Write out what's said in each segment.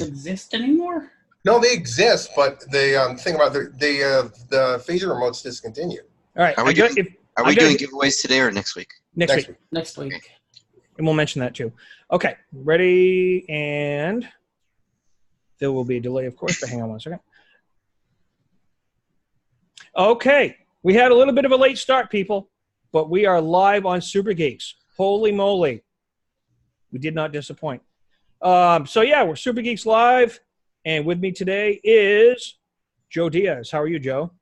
exist anymore? No, they exist, but the thing about the phaser remote's discontinued. All right. Are we doing giveaways today or next week? Next week. Next week. Okay. And we'll mention that too. Okay. Ready, and there will be a delay, of course, but hang on one second. Okay. We had a little bit of a late start, people, but we are live on Super Geeks. Holy moly. We did not disappoint. So, yeah, we're Super Geeks Live, and with me today is Joe Diaz. How are you, Joe?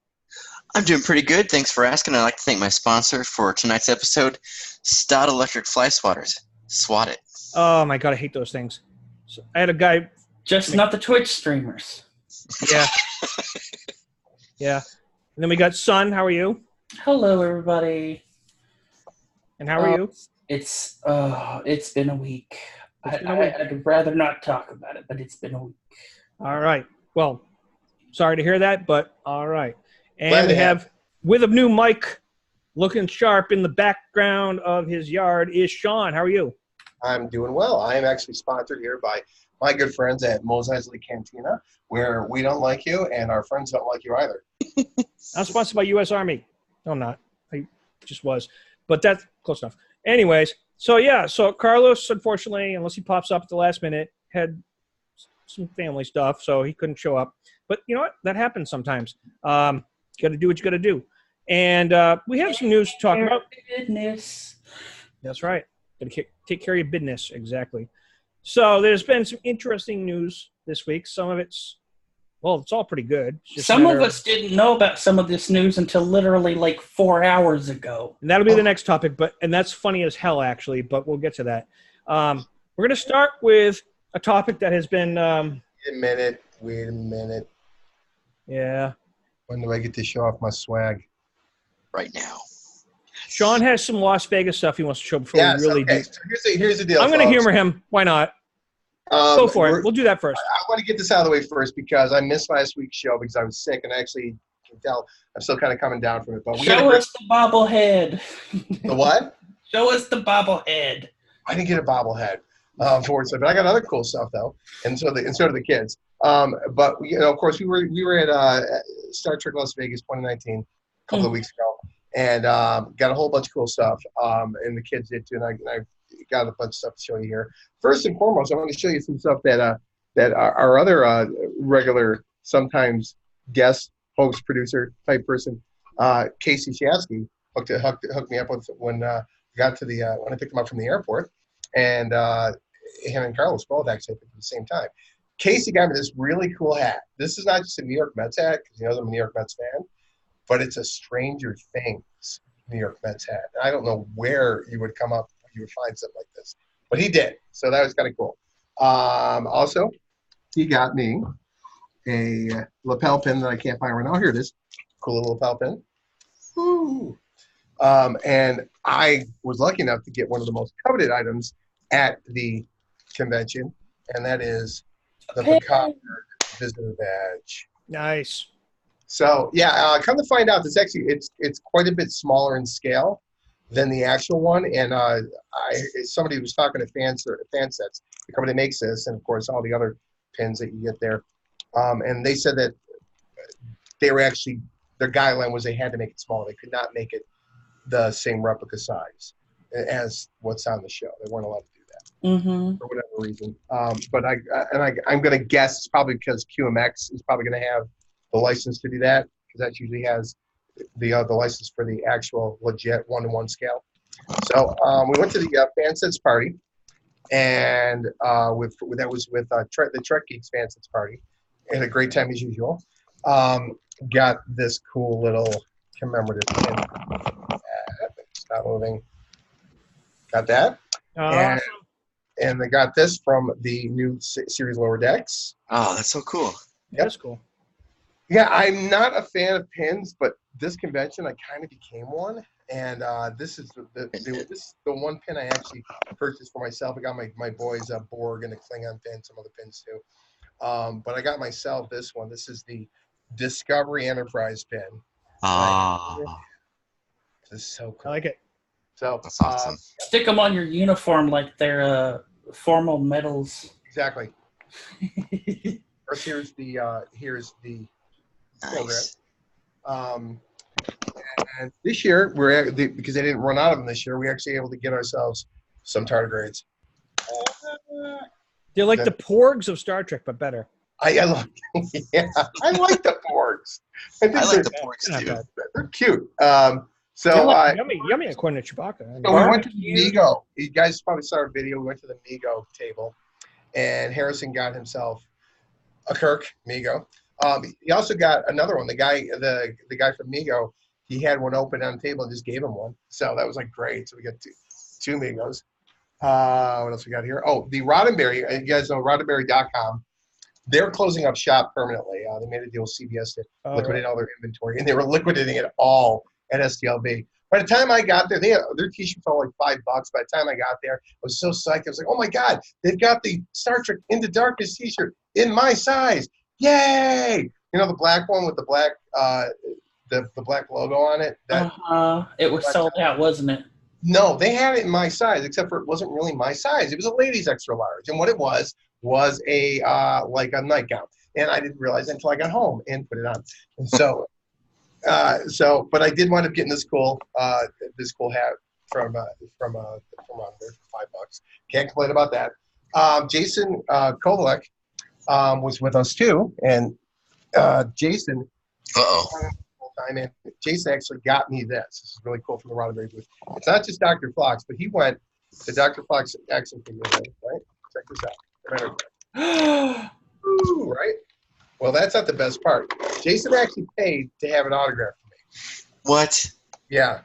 I'm doing pretty good. Thanks for asking. I'd like to thank my sponsor for tonight's episode, Stott Electric Fly Swatters. Swat it. Oh, my God, I hate those things. So I had a guy... Just not the Twitch streamers. Yeah. Yeah. And then we got Sun. How are you? Hello, everybody. And how are you? It's been a week. I'd rather not talk about it, but it's been a week. All right. Well, sorry to hear that, but all right. And we have, with a new mic, looking sharp in the background of his yard, is Sean. How are you? I'm doing well. I am actually sponsored here by my good friends at Mos Eisley Cantina, where we don't like you and our friends don't like you either. I'm sponsored by U.S. Army. No, I'm not. I just was. But that's close enough. Anyways, so yeah, so Carlos, unfortunately, unless he pops up at the last minute, had some family stuff, so he couldn't show up. But you know what? That happens sometimes. You got to do what you got to do. And we have some news to talk about. Business. That's right. Got to take care of your business. Exactly. So there's been some interesting news this week. Some of it's all pretty good. Some of us didn't know about some of this news until literally like 4 hours ago. And that'll be the next topic, and that's funny as hell, actually, but we'll get to that. We're going to start with a topic that has been... Wait a minute. Yeah. When do I get to show off my swag? Right now. Sean has some Las Vegas stuff he wants to show before we really do. So here's the deal. I'm going to humor him. Why not? Go for it. We'll do that first. I want to get this out of the way first because I missed last week's show because I was sick, and I actually can tell I'm still kind of coming down from it. But show us the bobblehead. The what? Show us the bobblehead. I didn't get a bobblehead, unfortunately, but I got other cool stuff though, and so do the kids. But of course, we were at Star Trek Las Vegas 2019 a couple of weeks ago, and got a whole bunch of cool stuff. And the kids did too, and I got a bunch of stuff to show you here. First and foremost, I want to show you some stuff that our other regular, sometimes guest host producer type person, Casey Shasky, hooked me up with when I picked him up from the airport, and him and Carlos both actually picked at the same time. Casey got me this really cool hat. This is not just a New York Mets hat because he knows I'm a New York Mets fan, but it's a Stranger Things New York Mets hat. And I don't know where you would come up. You would find something like this, but he did, so that was kind of cool. Also, he got me a lapel pin that I can't find right now. Here it is, cool little lapel pin. Woo. And I was lucky enough to get one of the most coveted items at the convention, and that is the Picard visitor badge. Nice. So yeah, come to find out, it's quite a bit smaller in scale than the actual one, and somebody was talking to Fansets, the company makes this, and of course all the other pins that you get there, and they said that their guideline was they had to make it small. They could not make it the same replica size as what's on the show. They weren't allowed to do that for whatever reason. But I'm going to guess it's probably because QMX is probably going to have the license to do that, because that usually has the license for the actual legit 1-to-1 scale. So we went to the Fansets party, and that was with the Trek Geeks Fansets party. Had a great time as usual. Got this cool little commemorative pin. Stop moving. Got that. And they got this from the new series Lower Decks. Oh, that's so cool. Yep. That's cool. Yeah, I'm not a fan of pins, but this convention I kind of became one, and this is the one pin I actually purchased for myself. I got my boys Borg and a Klingon pin, some other pins too. But I got myself this one. This is the Discovery Enterprise pin. This is so cool. I like it. So that's awesome. Stick them on your uniform like they're formal medals. Exactly. First, here's the program. And this year, because they didn't run out of them this year, we're actually able to get ourselves some tardigrades. They're like the porgs of Star Trek, but better. I like the porgs. I like the porgs too. They're cute. Yummy according to Chewbacca. So we went to the Mego. You guys probably saw our video. We went to the Mego table, and Harrison got himself a Kirk Mego. He also got another one. The guy from Mego, he had one open on the table and just gave him one. So that was like great. So we got two Megos. What else we got here? Oh, the Roddenberry. You guys know Roddenberry.com. They're closing up shop permanently. They made a deal with CBS to liquidate all their inventory, and they were liquidating it all at STLB. By the time I got there, their T-shirts were like $5. By the time I got there, I was so psyched. I was like, "Oh my God, they've got the Star Trek Into Darkness T-shirt in my size! Yay!" You know, the black one with the black the black logo on it. It was sold out, wasn't it? No, they had it in my size, except for it wasn't really my size. It was a ladies extra large, and what it was a like a nightgown, and I didn't realize it until I got home and put it on. And but I did wind up getting this cool hat from under for $5. Can't complain about that. Jason Kovalek was with us too, and Jason. And Jason actually got me this. This is really cool from the Roddenberry booth. It's not just Dr. Fox, but he went to Dr. Fox action figure, right? Check this out. Ooh, right? Well, that's not the best part. Jason actually paid to have an autograph for me. What? Yeah.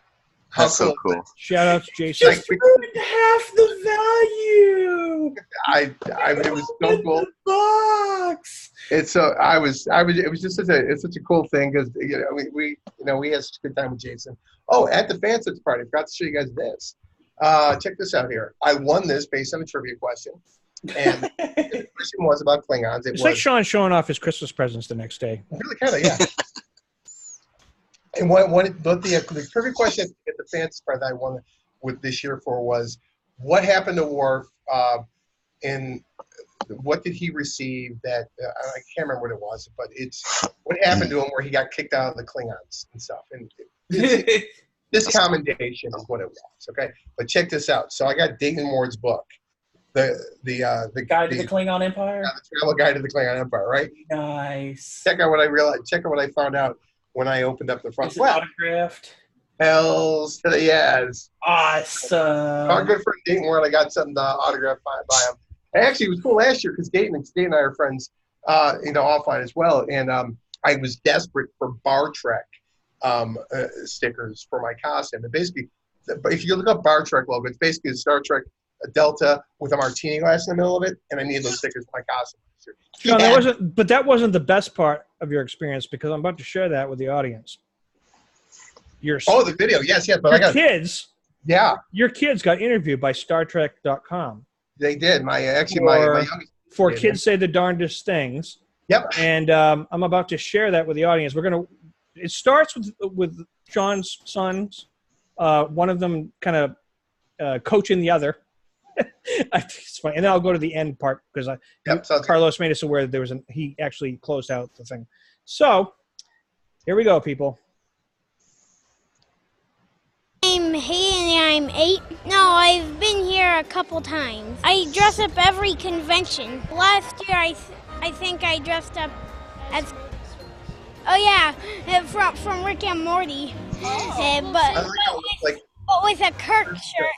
That's so cool. Shout out to Jason. Just half the value. It was so cool. Box. It's so it was just such a cool thing because we had such a good time with Jason. Oh, at the Fansets party, I forgot to show you guys this. Check this out here. I won this based on a trivia question, and the question was about Klingons. It's like Sean showing off his Christmas presents the next day. Really, kind of, yeah. And the trivia question at the Fansets party that I won with this year for was, what happened to Worf? And what did he receive that I can't remember what it was, but it's what happened to him where he got kicked out of the Klingons and stuff. And this commendation is what it was. Okay, but check this out. So I got Dayton Ward's book, the Guide to the Klingon Empire. Yeah, the travel guide to the Klingon Empire. Right. Nice. Check out what I realized. Check out what I found out when I opened up the front. Is it autographed? Hells to the yes. Awesome. Our good friend Dayton Ward, I got something autographed by him. Actually, it was cool last year because Dayton and I are friends, offline as well. And I was desperate for Bar Trek stickers for my costume. And basically, if you look up Bar Trek logo, it's basically a Star Trek Delta with a martini glass in the middle of it, and I need those stickers for my costume. Sean, that wasn't the best part of your experience because I'm about to share that with the audience. The video, yes, but kids. Yeah, your kids got interviewed by StarTrek.com. They did. My youngest. For kids say the darndest things. Yep. And I'm about to share that with the audience. It starts with Sean's sons. One of them kind of coaching the other. I think it's funny. And then I'll go to the end part because Carlos made us aware that he actually closed out the thing. So here we go, people. I'm Hayden and I'm 8. No, I've been here a couple times. I dress up every convention. Last year I think I dressed up as from Rick and Morty. But with a Kirk shirt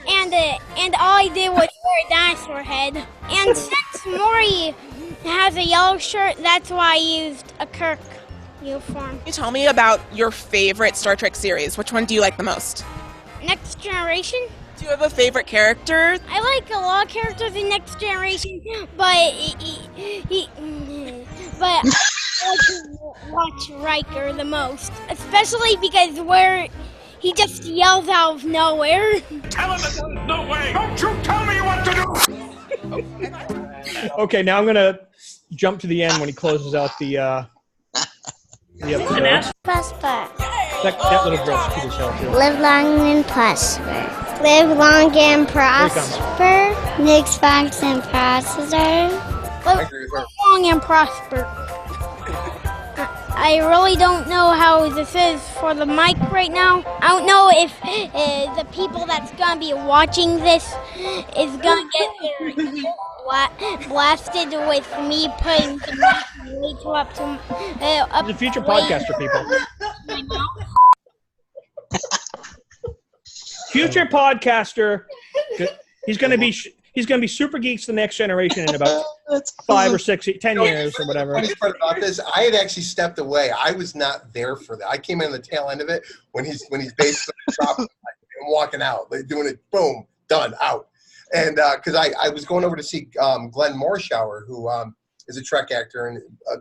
and all I did was wear a dinosaur head. And since Morty has a yellow shirt, that's why I used a Kirk uniform. Can you tell me about your favorite Star Trek series? Which one do you like the most? Next Generation. Do you have a favorite character? I like a lot of characters in Next Generation, but I like to watch Riker the most, especially because where he just yells out of nowhere. Tell him that there's no way! Don't you tell me what to do! Okay, now I'm gonna jump to the end when he closes out the Prosper. That little girl's cute as hell too. Live long and prosper. Live long and prosper. Next function processor. I agree with her. Long and prosper. I really don't know how this is for the mic right now. I don't know if the people that's gonna be watching this is gonna get their ears blasted with me putting the mic way too up to up. The future way podcaster people. my mouth. Future podcaster. He's going to be Super Geeks the next generation in about 5 or 6, 10 years or whatever. The funny part about this, I had actually stepped away. I was not there for that. I came in the tail end of it when he's basically dropping and walking out, like doing it, boom, done, out. And because I was going over to see Glenn Morshower, who is a Trek actor and a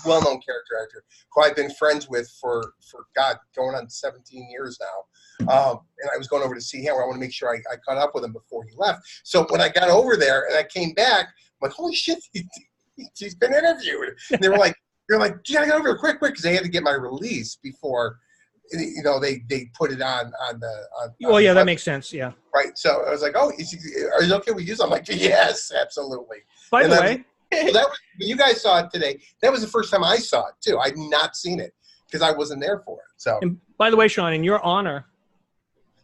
well-known character actor, who I've been friends with for God, going on 17 years now. And I was going over to see him. I want to make sure I caught up with him before he left. So when I got over there and I came back, I'm like, holy shit, he's been interviewed. And they were like, you gotta get over here quick, because they had to get my release before, they put it on the. Well, yeah, that makes sense. Yeah. Right. So I was like, oh, is it okay we use it? I'm like, yes, absolutely. By the way, that was, when you guys saw it today, that was the first time I saw it too. I'd not seen it because I wasn't there for it. So. And by the way, Sean, in your honor,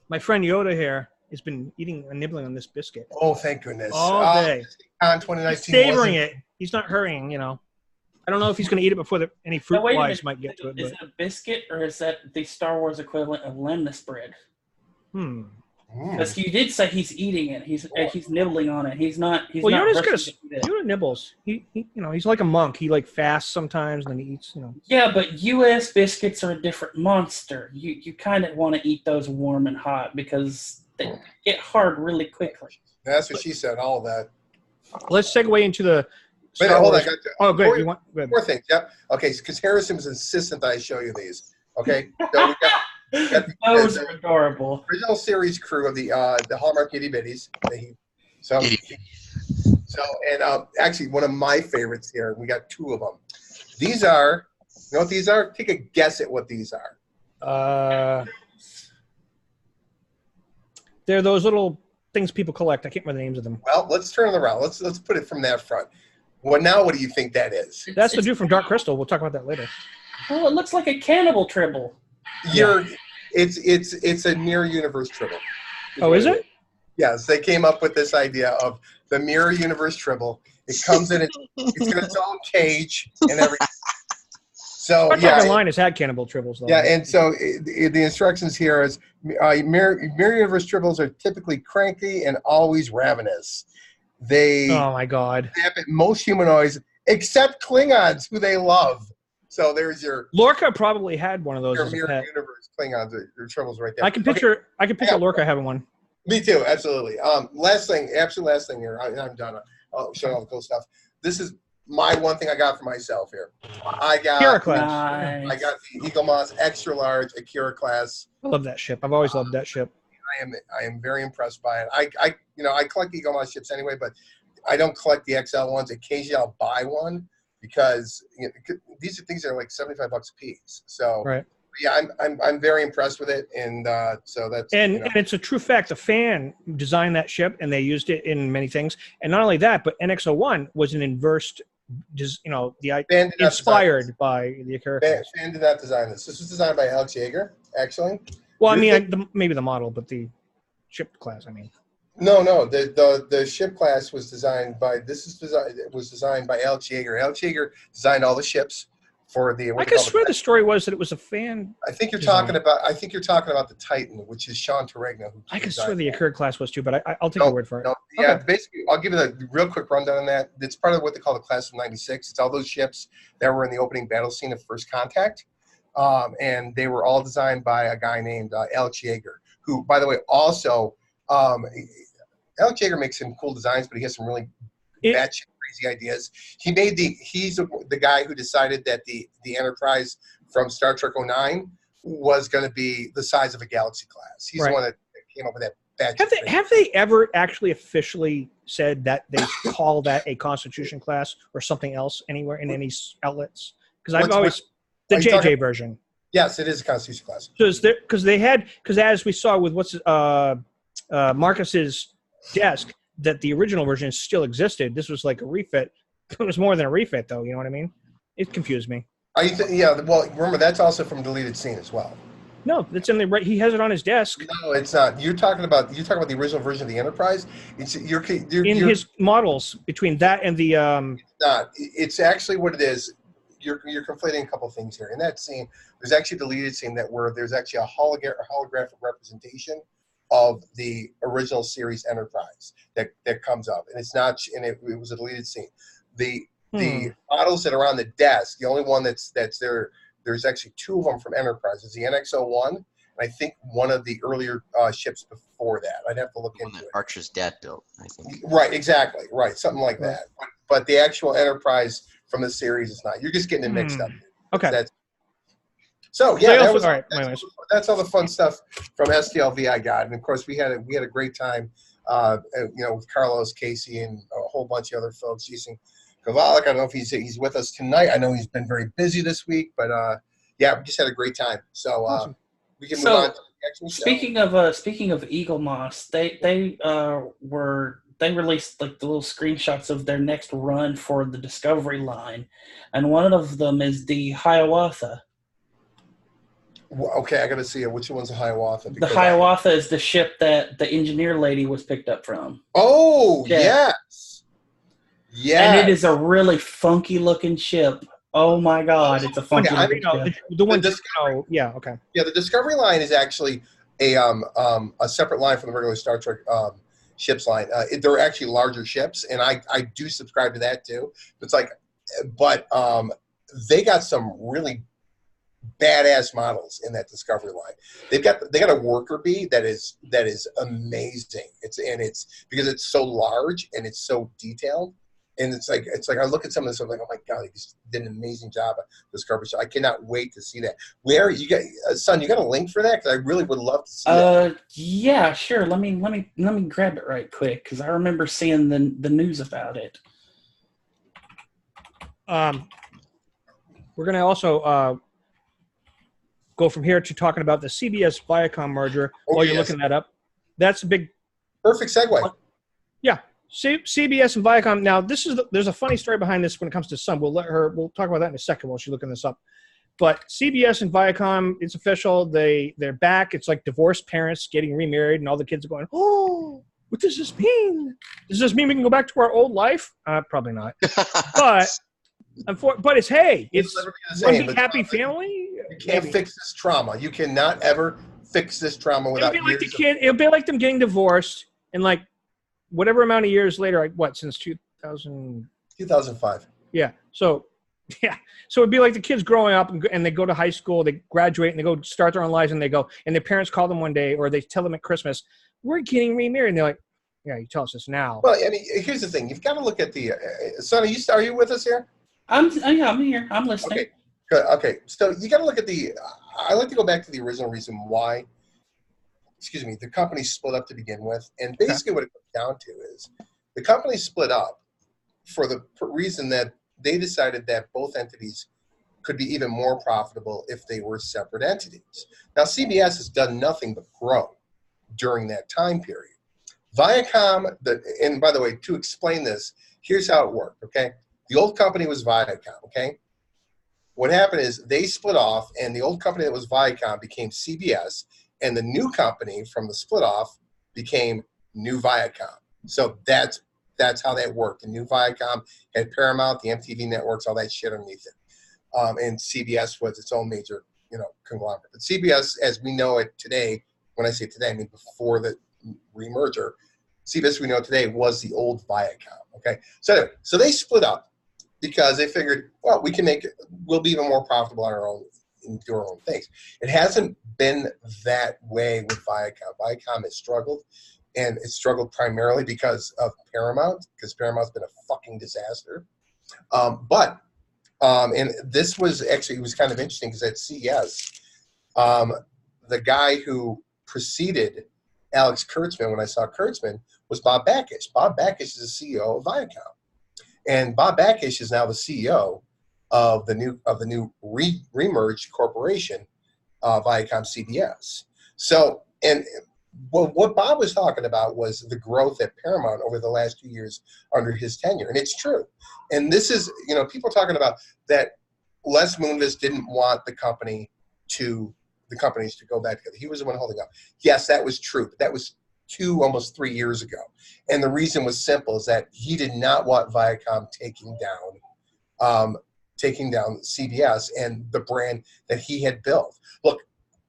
my friend Yoda here has been eating and nibbling on this biscuit. Oh, thank goodness. All day. On 2019. He's savoring it. He's not hurrying, I don't know if he's going to eat it before any fruit flies might get to it. Is it a biscuit or is that the Star Wars equivalent of lemnis bread? Because you did say he's eating it. He's nibbling on it. He's not. Yoda's good. Yoda nibbles. He's like a monk. He like fasts sometimes and then he eats. Yeah, but U.S. biscuits are a different monster. You kind of want to eat those warm and hot because they get hard really quickly. That's what she said. All of that. Let's segue into the. Wait, hold on. Oh, good. Four things. Yep. Okay, because Harrison was insistent that I show you these. Okay. So we got those are adorable. Original series crew of the Hallmark Itty Bitties. Actually, one of my favorites here. We got 2 of them. These are. You know what these are? Take a guess at what these are. They're those little things people collect. I can't remember the names of them. Well, let's turn it around. Let's put it from that front. Well, now what do you think that is? That's the dude from Dark Crystal. We'll talk about that later. Oh, it looks like a cannibal tribble. It's a mirror universe tribble. Oh, is it? Yes, they came up with this idea of the mirror universe tribble. It comes in, it's got its own cage and everything. So Our second line has had cannibal tribbles, though. Yeah, and so the instructions here is mirror universe tribbles are typically cranky and always ravenous. Oh my God! They have most humanoids except Klingons, who they love. So there's your Lorca probably had one of those. Your mirror universe Klingons, your tribbles right there. I can picture Lorca having one. Me too, absolutely. Last thing here. I'm done. I'll show you all the cool stuff. This is my one thing I got for myself here. I got Nice. I got the Eagle Moss extra large Akira class. I love that ship. I've always loved that ship. I am very impressed by it. I collect Eagle Moss ships anyway, but I don't collect the XL ones. Occasionally I'll buy one because these are things that are like $75 a piece. So right. Yeah, I'm very impressed with it, and so that's and it's a true fact. The fan designed that ship, and they used it in many things. And not only that, but NX-01 was an inversed, inspired by the Akira. Fan did not design this. This was designed by Alex Yeager, actually. Well, maybe the model, but the ship class. I mean. No. The ship class was designed by designed by Alex Yeager. Alex Yeager designed all the ships. For the I could swear the story was that it was a fan. I think you're talking about the Titan, which is Sean Torregno. I could swear the Akira class was too, but I'll take your word for it. No, yeah, basically, I'll give you a real quick rundown on that. It's part of what they call the class of '96. It's all those ships that were in the opening battle scene of First Contact, and they were all designed by a guy named Alex Yeager, who, by the way, also Alex Yeager makes some cool designs, but he has some really batshit crazy ideas. He's the guy who decided that the Enterprise from Star Trek 09 was going to be the size of a Galaxy class. He's the one that came up with that. Have they ever actually officially said that they call that a Constitution class or something else anywhere in any outlets? Because I've always the JJ version. Yes, it is a Constitution class. Because as we saw with Marcus's desk. that the original version still existed. This was like a refit. It was more than a refit, though. You know what I mean? It confused me. Yeah. Well, remember that's also from deleted scene as well. No, it's in the right. He has it on his desk. No, it's not. You're talking about the original version of the Enterprise. You're his models between that and the. Not. It's actually what it is. You're conflating a couple things here. In that scene, there's actually a deleted scene where there's actually a holographic representation of the original series Enterprise that comes up, and it's not. And it was a deleted scene. The models that are on the desk, the only one that's there. There's actually two of them from Enterprise. It's the NX-01, and I think one of the earlier ships before that. I'd have to look into it. Archer's dad built, I think. Right, exactly. Right, something like that. But the actual Enterprise from the series is not. You're just getting it mixed up. Okay. That's all the fun stuff from STLV I got. And, of course, we had a great time, with Carlos, Casey, and a whole bunch of other folks using Kavalik. I don't know if he's with us tonight. I know he's been very busy this week, but we just had a great time. So awesome. We can move on to the actual show. Speaking of Eagle Moss, they released like the little screenshots of their next run for the Discovery line, and one of them is the Hiawatha. Okay, I got to see it. Which one's the Hiawatha? The Hiawatha is the ship that the engineer lady was picked up from. Oh, yes. Yeah, and it is a really funky looking ship. Oh my God, it's a funky looking ship. The one. Yeah. Okay. Yeah, the Discovery line is actually a separate line from the regular Star Trek ships line. They're actually larger ships, and I do subscribe to that too. It's like, but they got some really badass models in that Discovery line. They got a worker bee that is amazing. It's because it's so large and it's so detailed. And it's like I look at some of this, I'm like, oh my God, he just did an amazing job at Discovery. So I cannot wait to see that. Where you got, son? You got a link for that? Because I really would love to see that. Yeah, sure. Let me grab it right quick because I remember seeing the news about it. We're gonna also go from here to talking about the CBS Viacom merger. While you're looking that up, that's a big perfect segue. Yeah. CBS and Viacom. Now, there's a funny story behind this when it comes to Sun. We'll talk about that in a second while she's looking this up. But CBS and Viacom, it's official. They're back. It's like divorced parents getting remarried, and all the kids are going, "Oh, what does this mean? Does this mean we can go back to our old life?" Probably not. But it's one big happy family. You can't fix this trauma. You cannot ever fix this trauma without. It'll be like them getting divorced and like. Whatever amount of years later, since 2005. Yeah. So it'd be like the kids growing up and they go to high school, they graduate and they go start their own lives and their parents call them one day or they tell them at Christmas, "We're getting remarried." And they're like, "Yeah, you tell us this now." Well, I mean, here's the thing. You've got to look at the, son, are you with us here? I'm here. I'm listening. Okay. Good. Okay. So you got to look at I like to go back to the original reason why, the company split up to begin with. And basically what it comes down to is the company split up for the reason that they decided that both entities could be even more profitable if they were separate entities. Now, CBS has done nothing but grow during that time period. Viacom, and by the way, to explain this, here's how it worked, okay? The old company was Viacom, okay? What happened is they split off, and the old company that was Viacom became CBS, and the new company from the split off became New Viacom. So that's how that worked. The new Viacom had Paramount, the MTV networks, all that shit underneath it. And CBS was its own major, conglomerate. But CBS, as we know it today, when I say today, I mean before the remerger, CBS we know today was the old Viacom. Okay, so anyway, so they split up because they figured, well, we'll be even more profitable on our own. And do our own things. It hasn't been that way with Viacom. Viacom has struggled, and it's struggled primarily because of Paramount, because Paramount's been a fucking disaster. And this was actually, it was kind of interesting because at CES, the guy who preceded Alex Kurtzman, when I saw Kurtzman, was Bob Bakish. Bob Bakish is the CEO of Viacom. And Bob Bakish is now the CEO of the new remerged corporation, Viacom CBS. So, and Well, what Bob was talking about was the growth at Paramount over the last 2 years under his tenure, and it's true. And this is, people talking about that Les Moonves didn't want the companies to go back together. He was the one holding up. Yes, that was true, but that was almost 3 years ago. And the reason was simple: is that he did not want Viacom taking down CBS and the brand that he had built. Look,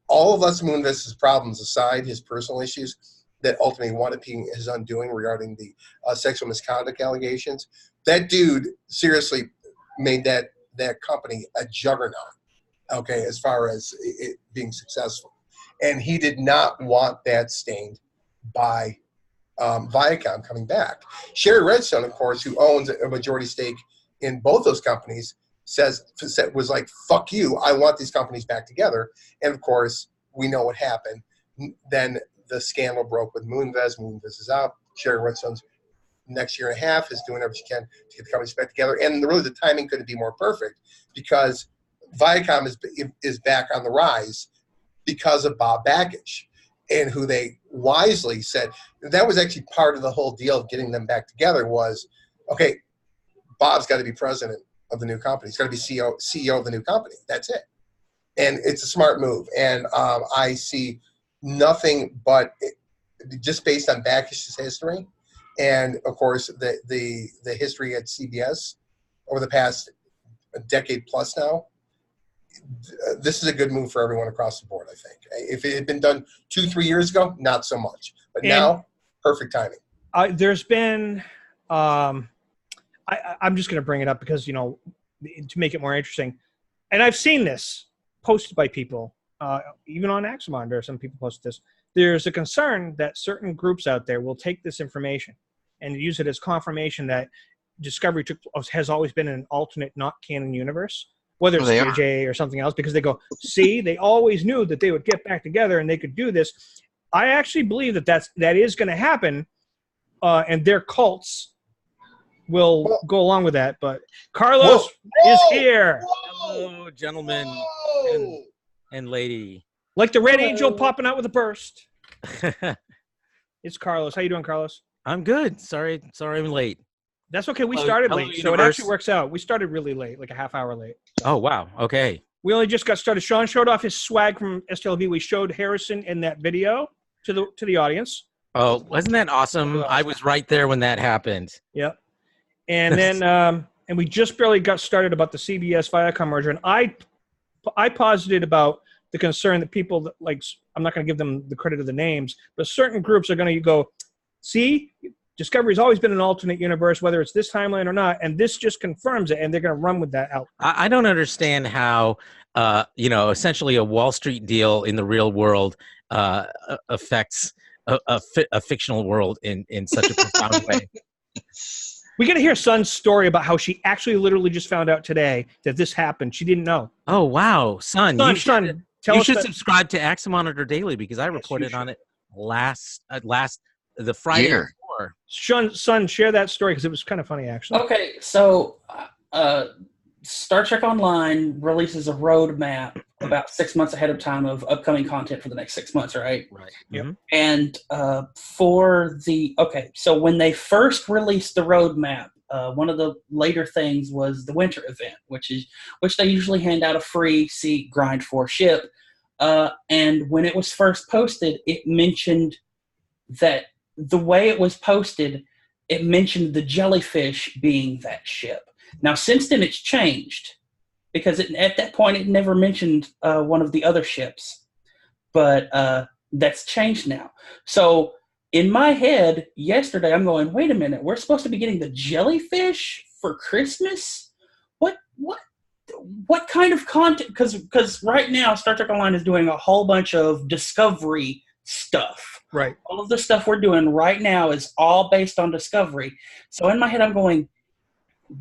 all of Les Moonves' problems aside, his personal issues that ultimately wound up being his undoing regarding the sexual misconduct allegations, that dude seriously made that company a juggernaut, okay, as far as it being successful. And he did not want that stained by Viacom coming back. Sherry Redstone, of course, who owns a majority stake in both those companies, was like, fuck you, I want these companies back together. And of course, we know what happened. Then the scandal broke with Moonves. Moonves is out. Sherry Redstone's next year and a half is doing everything she can to get the companies back together. And really the timing couldn't be more perfect because Viacom is back on the rise because of Bob Bakish, and who they wisely said, that was actually part of the whole deal of getting them back together was, okay, Bob's got to be president of the new company. He's got to be CEO of the new company. That's it. And it's a smart move. And I see nothing but, just based on Bakish's history, and of course the history at CBS over the past decade plus now, this is a good move for everyone across the board, I think. If it had been done 2-3 years ago, not so much. But now, perfect timing. There's been I'm just going to bring it up because, to make it more interesting. And I've seen this posted by people, even on Axamonder, some people post this. There's a concern that certain groups out there will take this information and use it as confirmation that Discovery has always been an alternate, not canon universe, whether it's JJ or something else, because they go, see, they always knew that they would get back together and they could do this. I actually believe that is going to happen, and their cults will go along with that. But Carlos is here. Hello, gentlemen and lady. Like the Red Angel popping out with a burst. It's Carlos. How you doing, Carlos? I'm good. Sorry I'm late. That's okay. We started late, so it actually works out. We started really late, like a half hour late. Oh, wow. Okay. We only just got started. Sean showed off his swag from STLV. We showed Harrison in that video to the audience. Oh, wasn't that awesome? I was right there when that happened. Yep. And then and we just barely got started about the CBS Viacom merger. And I posited about the concern that people that, like, I'm not going to give them the credit of the names, but certain groups are going to go, see, Discovery's always been an alternate universe, whether it's this timeline or not, and this just confirms it, and they're going to run with that out. I don't understand how, essentially a Wall Street deal in the real world affects a fictional world in such a profound way. We got to hear Sun's story about how she actually literally just found out today that this happened. She didn't know. Oh, wow. Sun, you should subscribe to Axa Monitor Daily because I reported on it the Friday before. Sun, share that story because it was kind of funny, actually. Okay, so Star Trek Online releases a roadmap about 6 months ahead of time of upcoming content for the next 6 months, right? Right. Yep. And so when they first released the roadmap, one of the later things was the winter event, which they usually hand out a free seat grind for ship. And when it was first posted, it mentioned that the way it was posted, it mentioned the jellyfish being that ship. Now, since then, it's changed because at that point, it never mentioned one of the other ships. But that's changed now. So in my head, yesterday, I'm going, wait a minute, we're supposed to be getting the jellyfish for Christmas? What kind of content? Because right now, Star Trek Online is doing a whole bunch of Discovery stuff. Right. All of the stuff we're doing right now is all based on Discovery. So in my head, I'm going,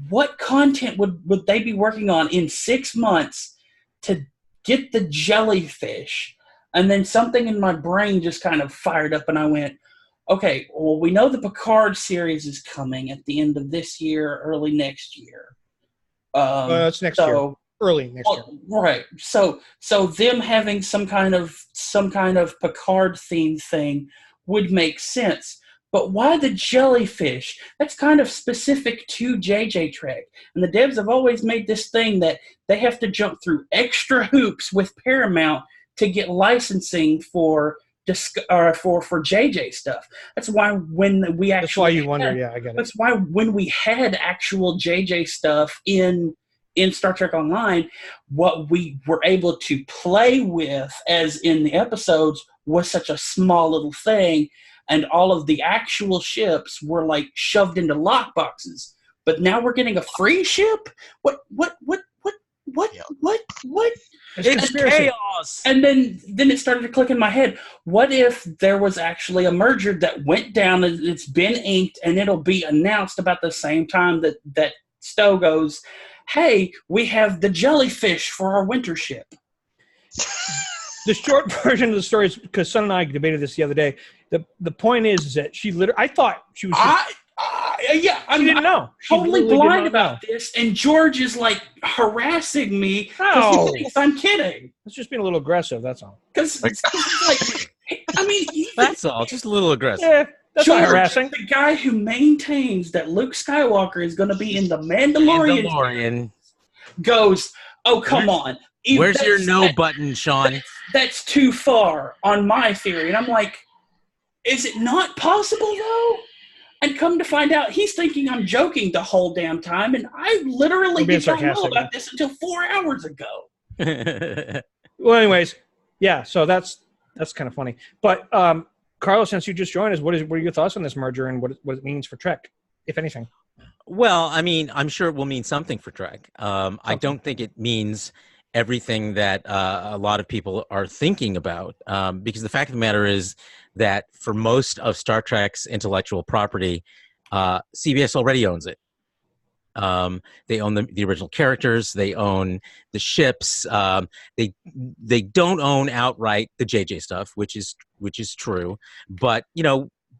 what content would they be working on in 6 months to get the jellyfish? And then something in my brain just kind of fired up, and I went, okay, well, we know the Picard series is coming at the end of this year, early next year. It's next year. early next year. Right. So them having some kind of Picard themed thing would make sense. But why the jellyfish? That's kind of specific to JJ Trek. And the devs have always made this thing that they have to jump through extra hoops with Paramount to get licensing for JJ stuff. That's why when we actually That's why you wonder. Yeah, I get it. That's why when we had actual JJ stuff in Star Trek Online, what we were able to play with, as in the episodes, was such a small little thing, and all of the actual ships were like shoved into lockboxes. But now we're getting a free ship? What? It's chaos. And then it started to click in my head. What if there was actually a merger that went down and it's been inked and it'll be announced about the same time that Stowe goes, hey, we have the jellyfish for our winter ship. The short version of the story is, because Son and I debated this the other day, the point is that she literally, I thought she was I didn't know. She totally literally blind did not about this, and George is like harassing me because No. he thinks I'm kidding. It's just being a little aggressive, that's all. Because like, I mean, That's all. Just a little aggressive. Yeah, that's George, not harassing. the guy who maintains that Luke Skywalker is going to be in the Mandalorian, goes, oh, come on. Where's your no button, Sean? That's too far on my theory. And I'm like, is it not possible, though? And come to find out, he's thinking I'm joking the whole damn time, and I literally did not know about this until 4 hours ago. Well, anyways, yeah, so that's kind of funny. But Carlos, since you just joined us, what are your thoughts on this merger and what it means for Trek, if anything? Well, I mean, I'm sure it will mean something for Trek. I don't think it means everything that a lot of people are thinking about, because the fact of the matter is that for most of Star Trek's intellectual property, CBS already owns it. They own the original characters. They own the ships. They don't own outright the JJ stuff, which is true. But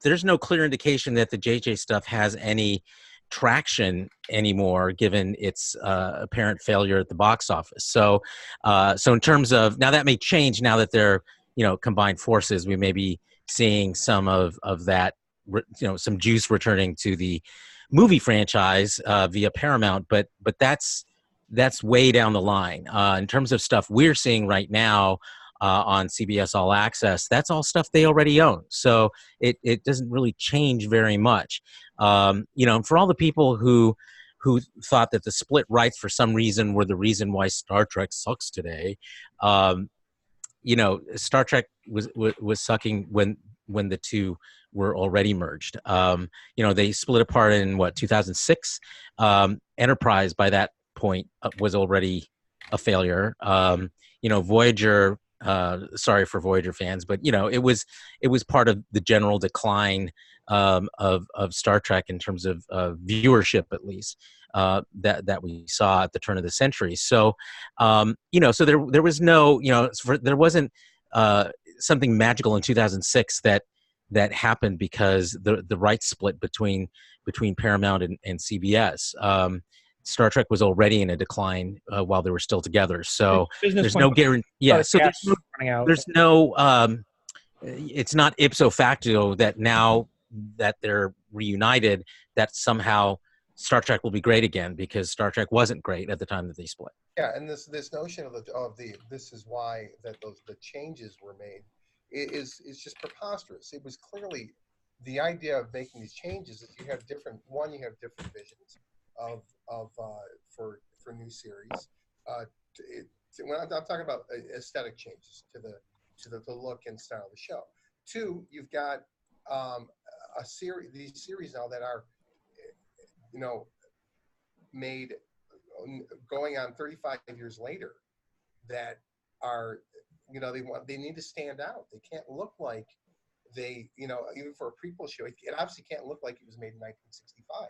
there's no clear indication that the JJ stuff has any traction anymore, given its apparent failure at the box office. So in terms of, now that may change now that they're combined forces. We may be seeing some of that, some juice returning to the movie franchise via Paramount, but that's way down the line. In terms of stuff we're seeing right now on CBS All Access, that's all stuff they already own. So it doesn't really change very much. For all the people who thought that the split rights for some reason were the reason why Star Trek sucks today, Star Trek was sucking when the two were already merged. They split apart in 2006. Enterprise by that point was already a failure. Voyager, sorry for Voyager fans, but it was part of the general decline of Star Trek in terms of viewership, at least, that we saw at the turn of the century. So so there was no, there wasn't something magical in 2006 that happened because the rights split between Paramount and CBS. Star Trek was already in a decline while they were still together. So there's no guarantee. Yeah, so there's no it's not ipso facto that now that they're reunited, that somehow Star Trek will be great again, because Star Trek wasn't great at the time that they split. Yeah, and this notion of the this is why that the changes were made is just preposterous. It was clearly the idea of making these changes is you have different visions for new series. When I'm talking about aesthetic changes to the look and style of the show. Two, you've got these series now that are made going on 35 years later that are they need to stand out. They can't look like they even for a prequel show, it obviously can't look like it was made in 1965.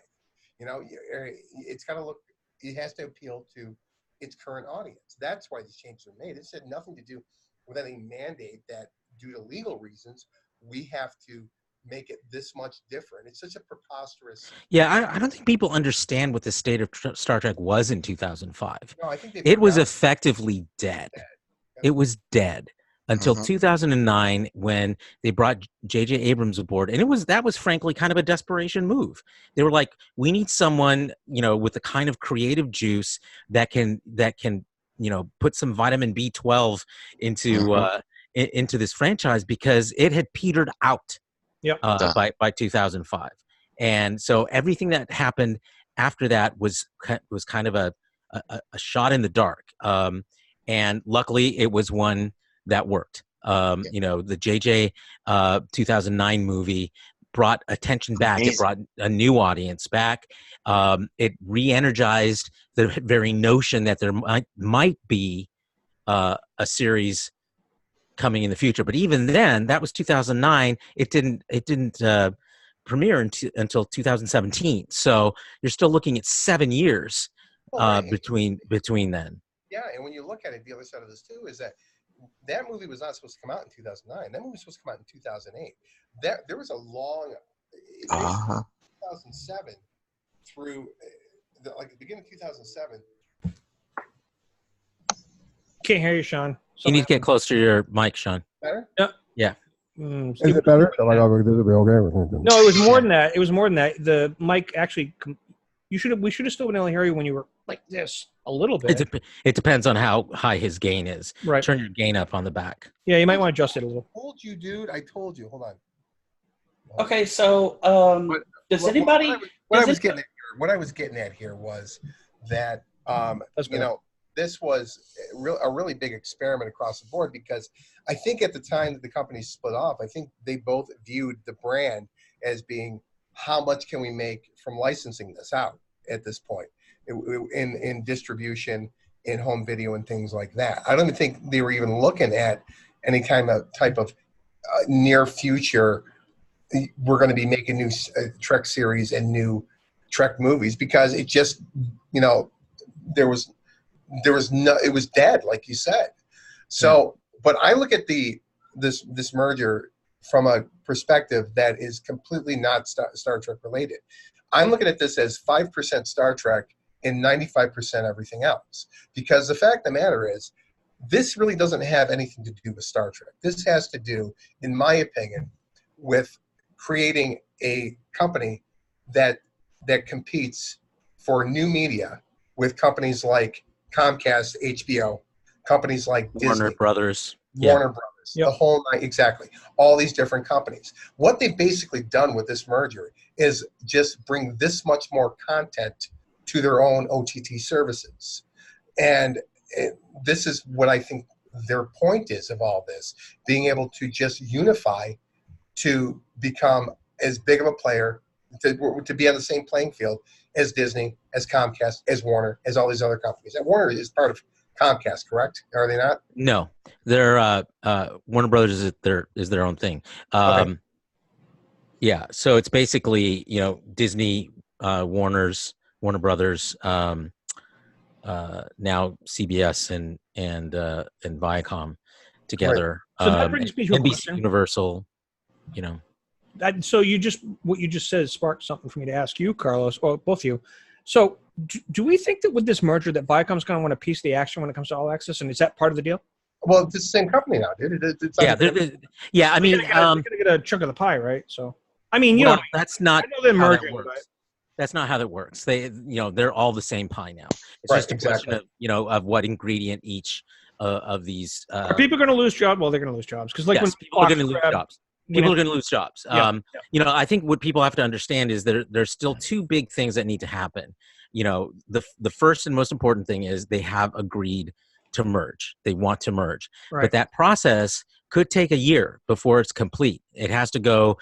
It's got to look, it has to appeal to its current audience. That's why these changes are made. It had nothing to do with any mandate that due to legal reasons we have to make it this much different. It's such a preposterous. Yeah, I don't think people understand what the state of Star Trek was in 2005. No, I think it was effectively dead. It was dead until Mhm. 2009 when they brought J.J. Abrams aboard, and that was frankly kind of a desperation move. They were like, we need someone, with the kind of creative juice that can put some vitamin B12 into this franchise, because it had petered out. Yep. By 2005, and so everything that happened after that was kind of a shot in the dark. And luckily, it was one that worked. The JJ 2009 movie brought attention back. Amazing. It brought a new audience back. It re-energized the very notion that there might be a series coming in the future. But even then, that was 2009. It didn't premiere until 2017. So you're still looking at 7 years between then. Yeah, and when you look at it, the other side of this too is that movie was not supposed to come out in 2009. That movie was supposed to come out in 2008. There was a long 2007 through the beginning of 2007. Can't hear you, Sean. You need to get close to your mic, Sean. Better? Yeah. Is it better? No, it was more than that. It was more than that. The mic actually. We should have still been able to hear you when you were like this a little bit. It depends on how high his gain is. Right. Turn your gain up on the back. Yeah, you might want to adjust it a little. I told you, dude. I told you. Hold on. Okay, so does anybody? What I was getting at here was that this was a really big experiment across the board, because I think at the time that the company split off, I think they both viewed the brand as being, how much can we make from licensing this out at this point in distribution, in home video, and things like that. I don't even think they were even looking at any kind of type of near future. We're going to be making new Trek series and new Trek movies, because it just, there was no, it was dead, like you said. So, but I look at this merger from a perspective that is completely not Star Trek related. I'm looking at this as 5% Star Trek and 95% everything else, because the fact of the matter is, this really doesn't have anything to do with Star Trek. This has to do, in my opinion, with creating a company that competes for new media with companies like Comcast, HBO, companies like Warner Disney, Brothers. Warner Brothers, the whole night, exactly. All these different companies. What they've basically done with this merger is just bring this much more content to their own OTT services. And this is what I think their point is of all this, being able to just unify to become as big of a player, to be on the same playing field as Disney, as Comcast, as Warner, as all these other companies. And Warner is part of Comcast, correct? Are they not? No, they're Warner Brothers is their own thing. Okay. Yeah, so it's basically Disney, Warner Brothers, now CBS and Viacom together. Right. So that brings me to a NBC question. Universal, So what you just said sparked something for me to ask you, Carlos, or both of you. So do we think that with this merger that Viacom's going to want a piece of the action when it comes to All Access, and is that part of the deal? Well, it's the same company now, dude. Yeah, I mean, they're going to get a chunk of the pie, right? So, I mean, that's not I know they're how merging, that works. but That's not how that works. They're all the same pie now. It's Right, just a question of of what ingredient each of these. are people going to lose jobs? Well, they're going to lose jobs because, like, yes, when people are going to lose jobs. People are going to lose jobs. Yeah. I think what people have to understand is there's still two big things that need to happen. The first and most important thing is they have agreed to merge. They want to merge, Right. but that process could take a year before it's complete. It has to go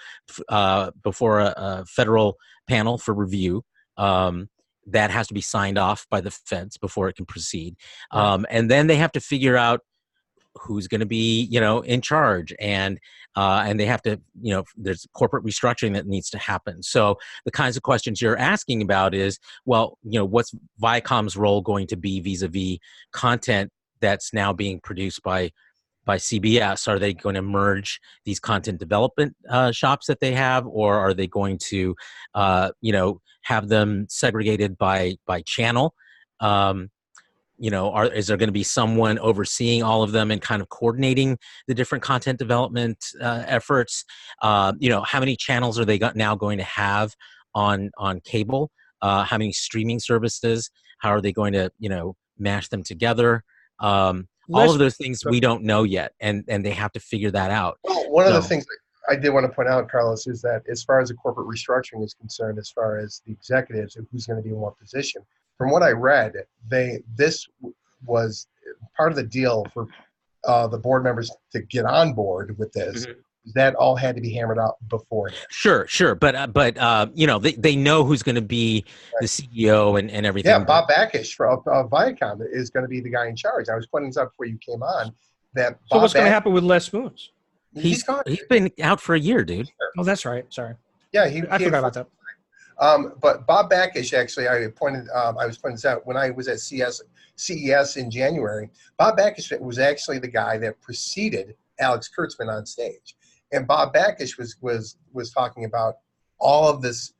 before a federal panel for review. That has to be signed off by the feds before it can proceed. And then they have to figure out who's going to be, in charge, and they have to, there's corporate restructuring that needs to happen. So the kinds of questions you're asking about is, well, what's Viacom's role going to be vis-a-vis content that's now being produced by by CBS. Are they going to merge these content development shops that they have, or are they going to, have them segregated by channel? Is there going to be someone overseeing all of them and kind of coordinating the different content development efforts? How many channels are they now going to have on cable? How many streaming services? How are they going to, mash them together? All of those things we don't know yet, and they have to figure that out. Well, one of the things I did want to point out, Carlos, is that as far as the corporate restructuring is concerned, as far as the executives and who's going to be in what position, from what I read, this was part of the deal for the board members to get on board with this. Mm-hmm. That all had to be hammered out beforehand. Sure, but they know who's going to be the CEO and everything. Yeah, Bob Bakish from Viacom is going to be the guy in charge. I was pointing this out before you came on. So what's going to happen with Les Spoons? He's been out for a year, dude. Oh, that's right. Sorry. Yeah, I forgot about that. But Bob Bakish, actually, I was pointing this out when I was at CES in January. Bob Bakish was actually the guy that preceded Alex Kurtzman on stage, and Bob Bakish was talking about all of this,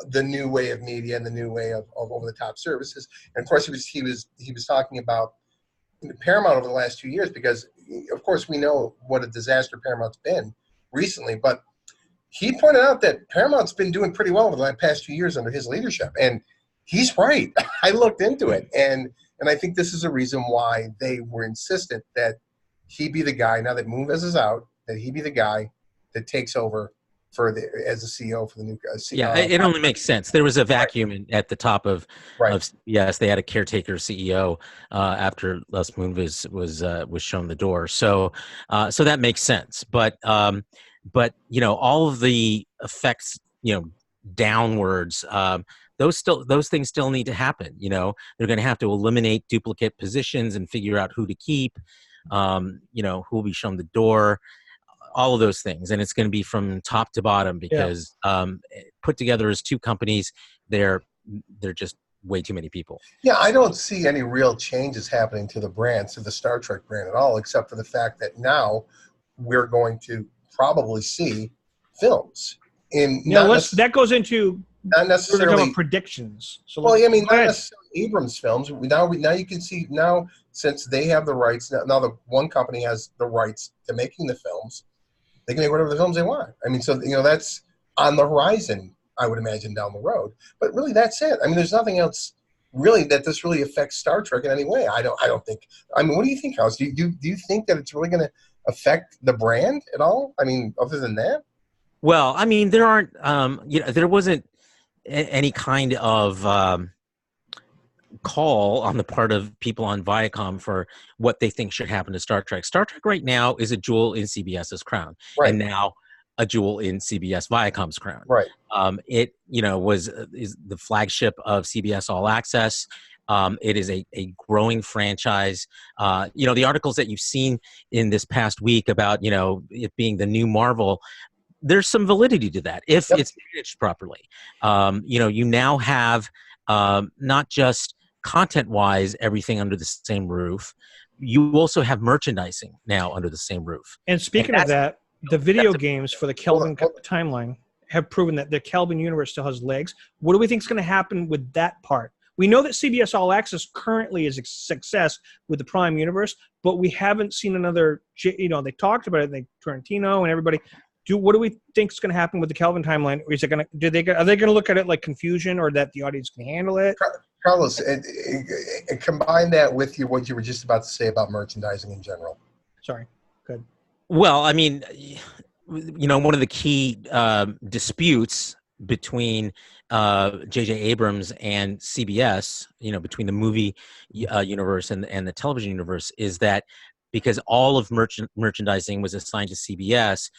the new way of media and the new way of over-the-top services. And of course, he was talking about Paramount over the last 2 years, because of course we know what a disaster Paramount's been recently, but he pointed out that Paramount's been doing pretty well over the past few years under his leadership, and he's right. I looked into it, and I think this is a reason why they were insistent that he be the guy, now that Moonves is out, that he be the guy that takes over as the CEO for the new CEO. Yeah, it only makes sense. There was a vacuum at the top of yes, they had a caretaker CEO after Les Moonves was shown the door. So that makes sense. But all of the effects, downwards, those things still need to happen. They're going to have to eliminate duplicate positions and figure out who to keep, who will be shown the door, all of those things. And it's going to be from top to bottom, because put together as two companies, they're just way too many people. Yeah, I don't see any real changes happening to the brand, to the Star Trek brand at all, except for the fact that now we're going to probably see films that goes into not necessarily predictions. So not necessarily Abrams films. Now you can see, now since they have the rights, now the one company has the rights to making the films, they can make whatever the films they want. I mean, so that's on the horizon, I would imagine, down the road. But really, that's it. I mean, there's nothing else really that this really affects Star Trek in any way. I don't think. I mean, what do you think, House? Do you think that it's really going to affect the brand at all? I mean, other than that? Well, I mean, there aren't. There wasn't any kind of call on the part of people on Viacom for what they think should happen to Star Trek. Star Trek right now is a jewel in CBS's crown, and now a jewel in CBS Viacom's crown. Right. It is the flagship of CBS All Access. It is a growing franchise. The articles that you've seen in this past week about it being the new Marvel, there's some validity to that if it's managed properly. You now have not just content-wise everything under the same roof. You also have merchandising now under the same roof. And speaking of that, the video games for the Kelvin timeline have proven that the Kelvin universe still has legs. What do we think is going to happen with that part? We know that CBS All Access currently is a success with the Prime universe, but we haven't seen another. They talked about it, like Tarantino and everybody. What do we think is going to happen with the Kelvin timeline? Is it going to? Are they going to look at it like confusion, or that the audience can handle it? Carlos, combine that with what you were just about to say about merchandising in general. Sorry. Good. Well, I mean, one of the key disputes between J.J. Abrams and CBS, between the movie universe and the television universe, is that because all of merchandising was assigned to CBS,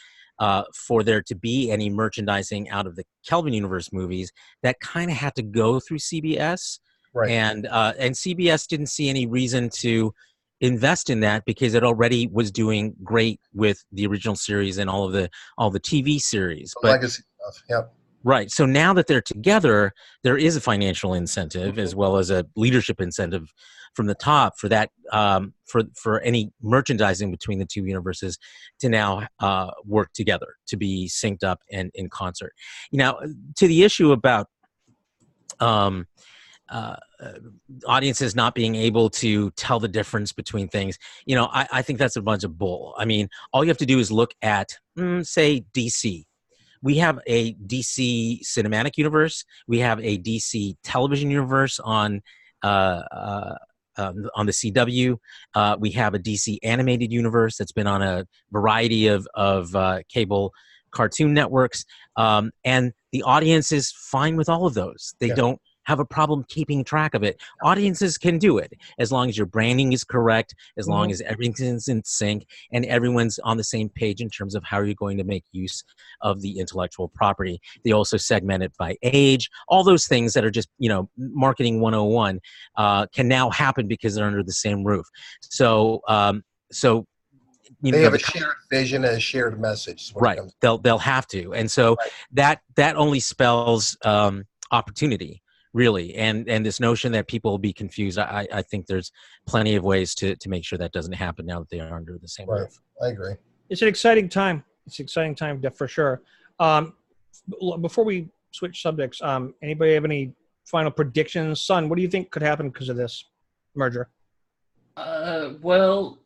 for there to be any merchandising out of the Kelvin universe movies, that kind of had to go through CBS. Right. And CBS didn't see any reason to invest in that because it already was doing great with the original series and all the TV series. Legacy stuff. Yep. Right. So now that they're together, there is a financial incentive as well as a leadership incentive from the top for that, for any merchandising between the two universes to now work together, to be synced up and in concert. Now, to the issue about um, uh, audiences not being able to tell the difference between things, I think that's a bunch of bull. I mean, all you have to do is look at, say, DC. We have a DC cinematic universe. We have a DC television universe on the CW. We have a DC animated universe that's been on a variety of cable cartoon networks, and the audience is fine with all of those. They don't have a problem keeping track of it. Audiences can do it as long as your branding is correct, as long as everything's in sync, and everyone's on the same page in terms of how you're going to make use of the intellectual property. They also segment it by age. All those things that are just, marketing 101 can now happen because they're under the same roof. So, they have a shared vision and a shared message. Right. They'll have to. And so that only spells opportunity, really. And this notion that people will be confused, I think there's plenty of ways to make sure that doesn't happen now that they are under the same roof. I agree. It's an exciting time. It's an exciting time for sure. Before we switch subjects, anybody have any final predictions? Son, what do you think could happen because of this merger? Well,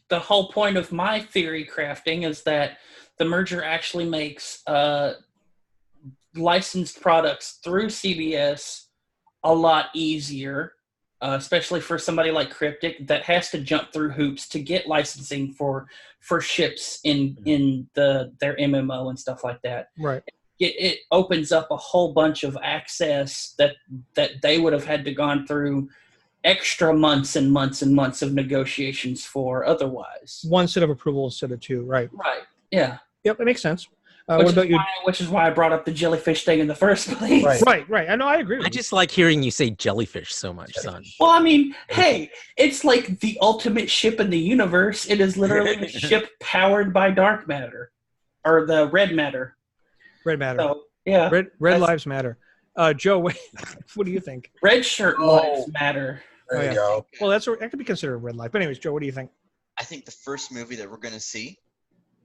the whole point of my theory crafting is that the merger actually makes licensed products through CBS a lot easier, especially for somebody like Cryptic that has to jump through hoops to get licensing for ships in their MMO and stuff like that. Right. It opens up a whole bunch of access that they would have had to gone through extra months and months and months of negotiations for otherwise. One set of approval instead of two, right? Right. Yeah. Yep, that makes sense. What about you? Which is why I brought up the jellyfish thing in the first place. Right. I know, I agree with you. I just like hearing you say jellyfish so much, son. Well, I mean, hey, it's like the ultimate ship in the universe. It is literally a ship powered by dark matter, or the red matter. Red matter. So, yeah. Red lives matter. Joe, what do you think? Red shirt lives matter. There you go. Well, that could be considered a red light. But anyways, Joe, what do you think? I think the first movie that we're going to see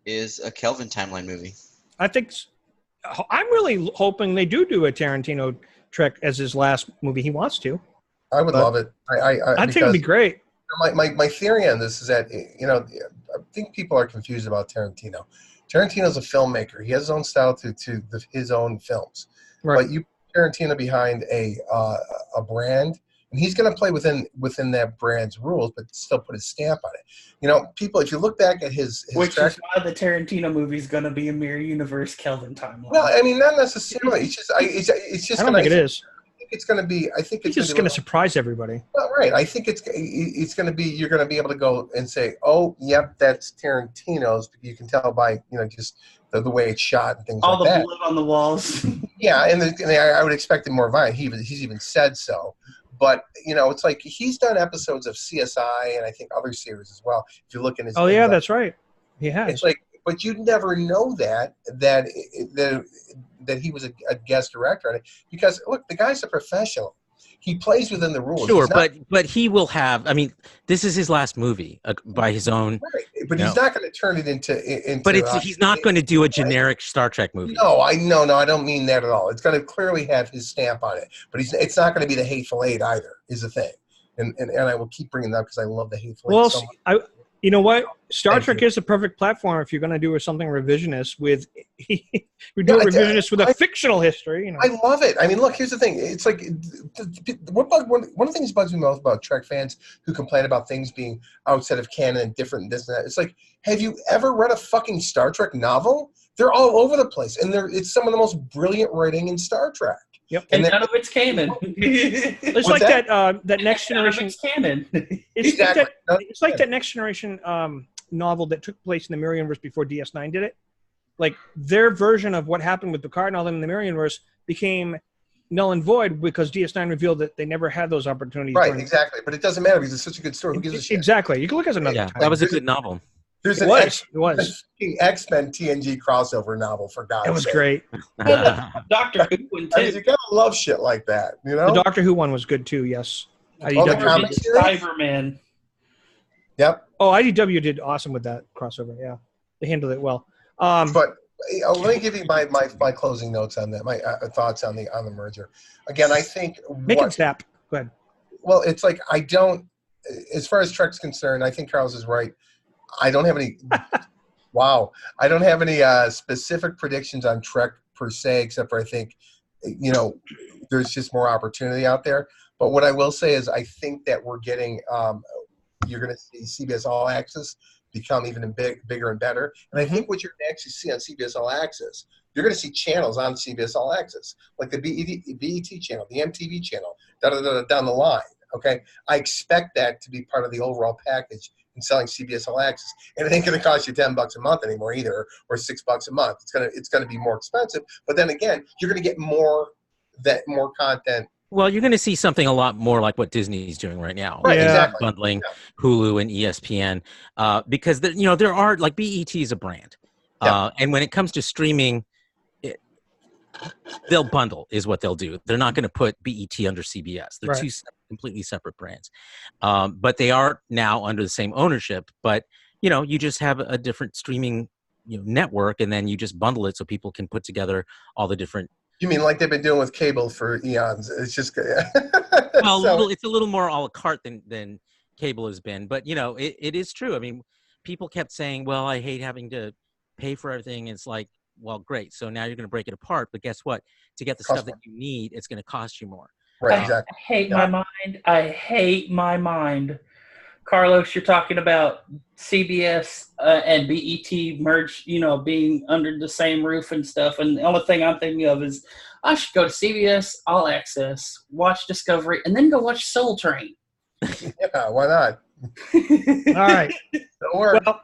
is a Kelvin timeline movie. I think I'm really hoping they do a Tarantino Trek as his last movie. He wants to. I would love it. I think it'd be great. My theory on this is that I think people are confused about Tarantino. Tarantino's a filmmaker. He has his own style to his own films. Right. But you put Tarantino behind a brand, and he's going to play within that brand's rules, but still put his stamp on it. People, if you look back at his which track, is why the Tarantino movie is going to be a mirror universe Kelvin timeline. Well, I mean, not necessarily. It's just. I don't think it is. I think it's going to be. I think it's just going to surprise everybody. Well, right. I think it's going to be. You're going to be able to go and say, "Oh, yep, that's Tarantino's." You can tell by just the way it's shot and things all like that. All the blood on the walls. Yeah, and I would expect it more violent. He's even said so. But it's like he's done episodes of CSI and I think other series as well. If you look in his that's right, he has. It's like, but you'd never know that he was a guest director on it because look, the guy's a professional. He plays within the rules. Sure, but he will have. I mean, this is his last movie by his own. Right. But he's not going to turn it into. But he's not going to do a generic Star Trek movie. No, I don't mean that at all. It's going to clearly have his stamp on it. But it's not going to be the Hateful Eight either. Is the thing, and I will keep bringing that up because I love the Hateful Eight so much. You know what? Star Trek is the perfect platform if you're going to do something revisionist with revisionist with a fictional history. I love it. I mean, look, here's the thing. It's like one of the things that bugs me most about Trek fans who complain about things being outside of canon and different and this and that. It's like, have you ever read a fucking Star Trek novel? They're all over the place, and it's some of the most brilliant writing in Star Trek. Yep, and none of it's canon. It's like that Next Generation canon. It's like that Next Generation novel that took place in the Mirror Universe before DS9 did it. Like their version of what happened with Picard and all them in the Mirror Universe became null and void because DS9 revealed that they never had those opportunities. Right, exactly. But it doesn't matter because it's such a good story. Who gives a shit? Exactly. You can look at another. Yeah, that was a good novel. There's It was. X-Men TNG crossover novel, for God's sake. It was great. Doctor Who one I mean, too. you gotta love shit like that, you know? The Doctor Who one was good too. Yes. the IDW. comic series? Cyberman. Yep. Oh, IDW did awesome with that crossover. Yeah, they handled it well. But let me give you my closing notes on that, my thoughts on the merger. Again, I think Make it snap. Go ahead. Well, it's like I don't, as far as Trek's concerned, I think Carlos is right. I don't have any. Wow, I don't have any specific predictions on Trek per se, except for I think, there's just more opportunity out there. But what I will say is, I think that we're getting. You're going to see CBS All Access become even bigger and better. And I think what you're going to actually see on CBS All Access, you're going to see channels on CBS All Access, like the BET channel, the MTV channel, down the line. Okay, I expect that to be part of the overall package in selling CBS All Access, and it ain't going to cost you $10 a month anymore either, or $6 a month. It's going to be more expensive. But then again, you're going to get more content. Well, you're going to see something a lot more like what Disney's doing right now. Right, exactly. Bundling Hulu and ESPN, because there are, like, BET is a brand, and when it comes to streaming, they'll bundle is what they'll do. They're not going to put BET under CBS. They're two completely separate brands, but they are now under the same ownership. But you just have a different streaming network, and then you just bundle it so people can put together all the different. You mean like they've been doing with cable for eons? It's just well, it's a little more a la carte than cable has been, but it is true. I mean, people kept saying, "Well, I hate having to pay for everything." It's like, well, great. So now you're going to break it apart, but guess what? To get the stuff that you need, it's going to cost you more. Right, exactly. I hate my mind. I hate my mind. Carlos, you're talking about CBS and BET merged, being under the same roof and stuff. And the only thing I'm thinking of is I should go to CBS All Access, watch Discovery, and then go watch Soul Train. Yeah, why not? All right. Don't worry. Well,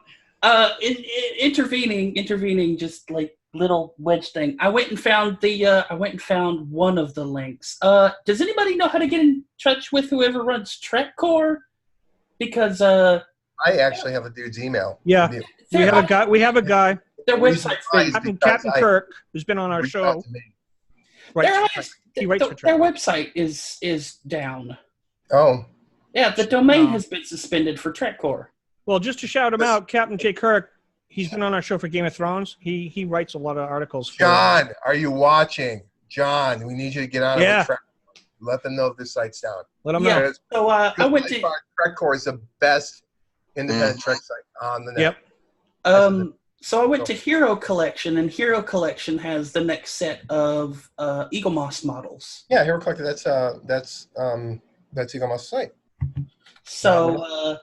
intervening, just like little wedge thing. I went and found one of the links. Does anybody know how to get in touch with whoever runs TrekCore? Because I actually have a dude's email. Yeah, we have a guy. Their website, Captain Kirk, who's been on our show. Right. He writes for Trek. Their website is down. Oh. Yeah, the domain has been suspended for TrekCore. Well, just to shout him out, Captain J. Kirk, he's been on our show for Game of Thrones. He writes a lot of articles. John, are you watching? John, we need you to get on with Trek. Let them know if this site's down. Let them know. So I went to TrekCore is the best independent Trek site on the net. Yep. So I went to Hero Collection, and Hero Collection has the next set of Eagle Moss models. Yeah, Hero Collection. That's Eagle Moss site. So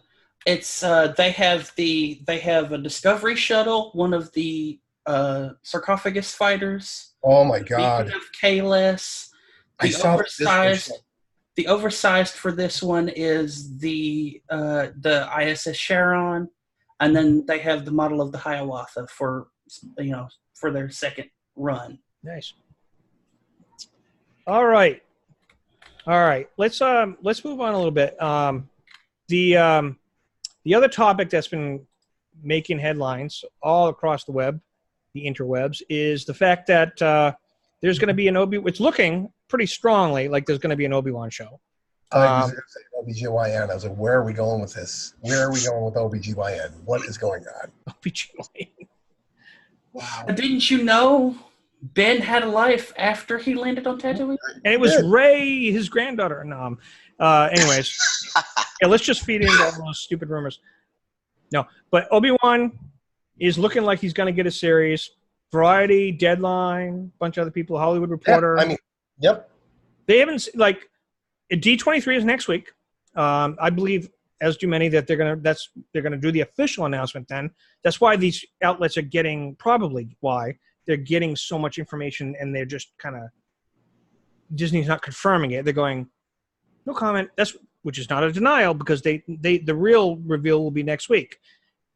it's they have a Discovery shuttle, one of the sarcophagus fighters. Oh my God! Beacon of Kahless. The oversized for this one is the ISS Charon, and then they have the model of the Hiawatha for their second run. Nice. All right. Let's move on a little bit. The other topic that's been making headlines all across the web, the interwebs, is the fact that there's going to be it's looking pretty strongly like there's going to be an Obi Wan show. I was going to say OBGYN. I was like, where are we going with this? Where are we going with OBGYN? What is going on? OBGYN. Wow. Didn't you know Ben had a life after he landed on Tatooine? And it was Rey, his granddaughter. No. Anyways, let's just feed into all those stupid rumors. No, but Obi-Wan is looking like he's going to get a series. Variety, Deadline, a bunch of other people, Hollywood Reporter. Yeah, yep. They haven't D23 is next week. I believe, as do many, that they're gonna do the official announcement. Then that's why these outlets are getting they're getting so much information, and they're just kind of Disney's not confirming it. They're going, no comment. Which is not a denial, because the real reveal will be next week.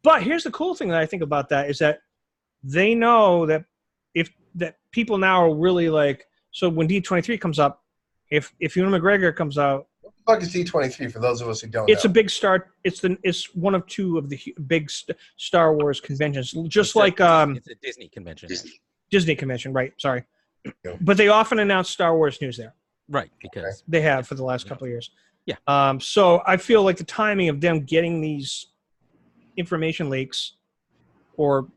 But here's the cool thing that I think about that is that they know that that people now are really like, so when D23 comes up, if Ewan McGregor comes out, What the fuck is D23 for those of us who don't It's know? a big star. It's one of two of the big Star Wars conventions, just like it's a Disney convention. Disney convention, right? Sorry, Yeah. but they often announce Star Wars news there. Right, because They have for the last couple of years. Yeah. So I feel like the timing of them getting these information leaks or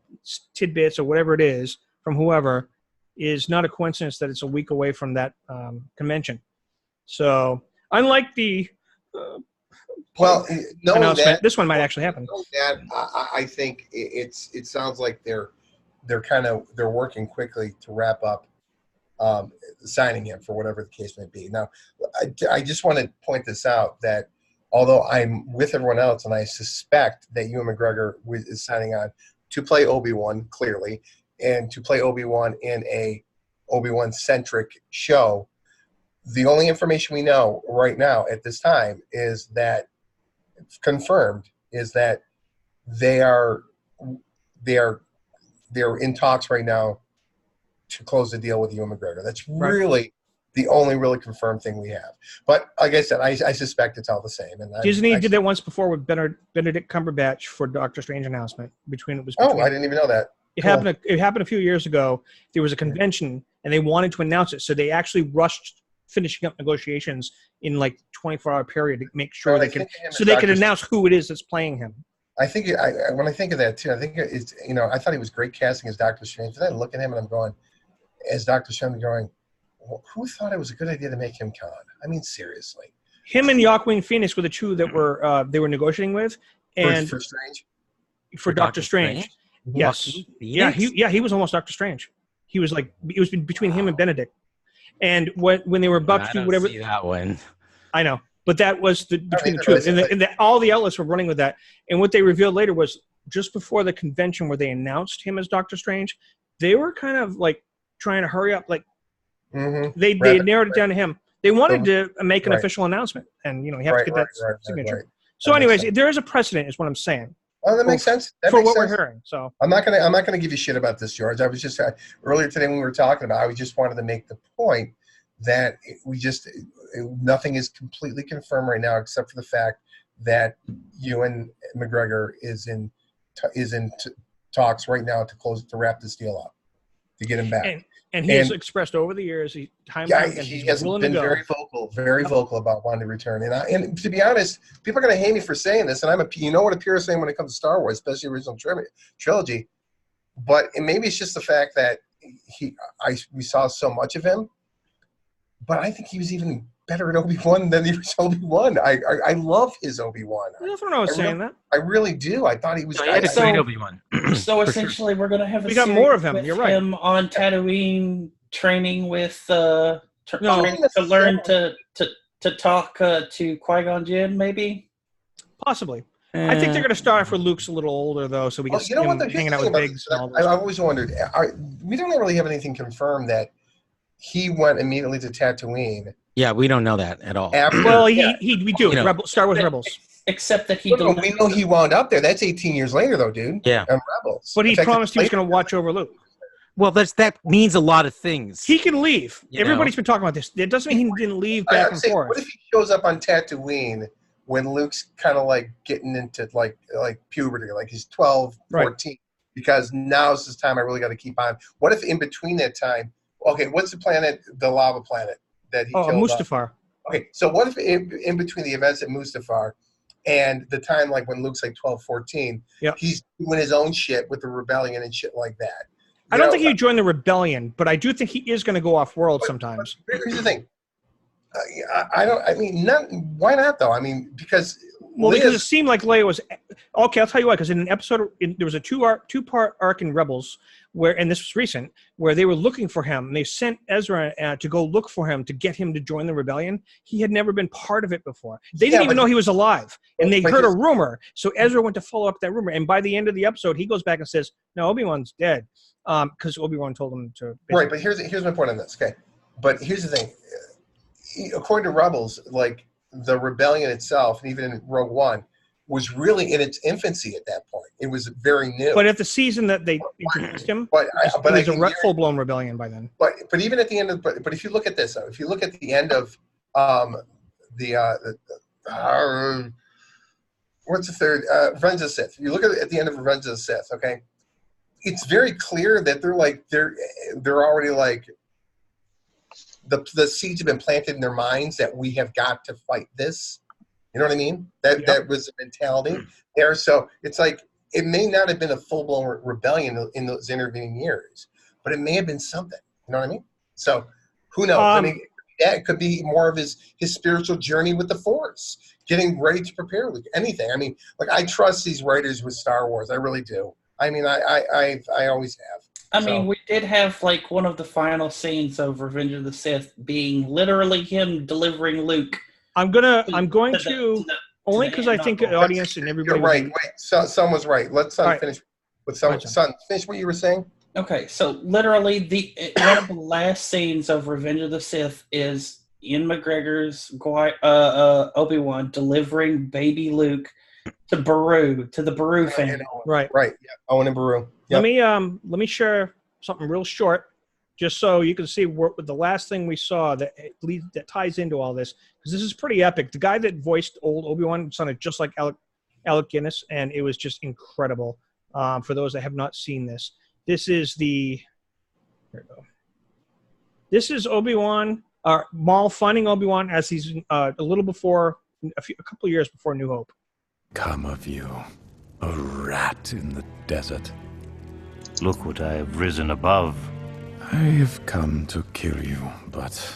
tidbits or whatever it is from whoever is not a coincidence that it's a week away from that convention. So unlike the announcement, this one might actually happen. I think it sounds like they're working quickly to wrap up signing him for whatever the case may be. Now, I just want to point this out that although I'm with everyone else and I suspect that Ewan McGregor is signing on to play Obi Wan clearly and to play Obi Wan in a Obi Wan centric show, the only information we know right now at this time is that confirmed is that they're in talks right now to close the deal with Ewan McGregor. That's really the only really confirmed thing we have. But like I said, I suspect it's all the same. And Disney did that once before with Benedict Cumberbatch for Doctor Strange announcement. I didn't even know that. It happened a few years ago. There was a convention and they wanted to announce it, so they actually rushed finishing up negotiations in like 24-hour period to make sure they could announce who it is that's playing him. I think when I think of that too, I think it's I thought he was great casting as Doctor Strange. Then I look at him and I'm going, as Doctor Strange, going, well, who thought it was a good idea to make him Khan? I mean, seriously. Him and Joaquin Phoenix were the two that were they were negotiating with, and for Strange, for Doctor Strange. Yes, he was almost Doctor Strange. He was like it was between him and Benedict, and when they were about to do whatever. See that one. I know, but that was between the two, and all the outlets were running with that. And what they revealed later was just before the convention where they announced him as Doctor Strange, they were kind of like trying to hurry up, like they narrowed it down to him. They wanted to make an official announcement, and you have to get that signature. So, anyways, there is a precedent, is what I'm saying. Oh, that makes sense. We're hearing. So I'm not gonna give you shit about this, George. I was just earlier today when we were talking about, I just wanted to make the point that nothing is completely confirmed right now, except for the fact that Ewan McGregor is in talks right now to wrap this deal up, to get him back. And he has expressed over the years he has been very vocal about wanting to return. And to be honest, people are going to hate me for saying this, and you know what a pure saying when it comes to Star Wars, especially the original trilogy. But maybe it's just the fact that we saw so much of him. But I think he was even better at Obi-Wan than the original Obi-Wan. I love his Obi-Wan. I don't know I was saying that. I really do. I thought he was. He had a great Obi-Wan. So essentially, we're going to have we got more of him. You're right. Him on Tatooine training with to learn to talk to Qui-Gon Jinn, maybe. Possibly. I think they're going to start off with Luke's a little older though, so we can see him hanging out with Biggs. I've always wondered. We don't really have anything confirmed that he went immediately to Tatooine. Yeah, we don't know that at all. We do. Star Wars Rebels. Except that we know he wound up there. That's 18 years later, though, dude. Yeah. On Rebels. But he promised he was going to watch over Luke. Well, that means a lot of things. He can leave. Everybody's been talking about this. It doesn't mean he didn't leave back and forth. What if he shows up on Tatooine when Luke's kind of like getting into like puberty, like he's 12, 14, because now's his time. I really got to keep on. What if in between that time? Okay, what's the planet? The lava planet that he killed? Mustafar. Okay, so what if in between the events at Mustafar and the time like when Luke's like 12, 14, he's doing his own shit with the rebellion and shit like that? I don't think he'd join the rebellion, but I do think he is going to go off-world sometimes. But here's the thing. Why not, though? I mean, because... Well, because it seemed like Leia was... Okay, I'll tell you why. Because in an episode... there was a two-part arc in Rebels, and this was recent, where they were looking for him. And they sent Ezra to go look for him to get him to join the rebellion. He had never been part of it before. They didn't even know he was alive. And they heard a rumor. So Ezra went to follow up that rumor. And by the end of the episode, he goes back and says, no, Obi-Wan's dead. Because Obi-Wan told him to... Right, but here's my point on this, okay? But here's the thing. According to Rebels, like, the rebellion itself, and even in Rogue One, was really in its infancy at that point. It was very new. But at the season that they introduced him, it was a full-blown rebellion by then. But even at the end of... But if you look at this, if you look at the end of what's the third? Revenge of the Sith. You look at the end of Revenge of the Sith. Okay, it's very clear that they're already like the seeds have been planted in their minds that we have got to fight this. You know what I mean? That was the mentality there. So it's like it may not have been a full blown rebellion in those intervening years, but it may have been something. You know what I mean? So who knows? I mean, that could be more of his spiritual journey with the Force, getting ready to prepare with anything. I mean, like I trust these writers with Star Wars. I really do. I mean, I always have. I mean, we did have like one of the final scenes of Revenge of the Sith being literally him delivering Luke. I'm going to only because I think the audience and everybody. You're right. Wait, Son was right. Let Son finish with Son. Son, finish what you were saying. Okay, so literally one of the last scenes of Revenge of the Sith is Ian McGregor's Obi Wan delivering baby Luke to the Beru family. Right. Yeah. Owen and Beru. Yep. Let me share something real short, just so you can see what the last thing we saw that ties into all this, because this is pretty epic. The guy that voiced old Obi Wan sounded just like Alec Guinness, and it was just incredible. For those that have not seen this, this is here we go. This is Obi Wan, Maul finding Obi Wan as he's a little before a couple of years before New Hope. Come of you, a rat in the desert. Look what I have risen above. I have come to kill you, but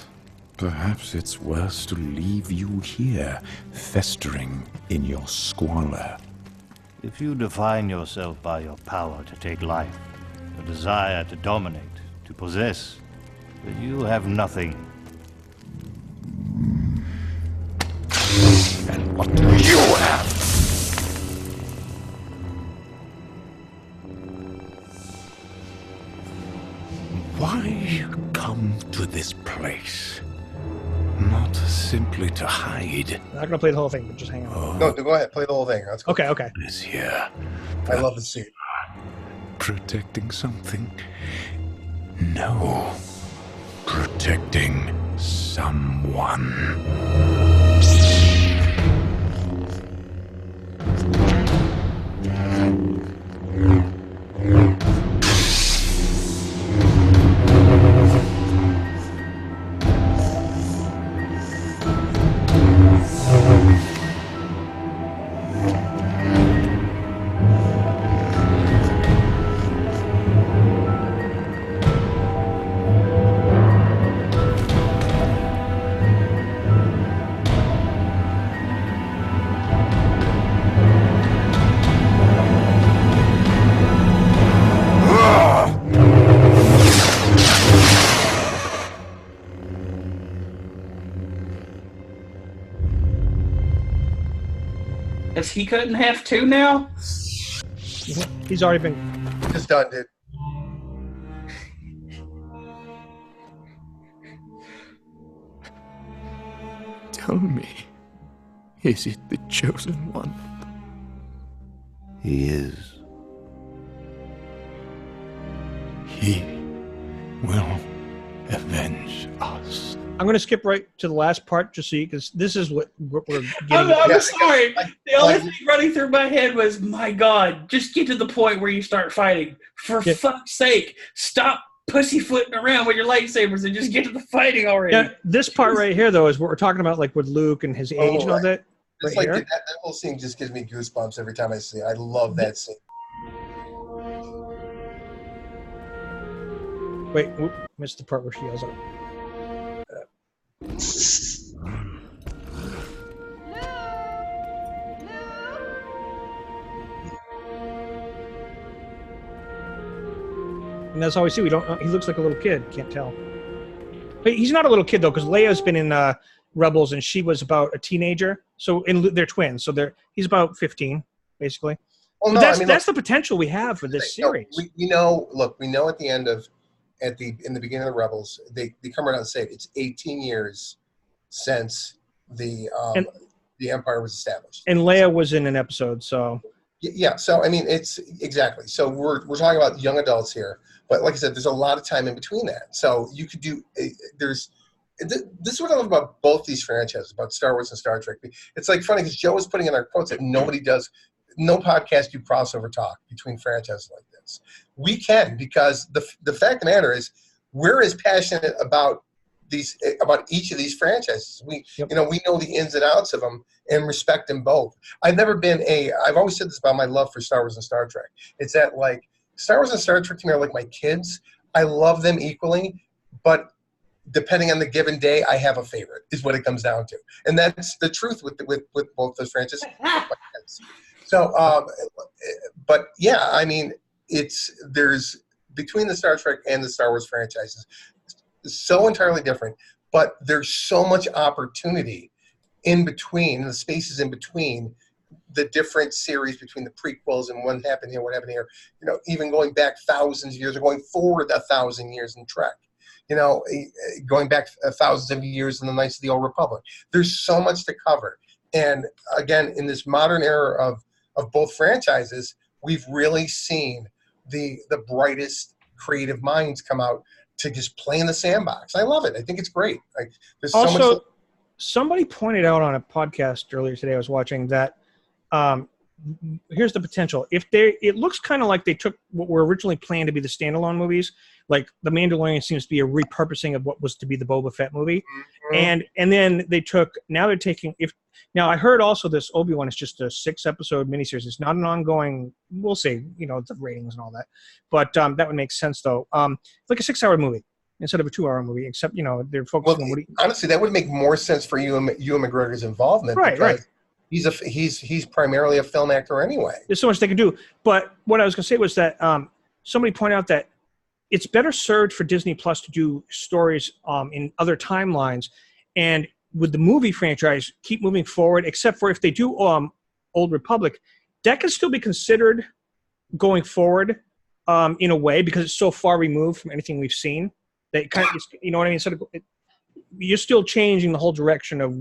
perhaps it's worse to leave you here, festering in your squalor. If you define yourself by your power to take life, your desire to dominate, to possess, then you have nothing. And what do you have? Why come to this place? Not simply to hide. I'm not going to play the whole thing, but just hang on. No, go ahead. Play the whole thing. That's cool. Okay. Is here. I love the scene. Protecting something? No. Protecting someone. Is he cut in half too now? He's already been. Just done, dude. Tell me, is it the chosen one? He is. He will avenge us. I'm going to skip right to the last part just so you, because this is what we're getting. I'm sorry. The only thing running through my head was, my God, just get to the point where you start fighting. For fuck's sake, stop pussyfooting around with your lightsabers and just get to the fighting already. Yeah, this part right here, though, is what we're talking about, like with Luke and his age and all that. It's like that whole scene just gives me goosebumps every time I see it. I love that scene. Wait, missed the part where she yells out. And that's all we see. We don't. He looks like a little kid. Can't tell. But he's not a little kid though, because Leia's been in Rebels, and she was about a teenager. So they're twins. So he's about 15, basically. Well, that's the potential we have for this series. We know at the end of. In the beginning of the Rebels, they come around and say it's 18 years since the Empire was established. And Leia was in an episode, so yeah. So I mean, it's exactly. So we're talking about young adults here, but like I said, there's a lot of time in between that. So you could do this is what I love about both these franchises, about Star Wars and Star Trek. It's like funny because Joe was putting in our quotes that nobody does. No podcast do crossover talk between franchises like this. We can, because the fact of the matter is we're as passionate about each of these franchises. We we know the ins and outs of them and respect them both. I've always said this about my love for Star Wars and Star Trek. It's that like Star Wars and Star Trek to me are like my kids. I love them equally, but depending on the given day, I have a favorite is what it comes down to. And that's the truth with both those franchises. So, but yeah, I mean, there's between the Star Trek and the Star Wars franchises, so entirely different, but there's so much opportunity in between, the spaces in between the different series, between the prequels and what happened here, even going back thousands of years or going forward 1,000 years in Trek, going back thousands of years in the Knights of the Old Republic. There's so much to cover. And again, in this modern era of both franchises, we've really seen the brightest creative minds come out to just play in the sandbox. I love it. I think it's great. There's also, so much. Somebody pointed out on a podcast earlier today I was watching that here's the potential. It looks kind of like they took what were originally planned to be the standalone movies, like The Mandalorian seems to be a repurposing of what was to be the Boba Fett movie, and then now I heard also this Obi Wan is just a 6-episode miniseries. It's not an ongoing. We'll see, the ratings and all that, but that would make sense though. Like a 6-hour movie instead of a 2-hour movie, except they're focusing on honestly, that would make more sense for Ewan McGregor's involvement, right? He's primarily a film actor anyway. There's so much they can do. But what I was going to say was that somebody pointed out that it's better served for Disney Plus to do stories in other timelines, and with the movie franchise, keep moving forward. Except for if they do Old Republic, that can still be considered going forward in a way because it's so far removed from anything we've seen. That kind of, you know what I mean? Sort of, you're still changing the whole direction of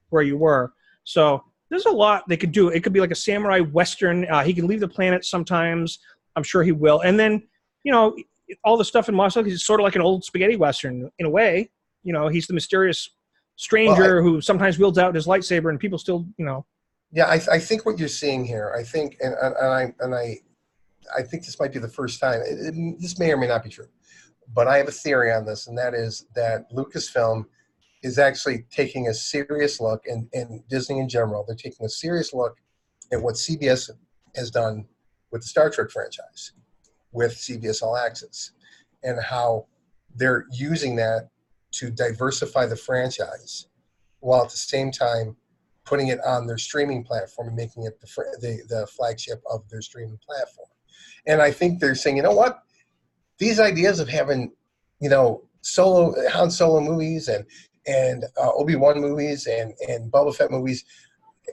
where you were. So there's a lot they could do. It could be like a samurai western. He can leave the planet sometimes. I'm sure he will. And then, all the stuff in Moscow is sort of like an old spaghetti western in a way. He's the mysterious stranger who sometimes wields out his lightsaber, and people still, Yeah, I think what you're seeing here, I think, and I think this might be the first time. This may or may not be true, but I have a theory on this, and that is that Lucasfilm is actually taking a serious look, and Disney in general, they're taking a serious look at what CBS has done with the Star Trek franchise, with CBS All Access, and how they're using that to diversify the franchise, while at the same time putting it on their streaming platform and making it the flagship of their streaming platform. And I think they're saying, you know what? These ideas of having, Han Solo movies and Obi Wan movies and Boba Fett movies,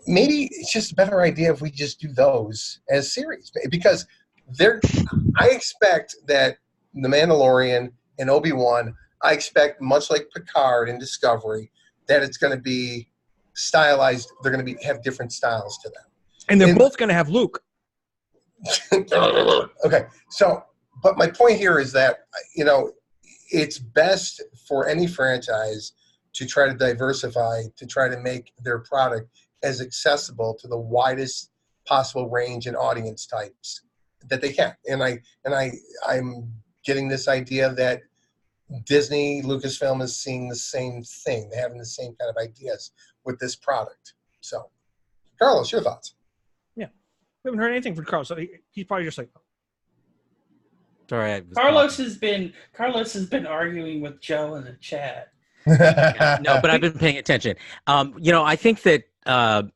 maybe it's just a better idea if we just do those as series. Because I expect that The Mandalorian and Obi Wan, I expect much like Picard and Discovery, that it's going to be stylized. They're going to have different styles to them, and they're both going to have Luke. Okay, so. But my point here is that, it's best for any franchise to try to diversify, to try to make their product as accessible to the widest possible range and audience types that they can. And I'm getting this idea that Disney, Lucasfilm is seeing the same thing. They're having the same kind of ideas with this product. So, Carlos, your thoughts? Yeah. We haven't heard anything from Carlos. So he's probably just like, sorry. Carlos has been arguing with Joe in the chat. No, but I've been paying attention. I think that I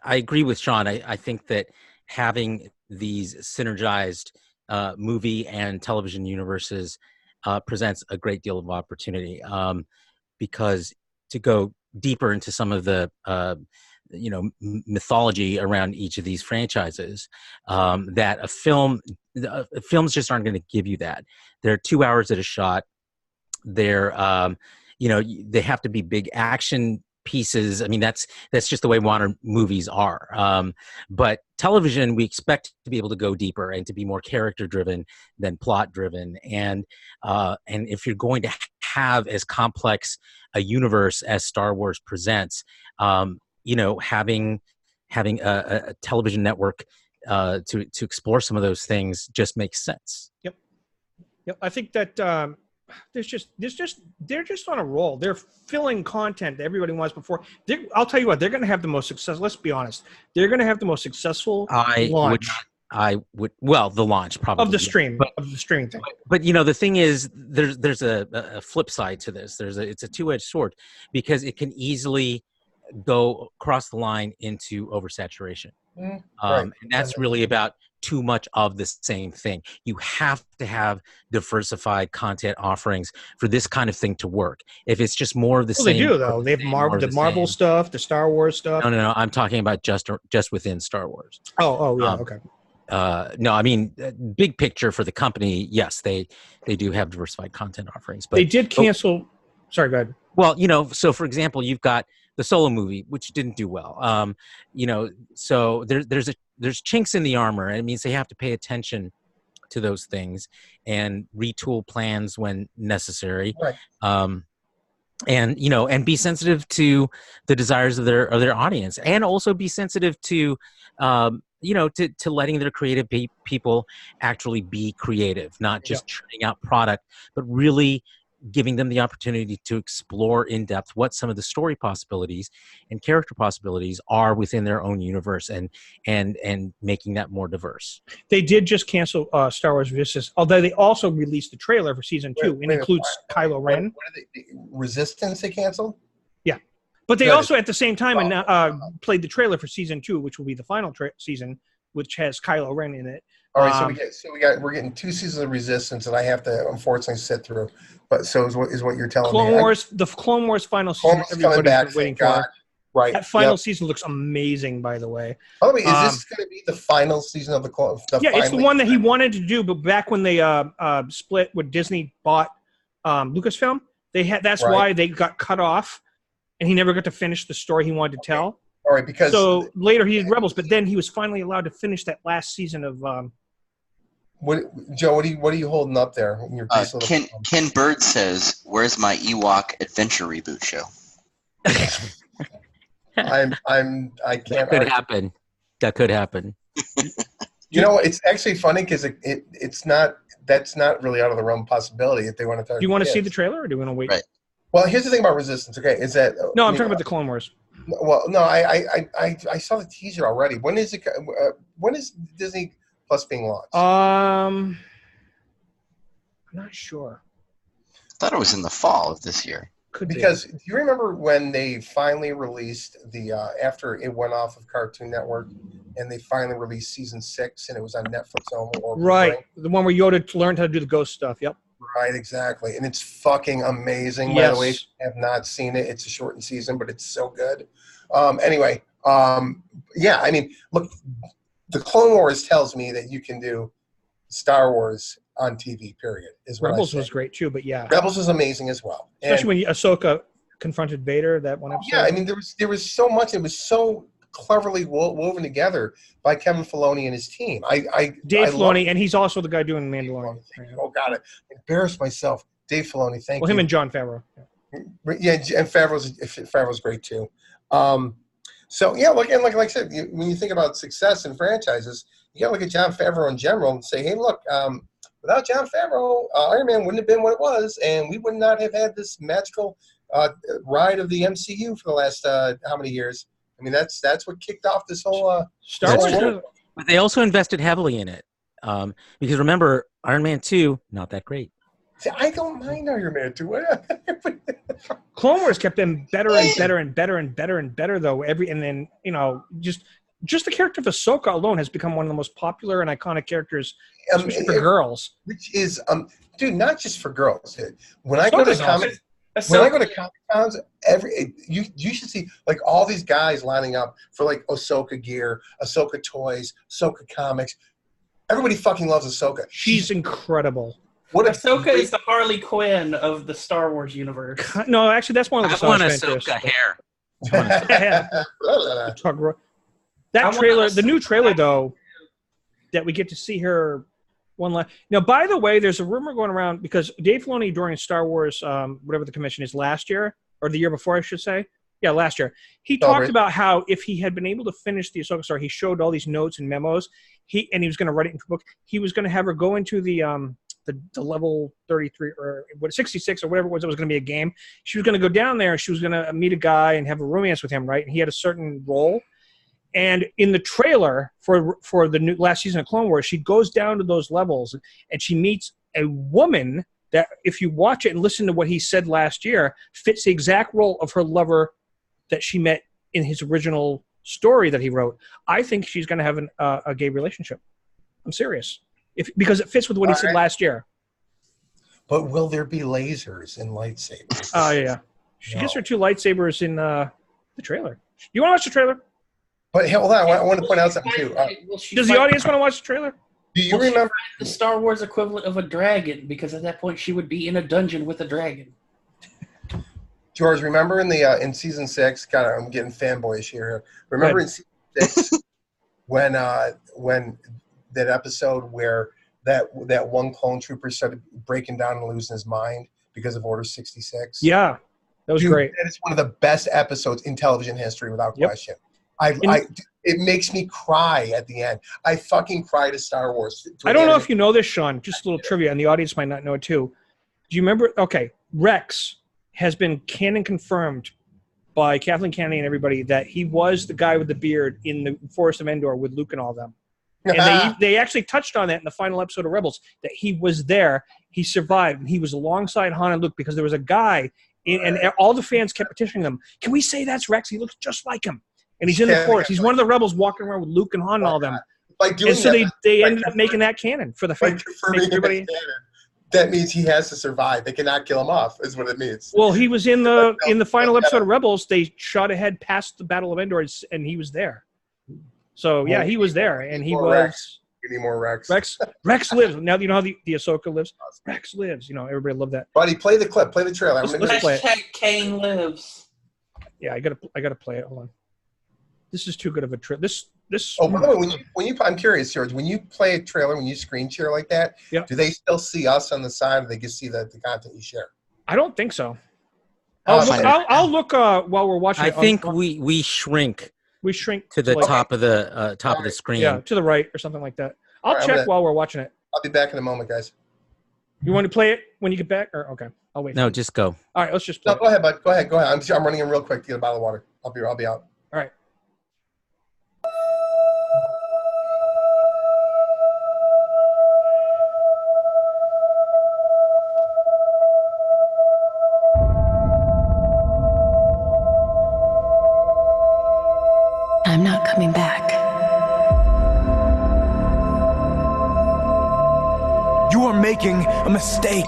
agree with Sean. I think that having these synergized movie and television universes presents a great deal of opportunity, because to go deeper into some of the mythology around each of these franchises, that films just aren't going to give you that. They're 2 hours at a shot. They're they have to be big action pieces. I mean, that's just the way modern movies are. But television, we expect to be able to go deeper and to be more character driven than plot driven. And if you're going to have as complex a universe as Star Wars presents, having a television network to explore some of those things just makes sense. Yep. I think that they're just on a roll. They're filling content that everybody wants before. I'll tell you what, they're going to have the most success. Let's be honest. They're going to have the most successful launch. The launch probably of the streaming thing. But the thing is, there's a flip side to this. It's a two-edged sword, because it can easily go across the line into oversaturation. Right. And that's really about too much of the same thing. You have to have diversified content offerings for this kind of thing to work. If it's just more of the same. They do, though. They have Marvel stuff, the Star Wars stuff. No. I'm talking about just within Star Wars. Oh, yeah, okay. No, I mean, big picture for the company, yes, they do have diversified content offerings. But they did cancel. Sorry, go ahead. Well, so for example, you've got the Solo movie, which didn't do well. So there's chinks in the armor, and it means they have to pay attention to those things and retool plans when necessary. Right. And be sensitive to the desires of their audience, and also be sensitive to to letting their creative people actually be creative, not just churning out product, but really giving them the opportunity to explore in depth what some of the story possibilities and character possibilities are within their own universe, and making that more diverse. They did just cancel Star Wars Resistance, although they also released the trailer for season 2. It includes Kylo Ren. Resistance they canceled? Yeah. But they also, at the same time, played the trailer for season 2, which will be the final season, which has Kylo Ren in it. All right, we're getting 2 seasons of Resistance that I have to unfortunately sit through. But so is what you're telling me. The Clone Wars final season. Coming back, waiting for. Right. That final season looks amazing, by the way. By the way, is this going to be the final season of the Clone? It's the one that he wanted to do, but back when they split, when Disney bought Lucasfilm, that's why they got cut off, and he never got to finish the story he wanted to tell. All right, because so later he did Rebels, but then he was finally allowed to finish that last season of. Joe, what are you holding up there? In your piece Ken Bird says, "Where's my Ewok Adventure reboot show?" I can't. That could happen. It's actually funny because that's not really out of the realm of possibility if they want to. Do you want to see the trailer, or do you want to wait? Right. Well, here's the thing about Resistance. Okay, is that no? I'm talking about the Clone Wars. Well, no, I saw the teaser already. When is it? When is Disney Plus being launched? I'm not sure. I thought it was in the fall of this year. Because do you remember when they finally released the after it went off of Cartoon Network and they finally released season 6 and it was on Netflix only? Right, the one where Yoda learned how to do the ghost stuff. Yep. Right, exactly, and it's fucking amazing. Yes. By the way, if you have not seen it, it's a shortened season, but it's so good. Anyway, yeah, I mean, look, the Clone Wars tells me that you can do Star Wars on TV. Period. Rebels was great too, but yeah, Rebels was amazing as well. Especially when Ahsoka confronted Vader, that one episode. Yeah, I mean, there was so much. It was so cleverly woven together by Kevin Filoni and his team. Dave Filoni, and he's also the guy doing Mandalorian. Oh, got it. Embarrassed myself. Dave Filoni, thank you. Well, him and Jon Favreau. Yeah, and Favreau's great too. So yeah, like I said, when you think about success in franchises, you got to look at Jon Favreau in general and say, hey, look, without Jon Favreau, Iron Man wouldn't have been what it was, and we would not have had this magical ride of the MCU for the last how many years? I mean, that's what kicked off this whole Star Wars. But they also invested heavily in it because remember, Iron Man 2, not that great. See, I don't mind Iron Man 2. Clone Wars kept them better and better and better and better and better, though. And then just the character of Ahsoka alone has become one of the most popular and iconic characters, especially for girls. Which is, dude, not just for girls. When I go to comic cons, you should see like all these guys lining up for like Ahsoka gear, Ahsoka toys, Ahsoka comics. Everybody fucking loves Ahsoka. She's incredible. Ahsoka is the Harley Quinn of the Star Wars universe. No, actually, that's one of the. I want Ahsoka hair. That trailer, the new trailer though, that we get to see her One last. Now, by the way, there's a rumor going around because Dave Filoni during Star Wars, whatever the commission is last year, or the year before, I should say. Yeah, last year. He talked about how if he had been able to finish the Ahsoka story, he showed all these notes and memos. He was going to write it into a book. He was going to have her go into the level 33 or 66 or whatever it was going to be a game. She was going to go down there. She was going to meet a guy and have a romance with him, right? And he had a certain role. And in the trailer for the new last season of Clone Wars, she goes down to those levels and she meets a woman that, if you watch it and listen to what he said last year, fits the exact role of her lover that she met in his original story that he wrote. I think she's going to have a gay relationship. I'm serious. Because it fits with what he said last year. But will there be lasers and lightsabers? Oh, yeah. She gets her 2 lightsabers in the trailer. You want to watch the trailer? But hold on, I want to point out something too. Does the audience want to watch the trailer? Do you remember the Star Wars equivalent of a dragon? Because at that point she would be in a dungeon with a dragon. George, remember in season 6? God, I'm getting fanboyish here. Remember in season 6 when that episode where that one clone trooper started breaking down and losing his mind because of Order 66? Yeah, that was great. That is one of the best episodes in television history, without question. It makes me cry at the end. I fucking cry to Star Wars. I don't know if you know this, Sean. Just a little trivia, and the audience might not know it too. Do you remember? Okay, Rex has been canon confirmed by Kathleen Kennedy and everybody that he was the guy with the beard in the Forest of Endor with Luke and all them. And they actually touched on that in the final episode of Rebels, that he was there, he survived, and he was alongside Han and Luke because there was a guy, and all the fans kept petitioning them, can we say that's Rex? He looks just like him. And he's in the forest. He's one of the rebels walking around with Luke and Han and all them. And so they ended up making that canon for the fans. That means he has to survive. They cannot kill him off, is what it means. Well, he was in the final episode of Rebels. They shot ahead past the Battle of Endor, and he was there. So, yeah, he was there. And he was... Rex. Give me more Rex. Rex lives. Now you know how the Ahsoka lives? Rex lives. You know, everybody loved that. Buddy, play the clip. Play the trailer. Let's play it. Kane lives. Yeah, I gotta play it. Hold on. This is too good of a trip. This. Oh, by the way, when you, I'm curious, George. When you play a trailer, when you screen share like that, do they still see us on the side, or they just see the content you share? I don't think so. I'll look while we're watching. I think we shrink. We shrink to the top of the screen. Yeah, to the right or something like that. I'll check while we're watching it. I'll be back in a moment, guys. You want to play it when you get back, or okay? I'll wait. No, just go. All right, let's just play. No, go ahead, bud. Go ahead. I'm running in real quick to get a bottle of water. I'll be out. All right. I'm not coming back. You are making a mistake.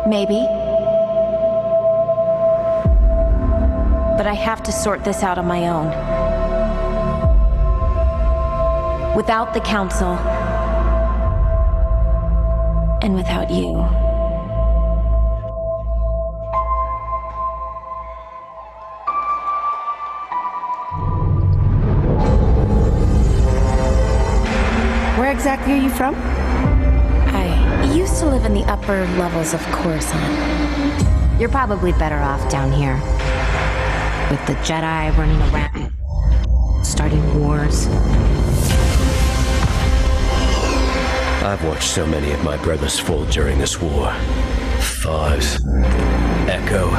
Maybe. But I have to sort this out on my own. Without the Council. And without you. Where exactly are you from? I used to live in the upper levels of Coruscant. You're probably better off down here. With the Jedi running around, starting wars. I've watched so many of my brothers fall during this war. Fives, Echo,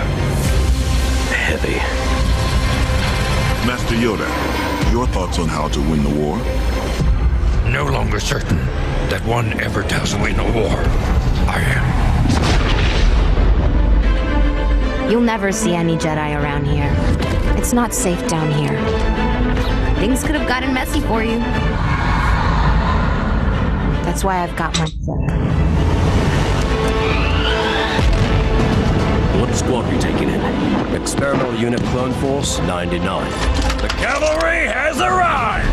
Heavy. Master Yoda, your thoughts on how to win the war? No longer certain that one ever does win a war. I am. You'll never see any Jedi around here. It's not safe down here. Things could have gotten messy for you. That's why I've got my book. What squad are you taking in? Experimental Unit Clone Force 99. The cavalry has arrived!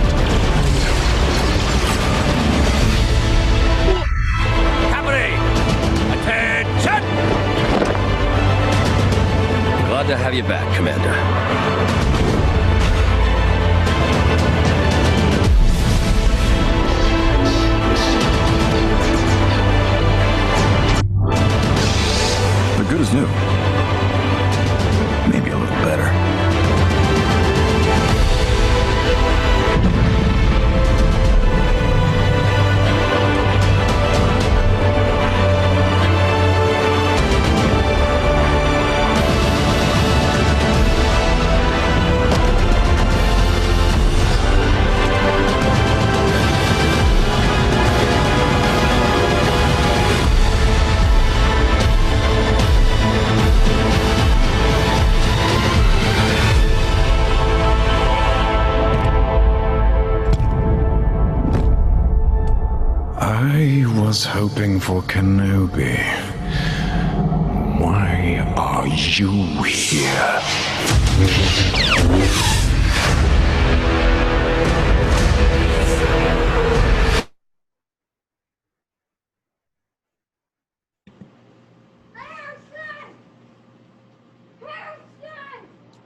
Attention! Glad to have you back, Commander. I was hoping for Kenobi. Why are you here?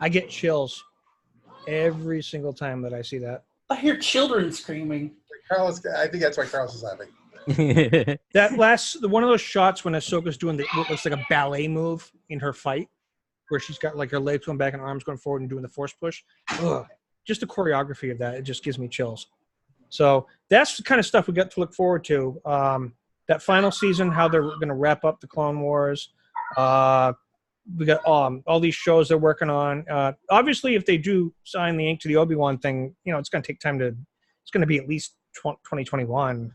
I get chills every single time that I see that. I hear children screaming. Carlos, I think that's why Carlos is laughing. That one of those shots when Ahsoka's doing what looks like a ballet move in her fight, where she's got like her legs going back and arms going forward and doing the force push. Ugh. Just the choreography of that, it just gives me chills. So that's the kind of stuff we got to look forward to. That final season, how they're going to wrap up the Clone Wars. We got all these shows they're working on. Obviously, if they do sign the ink to the Obi Wan thing, it's going to take time to. It's going to be at least 2021,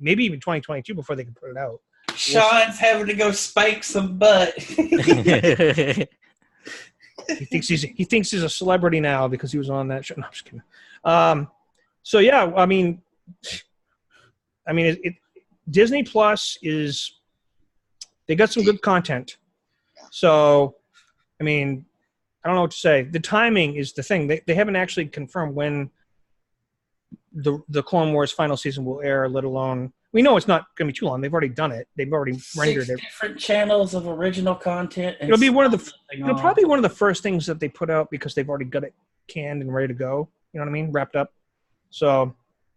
maybe even 2022 before they can put it out. Sean's having to go spank some butt. He thinks he's a celebrity now because he was on that show. No, I'm just kidding. So yeah, I mean, Disney Plus they got some good content. So, I mean, I don't know what to say. The timing is the thing. They haven't actually confirmed when the Clone Wars final season will air, let alone we know it's not going to be too long. They've already done it. They've already rendered 6 it. different channels of original content. It'll be probably one of the first things that they put out because they've already got it canned and ready to go. You know what I mean? Wrapped up. So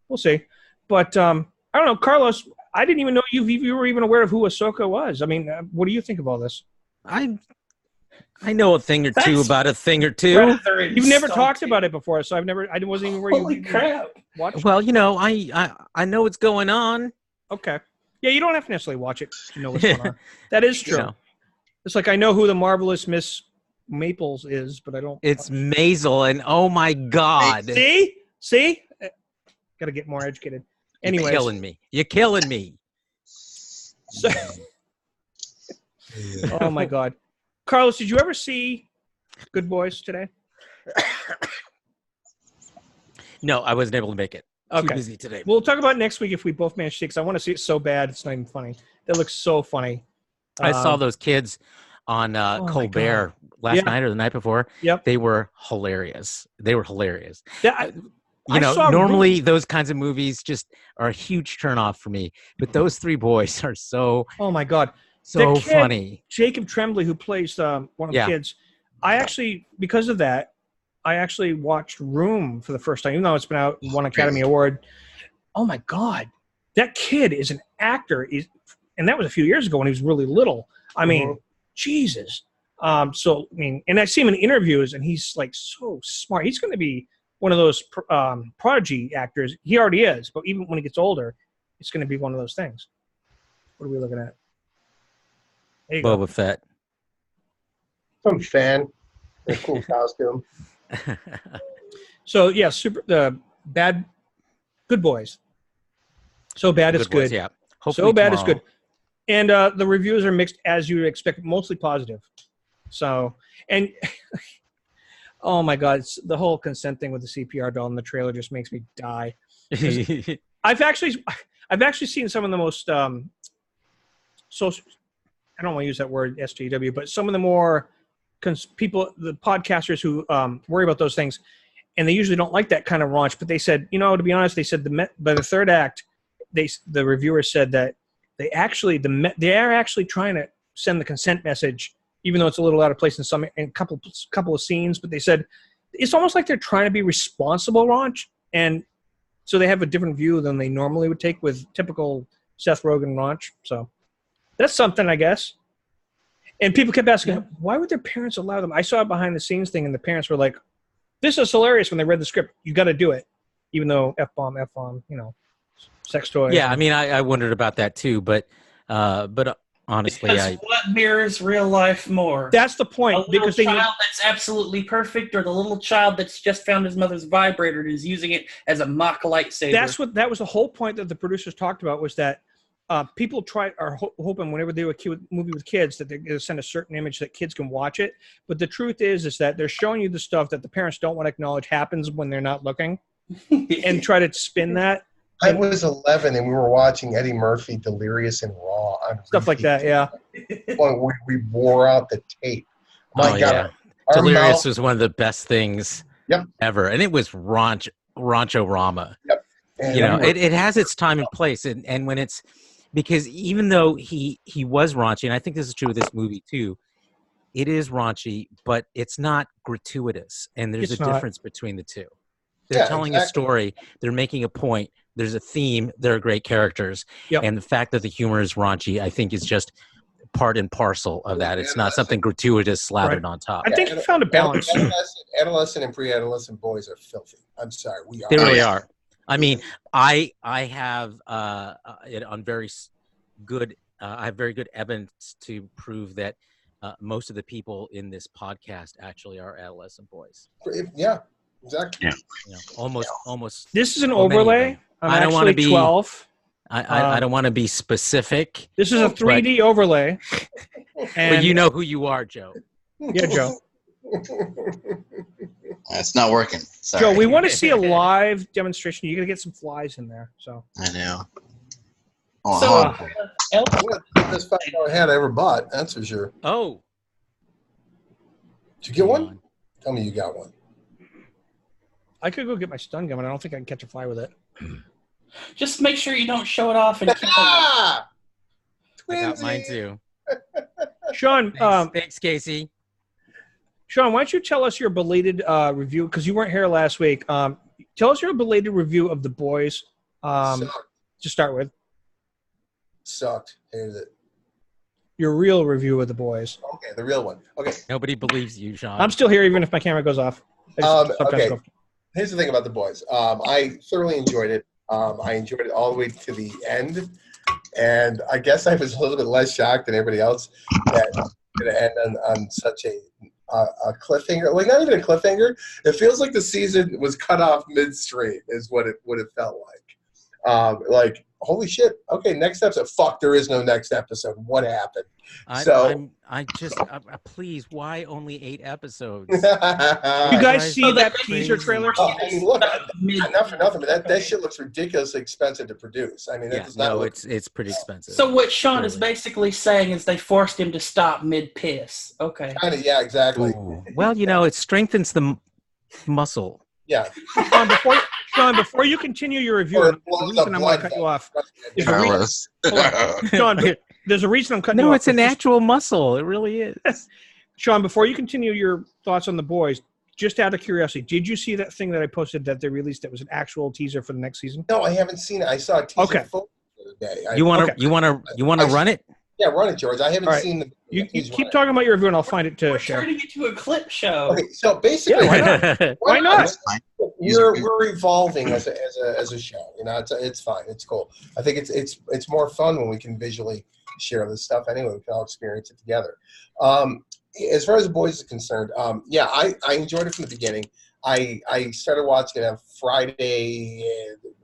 we'll see. But I don't know, Carlos. I didn't even know you were even aware of who Ahsoka was. I mean, what do you think of all this? I know a thing or two about a thing or two. You've never talked about it before, so I wasn't even where Holy crap! Watched. Well, I know what's going on. Okay. Yeah, you don't have to necessarily watch it to know what's going on. That is true. Yeah. It's like I know who the marvelous Miss Maples is, but I don't. It's Maisel, and oh my God! See, got to get more educated. Anyways, You're killing me. So, oh my God, Carlos, did you ever see Good Boys today? No, I wasn't able to make it. Okay. Too busy today. We'll talk about it next week if we both manage to see it, because I want to see it so bad it's not even funny. That looks so funny. I saw those kids on Colbert last night or the night before. Yep. They were hilarious. Yeah, normally those kinds of movies just are a huge turnoff for me, but those three boys are so. Oh my God. So funny. Jacob Tremblay, who plays one of the kids, I actually, because of that, I actually watched Room for the first time, even though it's been out and won Academy Award. Oh my God. That kid is an actor. And that was a few years ago when he was really little. I mean, Jesus. And I see him in interviews and he's like so smart. He's going to be one of those prodigy actors. He already is, but even when he gets older, it's going to be one of those things. What are we looking at? Boba Fett. Some fan. A cool costume. So yeah, Good Boys. So bad it's good. Yeah. Hopefully so bad it's good. And the reviews are mixed as you would expect, mostly positive. So, and oh my God, the whole consent thing with the CPR doll in the trailer just makes me die. I've actually seen some of the most social. I don't want to use that word SJW, but some of the more people, the podcasters who worry about those things, and they usually don't like that kind of raunch. But they said, to be honest, they said by the third act, the reviewers said that they are actually trying to send the consent message, even though it's a little out of place in a couple of scenes. But they said it's almost like they're trying to be responsible raunch, and so they have a different view than they normally would take with typical Seth Rogen raunch. So that's something, I guess. And people kept asking, why would their parents allow them? I saw a behind the scenes thing, and the parents were like, "This is hilarious." When they read the script, you got to do it, even though F-bomb, sex toys. Yeah, I mean, I wondered about that too, but honestly, what mirrors real life more? That's the point. Because the child that's absolutely perfect, or the little child that's just found his mother's vibrator and is using it as a mock lightsaber. That was the whole point that the producers talked about, was that people are hoping whenever they do a movie with kids that they're going to send a certain image that kids can watch it. But the truth is that they're showing you the stuff that the parents don't want to acknowledge happens when they're not looking, and try to spin that. I was 11 and we were watching Eddie Murphy Delirious and Raw on Stuff like that, yeah. We wore out the tape. My God. Yeah. Our Delirious mouth- was one of the best things ever. And it was Rancho-rama. Yep. You know, it has its time and place. And when it's, because even though he was raunchy, and I think this is true with this movie too, it is raunchy, but it's not gratuitous. And there's a difference between the two. They're telling a story. They're making a point. There's a theme. There are great characters. And the fact that the humor is raunchy, I think, is just part and parcel of that. It's not something gratuitous slathered on top. I think he found a balance. Adolescent and pre-adolescent boys are filthy. I'm sorry. We are. They really are. I mean, I have on very good. I have very good evidence to prove that most of the people in this podcast actually are adolescent boys. Yeah, exactly. Yeah. You know, almost. This is an overlay. I'm I don't want to be 12. I don't want to be specific. This is a 3D overlay. But you know who you are, Joe. Yeah, Joe. It's not working. Sorry. Joe, we want to see a live demonstration. You're going to get some flies in there. So I know. This $5 hat I ever bought. That's for sure. Oh. Did you get one? Tell me you got one. I could go get my stun gun, but I don't think I can catch a fly with it. Just make sure you don't show it off and kill it. I got mine too. Sean, thanks, Casey. Sean, why don't you tell us your belated review? Because you weren't here last week. Tell us your belated review of The Boys to start with. Sucked. Hated it. Your real review of The Boys. Okay, the real one. Okay. Nobody believes you, Sean. I'm still here even if my camera goes off. Okay. Here's the thing about The Boys. I thoroughly enjoyed it. I enjoyed it all the way to the end. And I guess I was a little bit less shocked than everybody else that it's going to end on such a cliffhanger. Like, not even a cliffhanger. It feels like the season was cut off midstream is what it felt like. Like, holy shit. Okay, next episode. Fuck, there is no next episode. What happened? Please, why only 8 episodes? You guys see that teaser trailer? I mean, look, not for nothing, but that shit looks ridiculously expensive to produce. I mean, it's pretty expensive. So what Sean is basically saying is they forced him to stop mid-piss. Okay. Kind of, yeah, exactly. Ooh. Well, you know, it strengthens the muscle. Yeah. Sean, before you continue your review, the reason I'm going to cut you off. Sean, there's a reason I'm cutting you off. No, it's an actual muscle. It really is. Sean, before you continue your thoughts on The Boys, just out of curiosity, did you see that thing that I posted that they released that was an actual teaser for the next season? No, I haven't seen it. I saw a teaser photo the other day. You want to run it? Yeah, run it, George. I haven't seen the. You keep talking about your review, and I'll find it to share. We're turning it to a clip show. Okay, so basically, why not? We're evolving as a show. You know, it's fine. It's cool. I think it's more fun when we can visually share this stuff. Anyway, we can all experience it together. As far as The Boys is concerned, I enjoyed it from the beginning. I started watching it on Friday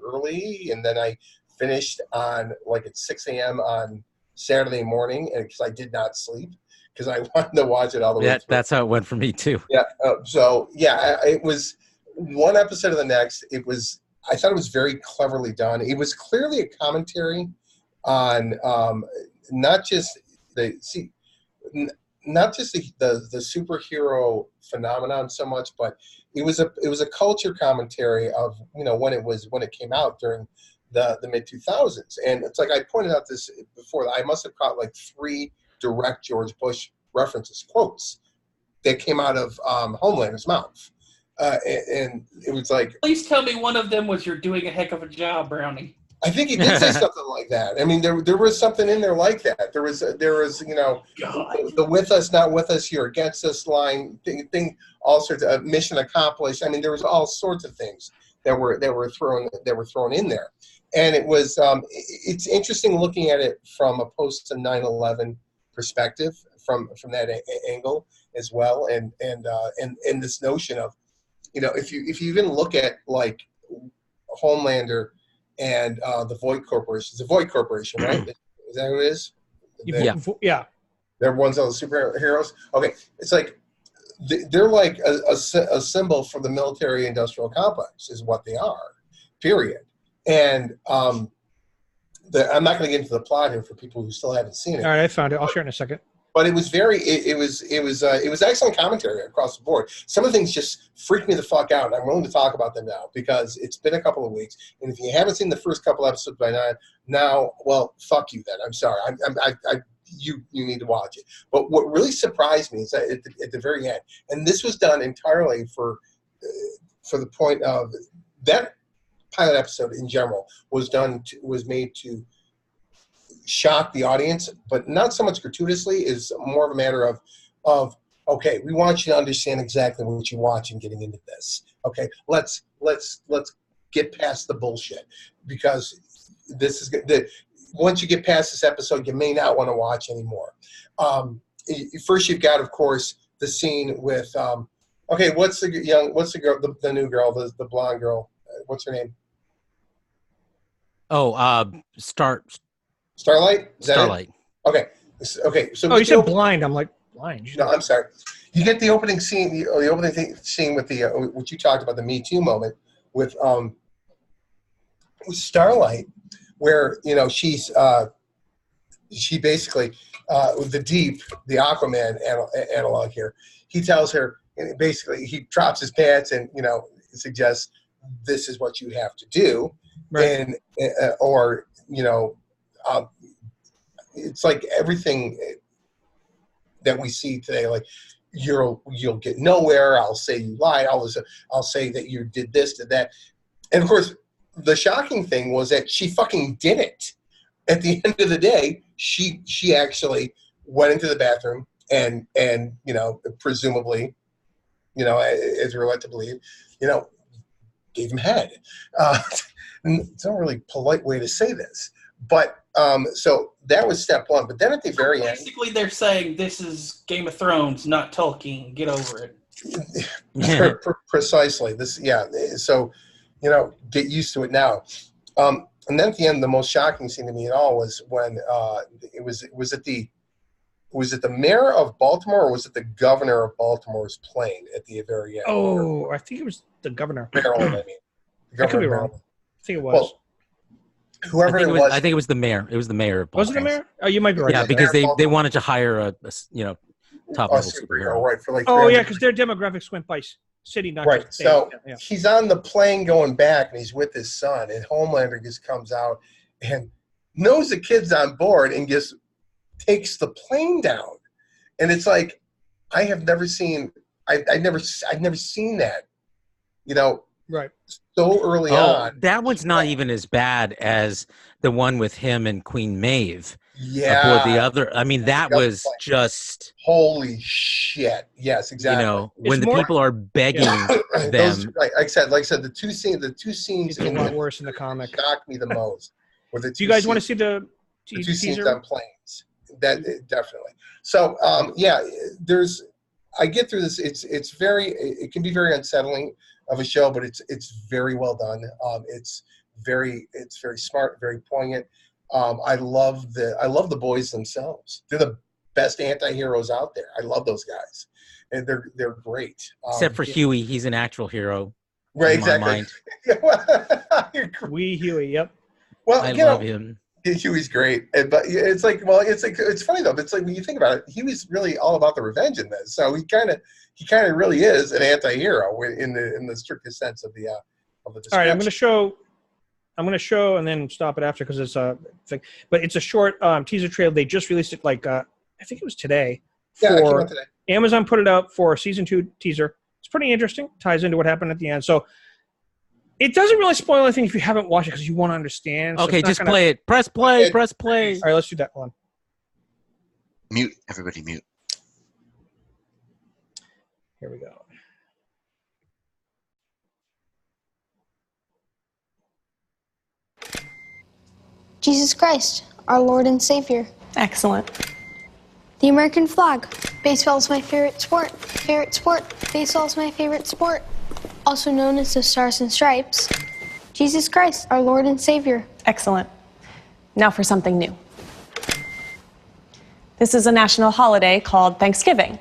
early, and then I finished on at 6 a.m. on Saturday morning, and because I did not sleep because I wanted to watch it all the way through. That's how it went for me too. Yeah. It was one episode of the next. I thought it was very cleverly done. It was clearly a commentary on not just the superhero phenomenon so much, but it was a culture commentary of when it came out during the mid 2000s. And it's like I pointed out this before. I must have caught 3 direct George Bush references, quotes that came out of Homelander's mouth. And it was like, please tell me one of them was "You're doing a heck of a job, Brownie." I think he did say something like that. I mean, there was something in there like that. There was the "with us, not with us, you're against us" line thing, all sorts of mission accomplished. I mean, there was all sorts of things that were thrown in there. And it was it's interesting looking at it from a post 9/11 perspective, from that angle as well, and this notion of if you even look at Homelander and the Voight Corporation. It's a Voight Corporation, right? Is that who it is? Yeah. They're ones of the superheroes. Okay, it's like they're like a symbol for the military-industrial complex, is what they are. Period. And I'm not going to get into the plot here for people who still haven't seen it. All right, I found it. I'll share it in a second. But it was it was excellent commentary across the board. Some of the things just freaked me the fuck out, and I'm willing to talk about them now because it's been a couple of weeks. And if you haven't seen the first couple episodes by now, well, fuck you then. I'm sorry. You need to watch it. But what really surprised me is that at the very end, and this was done entirely for the point of that pilot episode in general was made to shock the audience, but not so much gratuitously. Is more of a matter of okay, we want you to understand exactly what you're watching getting into this. Okay, let's get past the bullshit because this is once you get past this episode, you may not want to watch anymore. First, you've got, of course, the scene with okay, what's the girl, the new girl, the blonde girl? What's her name? Oh, Starlight? Is that Starlight. It? Okay. So you said blind. I'm like, blind. No, I'm sorry. You get the opening scene, the opening scene with the what you talked about, the Me Too moment with Starlight, where she basically with the Aquaman analog here. He tells her basically he drops his pants and suggests this is what you have to do, right. And it's like everything that we see today, like you'll get nowhere. I'll say you lied. I'll say that you did this, did that, and of course the shocking thing was that she fucking did it. At the end of the day, she actually went into the bathroom and presumably, as we're led to believe, gave him head. It's not a really polite way to say this, but so that was step one. But then at the very end, basically they're saying this is Game of Thrones, not Tolkien. Get over it. Precisely. This, yeah. So, get used to it now. And then at the end, the most shocking scene to me at all was when was it the mayor of Baltimore or was it the governor of Baltimore's plane at the very end? Oh, I think it was the governor. Maryland, I mean. I could be wrong. I think it was. Well, whoever it was. I think it was the mayor. It was the mayor of Baltimore. Was it the mayor? Oh, you might be right. Yeah, because they wanted to hire a top level superhero. Right, for like. Oh yeah, because their demographics went by city, not right. Just so yeah. He's on the plane going back, and he's with his son, and Homelander just comes out and knows the kid's on board and just takes the plane down, and it's like I've never seen that, right. So early on. That one's not even as bad as the one with him and Queen Maeve. Yeah. Aboard the other. I mean, that was just holy shit. Yes, exactly. When the people are begging them. Those, like I said, the two scenes a lot worse in the comic. Shocked me the most. Do you guys want to see the two scenes on planes? That definitely. So I get through this. It can be very unsettling of a show, but it's very well done. It's very smart, very poignant. I love the boys themselves. They're the best anti-heroes out there. I love those guys, and they're great. Except for Huey, he's an actual hero. Right, exactly. Wee Huey, yep. Well, I love him. Huey's great, but it's funny though. It's like when you think about it, he was really all about the revenge in this. So he kind of really is an anti-hero in the strictest sense of the description. All right, I'm going to show and then stop it after because it's a thing. But it's a short teaser trailer. They just released it I think it was today. Yeah, it came out today. Amazon put it out for a season 2 teaser. It's pretty interesting. Ties into what happened at the end. So it doesn't really spoil anything if you haven't watched it because you won't understand. So okay, just play it. Press play. Press play. All right, let's do that one. Mute. Everybody mute. Here we go. Jesus Christ, our Lord and Savior. Excellent. The American flag. Baseball is my favorite sport. Favorite sport. Baseball is my favorite sport. Also known as the Stars and Stripes. Jesus Christ, our Lord and Savior. Excellent. Now for something new. This is a national holiday called Thanksgiving.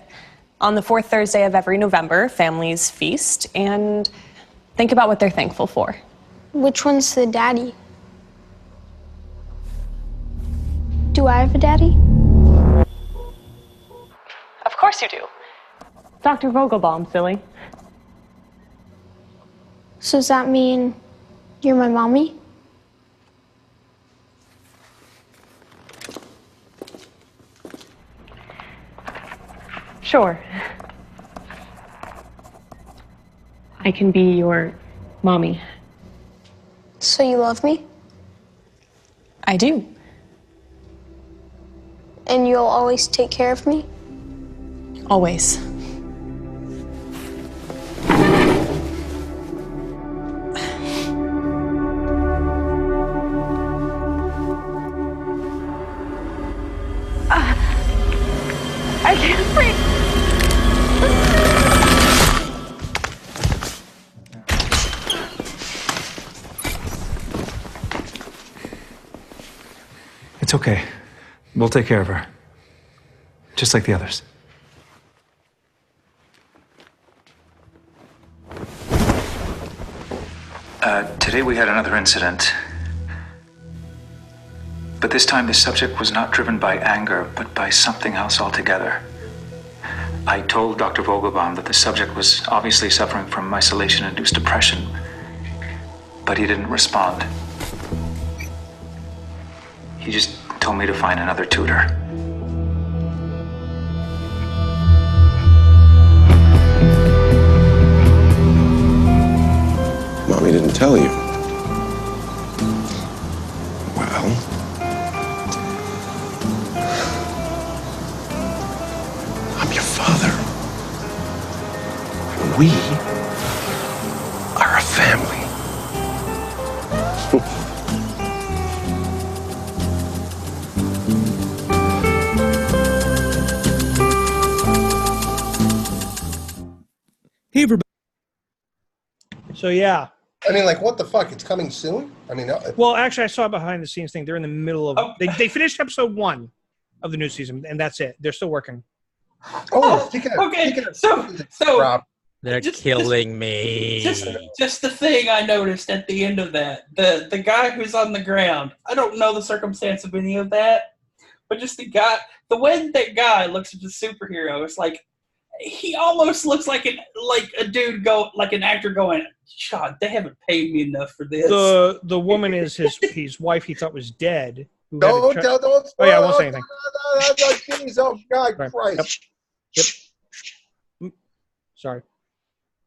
On the 4th Thursday of every November, families feast and think about what they're thankful for. Which one's the daddy? Do I have a daddy? Of course you do. Dr. Vogelbaum, silly. So does that mean you're my mommy? Sure. I can be your mommy. So you love me? I do. And you'll always take care of me? Always. I can't breathe. It's okay. We'll take care of her. Just like the others. Today we had another incident. But this time the subject was not driven by anger, but by something else altogether. I told Dr. Vogelbaum that the subject was obviously suffering from isolation-induced depression, but he didn't respond. He just told me to find another tutor. Mommy didn't tell you. Well, I'm your father. We are a family. Hey, everybody. So, yeah. I mean, like, what the fuck? It's coming soon? I mean, Well, actually, I saw a behind-the-scenes thing. They're in the middle of... They finished episode 1 of the new season, and that's it. They're still working. Okay, so they're killing me. Just the thing I noticed at the end of that, the guy who's on the ground. I don't know the circumstance of any of that, but just the way that guy looks at the superhero, it's like he almost looks like a dude like an actor going, God, they haven't paid me enough for this. The woman is his wife. He thought was dead. Don't tell. Don't. Oh yeah, I won't say anything. Jeez, oh God, Right. Christ. Yep. Sorry.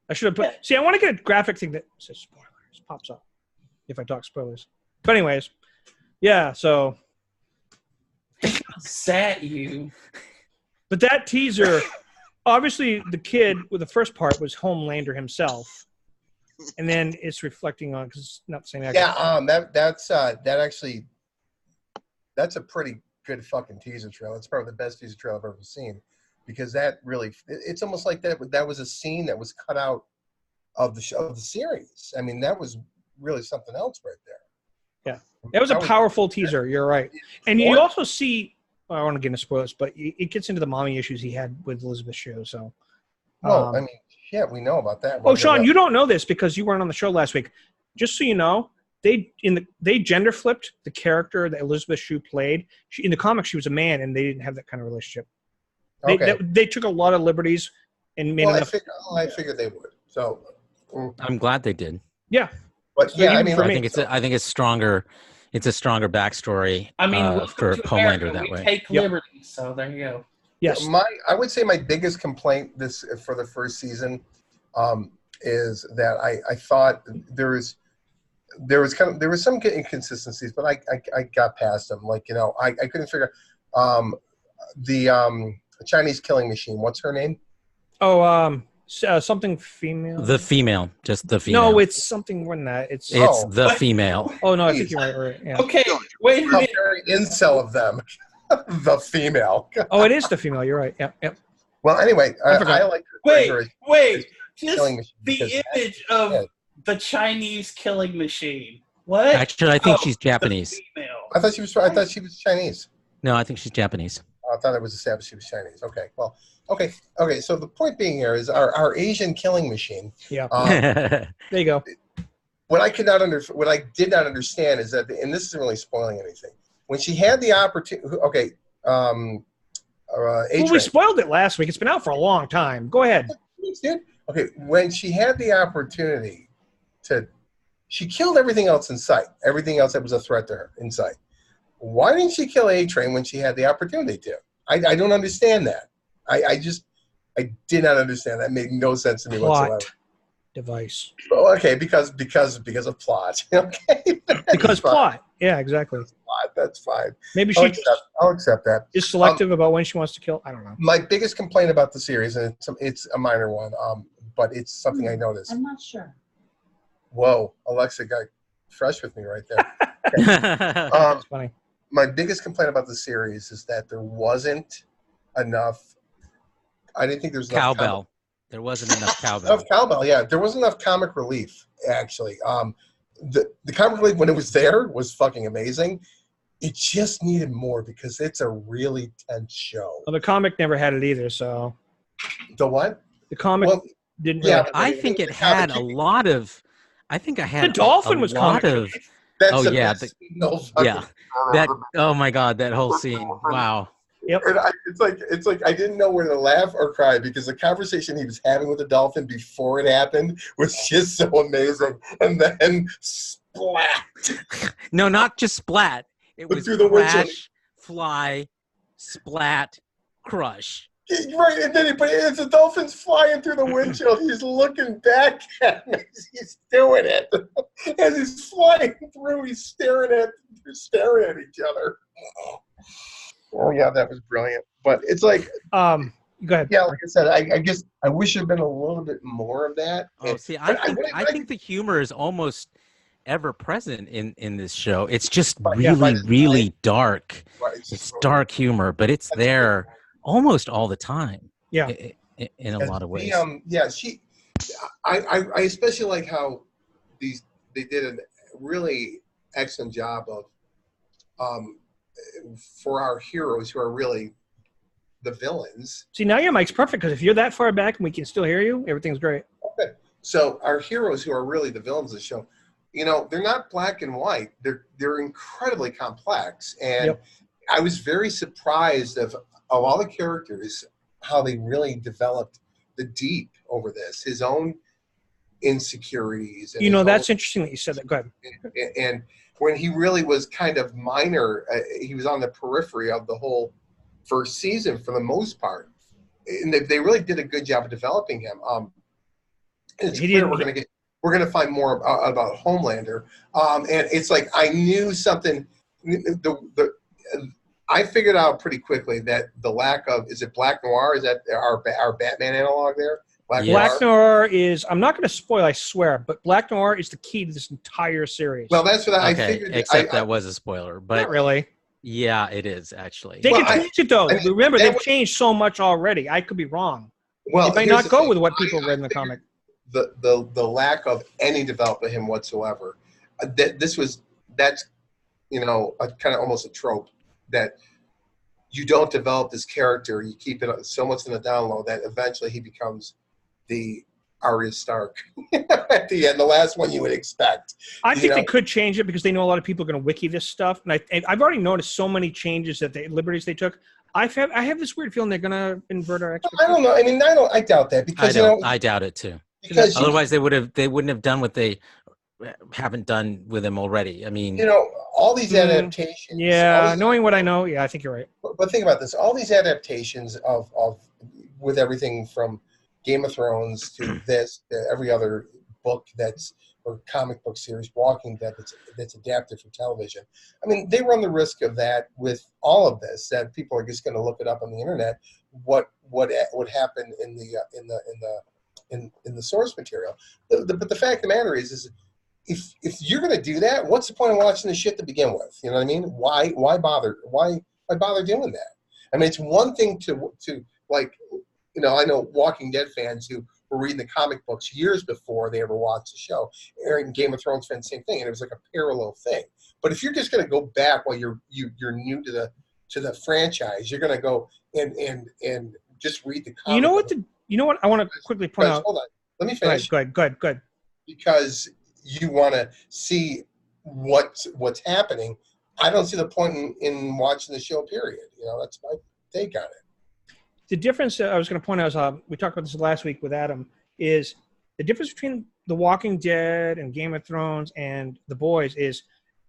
I should have put. See, I want to get a graphic thing that says spoilers. Pops up if I talk spoilers. But anyways, yeah. So. Sat you. But that teaser, obviously, the kid with the first part was Homelander himself, and then it's reflecting on because it's not the same actor. Yeah. That's a pretty good fucking teaser trailer. It's probably the best teaser trailer I've ever seen, because that really, it's almost like that was a scene that was cut out of the show, of the series. I mean, that was really something else right there. Yeah, that was a powerful teaser. You're right, and you also see. Well, I don't want to get into spoilers, but it gets into the mommy issues he had with Elizabeth Shue. So, well, I mean, yeah, we know about that. Oh, Sean, you don't know this because you weren't on the show last week. Just so you know, they gender flipped the character that Elizabeth Shue played. In the comics, she was a man, and they didn't have that kind of relationship. They took a lot of liberties and made enough. I figured they would. So I'm glad they did. Yeah, but yeah, I mean, I think it's stronger. It's a stronger backstory. I mean, for Homelander that way. Take liberties, so there you go. Yes, I would say my biggest complaint for the first season is that I thought there was some inconsistencies, but I got past them. Like, I couldn't figure the Chinese killing machine. What's her name? Oh, something female. The female, just the female. No, it's something more than that. It's the female. Oh no, I think you're right. Yeah. Okay, wait a minute. Very incel of them. The female. Oh, it is the female. You're right. Yep. Well, anyway, I like. Wait. Just the image of the Chinese killing machine. What? Actually, I think she's Japanese. I thought she was Chinese. No, I think she's Japanese. I thought it was established she was Chinese. Okay, well, okay. So the point being here is our Asian killing machine. Yeah. There you go. what I did not understand is that, and this isn't really spoiling anything. When she had the opportunity, okay, well, we spoiled it last week. It's been out for a long time. Go ahead. Okay, when she had the opportunity she killed everything else in sight. Everything else that was a threat to her in sight. Why didn't she kill A-Train when she had the opportunity to? I don't understand that. I did not understand. That made no sense to me whatsoever. Plot device. Well, okay, because of plot. Okay, because plot. Yeah, exactly. That's fine. Maybe I'll accept that. Is selective about when she wants to kill. I don't know. My biggest complaint about the series, and it's a minor one, but it's something I noticed. I'm not sure. Whoa, Alexa got fresh with me right there. Okay. That's funny. My biggest complaint about the series is that there wasn't enough. I didn't think there was enough cowbell. There wasn't enough cowbell. Enough cowbell, yeah. There wasn't enough comic relief, actually. The comic relief, when it was there, was fucking amazing. It just needed more because it's a really tense show. Well, the comic never had it either, so. The what? The comic didn't. Yeah, I think it had a lot of. I think I had the dolphin was lot comic. of. That's oh the yeah, best. yeah. That. Oh my God, that whole scene. Wow. Yep. And it's like I didn't know whether to laugh or cry because the conversation he was having with the dolphin before it happened was just so amazing, and then splat. No, not just splat. It was through the crash, fly, splat, crush. Right, and then but it's the dolphin's flying through the windshield. He's looking back at him as he's doing it. As he's flying through, he's staring at each other. Oh yeah, that was brilliant. But it's like, go ahead. Yeah, like I said, I guess I wish there'd been a little bit more of that. Oh, see, I think the humor is almost ever present in this show. It's just really dark. Right, it's dark humor, but it's there almost all the time. Yeah, in a lot of ways. I especially like how they did a really excellent job of for our heroes who are really the villains. See, now your mic's perfect because if you're that far back and we can still hear you, everything's great. Okay. So our heroes who are really the villains of the show, they're not black and white. They're incredibly complex, and I was very surprised of all the characters, how they really developed the Deep over this, his own insecurities. And that's interesting that you said that. Go ahead. And when he really was kind of minor, he was on the periphery of the whole first season for the most part. And they really did a good job of developing him. It's clear we're going to find more about Homelander. And it's like I knew something. I figured out pretty quickly that the lack of, is it Black Noir? Is that our Batman analog there? Black Noir is, I'm not going to spoil, I swear, but Black Noir is the key to this entire series. Well, that's what I okay, figured. Except that was a spoiler. But not really. Yeah, it is, actually. They can change it, though. Remember, they've changed so much already. I could be wrong. Well, they may not go with what people read in the comic. The lack of any development of him whatsoever. That's a kind of almost a trope that you don't develop this character. You keep it so much in the down low that eventually he becomes the Arya Stark at the end, the last one you would expect. I think they could change it because they know a lot of people are going to wiki this stuff, and I've already noticed so many changes liberties they took. I have this weird feeling they're going to invert our expectations. I don't know. I mean, I doubt that because I doubt it too. Because otherwise they wouldn't have done what they haven't done with him already. I mean, all these adaptations. Yeah, knowing what I know, I think you're right. But think about this: all these adaptations of with everything from Game of Thrones to this, to every other book or comic book series, Walking Dead that's adapted for television. I mean, they run the risk of that with all of this. That people are just going to look it up on the internet. What happened in the source material? But the fact of the matter is if you're going to do that, what's the point of watching the shit to begin with? You know what I mean? Why bother? Why bother doing that? I mean, it's one thing to like, I know Walking Dead fans who were reading the comic books years before they ever watched the show. And Game of Thrones fans, same thing, and it was like a parallel thing. But if you're just going to go back while you're new to the franchise, you're going to go and just read the comic. You know what? I want to quickly point out. Hold on. Let me finish. Go ahead. Because you want to see what's happening. I don't see the point in watching the show, period. That's my take on it. The difference I was going to point out, we talked about this last week with Adam, is the difference between The Walking Dead and Game of Thrones and The Boys is,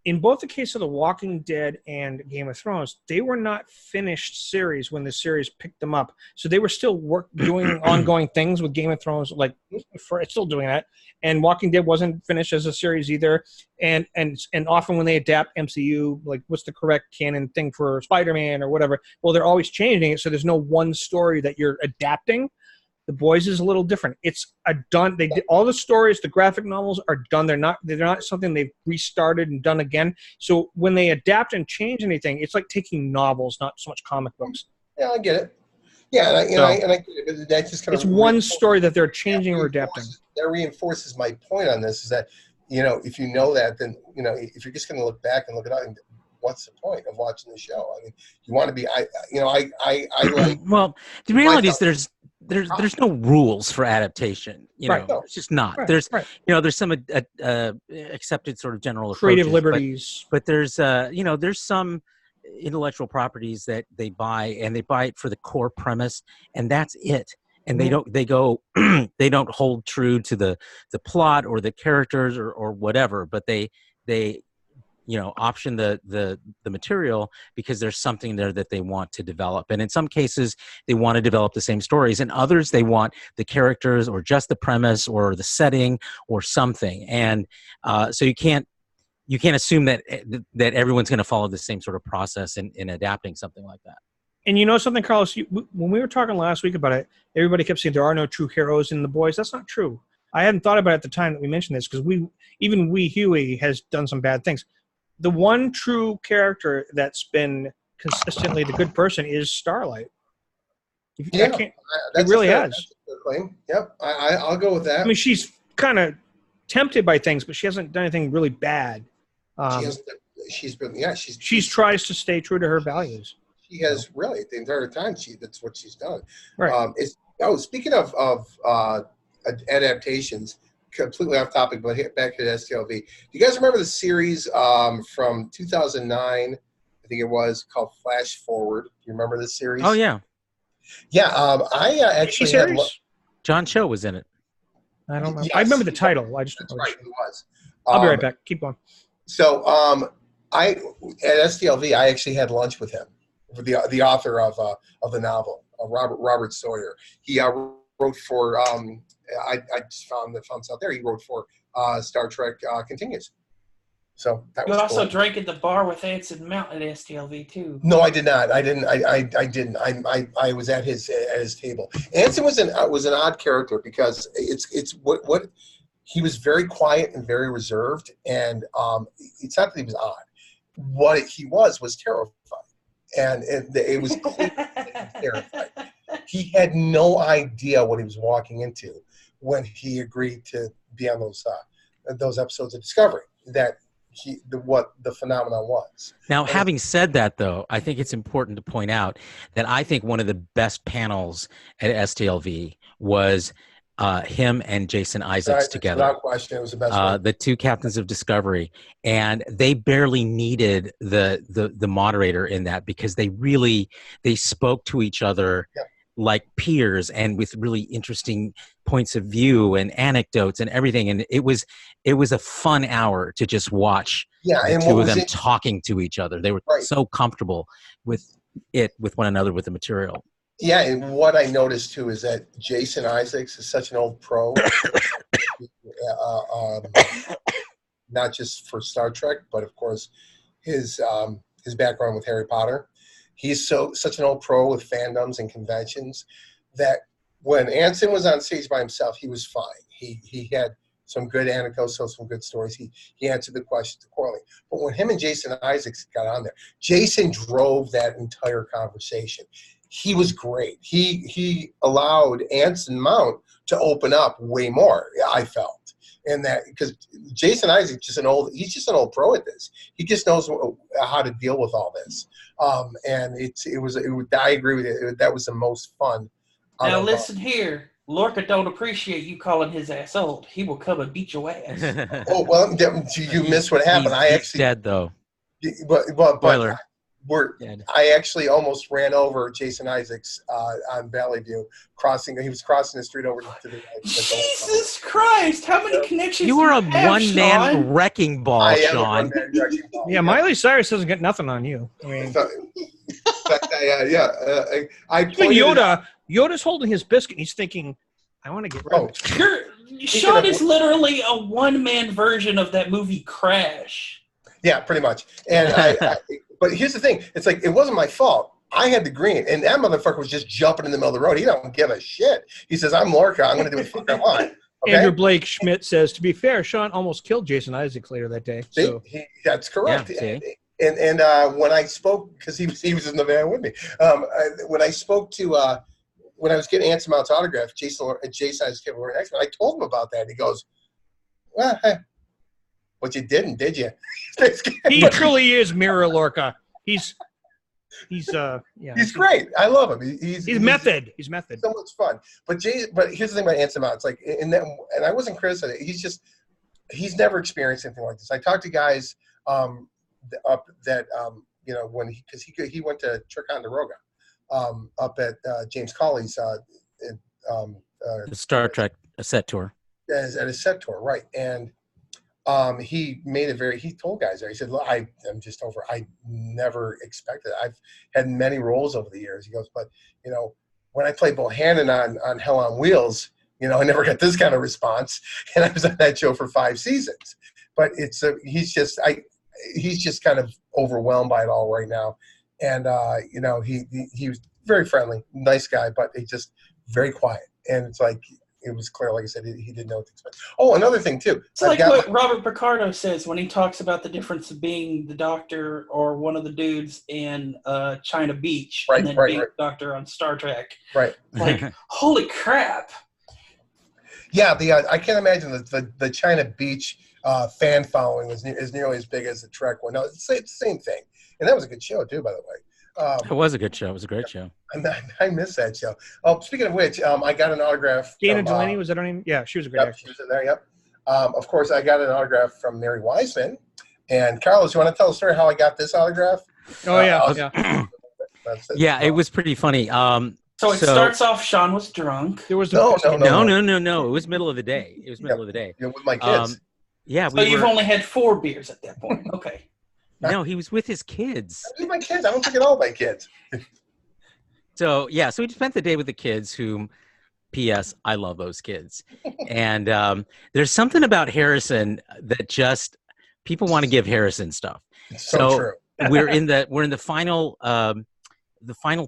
in both the case of The Walking Dead and Game of Thrones, they were not finished series when the series picked them up. So they were still doing ongoing things with Game of Thrones, it's still doing that. And Walking Dead wasn't finished as a series either. And often when they adapt MCU, like what's the correct canon thing for Spider-Man or whatever, well, they're always changing it. So there's no one story that you're adapting. The Boys is a little different. It's done. They did all the stories. The graphic novels are done. They're not something they've restarted and done again. So when they adapt and change anything, it's like taking novels, not so much comic books. Yeah, I get it. Yeah, I get it. But that just kind it's one story that they're changing or adapting. That reinforces my point on this: is that if you know that, then if you're just going to look back and look it up, what's the point of watching the show? I mean, you want to be. I like. Well, the reality is there's no rules for adadaptation. It's just not. There's there's some accepted sort of general creative approaches, liberties, but there's there's some intellectual properties that they buy, and they buy it for the core premise, and that's it. And they don't hold true to the plot or the characters or whatever, but they option the material because there's something there that they want to develop. And in some cases they want to develop the same stories, and others they want the characters or just the premise or the setting or something. And so you can't assume that everyone's going to follow the same sort of process in adapting something like that. And you know something, Carlos, when we were talking last week about it, everybody kept saying there are no true heroes in The Boys. That's not true. I hadn't thought about it at the time that we mentioned this, because Huey has done some bad things. The one true character that's been consistently the good person is Starlight. It really has. That's a good claim. Yep, I'll go with that. I mean, she's kind of tempted by things, but she hasn't done anything really bad. She tries to stay true to her values. She has really the entire time. That's what she's done. Right. Speaking of adaptations, completely off topic, but back to the STLV. Do you guys remember the series from 2009? I think it was called Flash Forward. Do you remember this series? Oh yeah. Yeah. I actually had. John Cho was in it. I don't remember. Yes, I remember the title. That's right. He was. I'll be right back. Keep going. So at STLV, I actually had lunch with him, the author of the novel, Robert Sawyer. He wrote for. I just found out there. He wrote for Star Trek Continues. So that was. You also drank at the bar with Anson Mount at STLV too. No, I did not. I didn't. I didn't. I was at his table. Anson was an odd character because it's what he was very quiet and very reserved, and it's not that he was odd. What he was terrified, and it was clear that he was terrified. He had no idea what he was walking into when he agreed to be on those episodes of Discovery. What the phenomenon was. Now, having said that, though, I think it's important to point out that I think one of the best panels at STLV was him and Jason Isaacs together. Without question, it was the best one. The two captains of Discovery, and they barely needed the moderator in that, because they spoke to each other like peers and with really interesting points of view and anecdotes and everything. And it was a fun hour to just watch the two of them talking to each other. They were so comfortable with one another, with the material. Yeah, and what I noticed too is that Jason Isaacs is such an old pro, not just for Star Trek, but of course his background with Harry Potter. He's such an old pro with fandoms and conventions that when Anson was on stage by himself, he was fine. He had some good anecdotes, some good stories. He answered the questions accordingly. But when him and Jason Isaacs got on there, Jason drove that entire conversation. He was great. He allowed Anson Mount to open up way more, I felt. And that, because Jason Isaacs he's just an old pro at this. He just knows how to deal with all this. And I agree with you. That was the most fun. Now listen here. Lorca don't appreciate you calling his ass old. He will come and beat your ass. Oh well, you missed what happened. He's dead though. But Spoiler. I actually almost ran over Jason Isaacs on Valley View, he was crossing the street over to the Jesus Christ! How many connections? You are a have, one-man Sean? wrecking ball, I am a Sean. one-man wrecking ball. Yeah, Miley Cyrus doesn't get nothing on you. I mean, I even Yoda's holding his biscuit. And he's thinking, "I want to get rid of it." Sean is literally a one-man version of that movie Crash. Yeah, pretty much. And but here's the thing: it's like it wasn't my fault. I had the green, and that motherfucker was just jumping in the middle of the road. He don't give a shit. He says, "I'm Lorca. I'm going to do what the fuck I want." Okay? Andrew Blake Schmidt says, "To be fair, Sean almost killed Jason Isaacs later that day." So. That's correct. Yeah, and when I spoke, because he was in the van with me, when I spoke to when I was getting Anson Mount's autograph, Jason Isaacs came over next to me. I told him about that. He goes, "Well, hey, but you didn't, did you?" He truly is Mirror Lorca. He's great. I love him. He's method. He's method. So much fun. But here's the thing about Anson Mount. It's like, and I wasn't criticizing. He's never experienced anything like this. I talked to guys when he went to Ticonderoga up at James Cawley's the Star Trek set tour. At a set tour, right? And he made it he told guys there, he said, "Look, I'm just over. I never expected it. I've had many roles over the years." He goes, "But, when I played Bohannon on Hell on Wheels, I never got this kind of response. And I was on that show for 5 seasons. But he's just kind of overwhelmed by it all right now. And, he was very friendly, nice guy, but he just very quiet. And it's like, it was clear, like I said, he didn't know what to expect. Oh, another thing, too. It's like what Robert Picardo says when he talks about the difference of being the doctor or one of the dudes in China Beach and then being the doctor on Star Trek. Right. Like, holy crap. Yeah, I can't imagine the China Beach fan following is nearly as big as the Trek one. No, it's the same thing. And that was a good show, too, by the way. It was a good show. It was a great show. I miss that show. Oh, speaking of which, I got an autograph. Dana Delaney, was that her name? Yeah, she was a great actress. She was in there, yep. Of course, I got an autograph from Mary Wiseman. And Carlos, you want to tell a story how I got this autograph? Oh, yeah. Yeah, it was pretty funny. So it starts off, Sean was drunk. There was no. It was middle of the day. It was middle of the day. Yeah, with my kids. So you've only had 4 beers at that point. Okay. No, he was with his kids. With my kids. I don't forget all my kids. So we spent the day with the kids whom, P.S., I love those kids. And there's something about Harrison that just, people want to give Harrison stuff. So true. we're in the final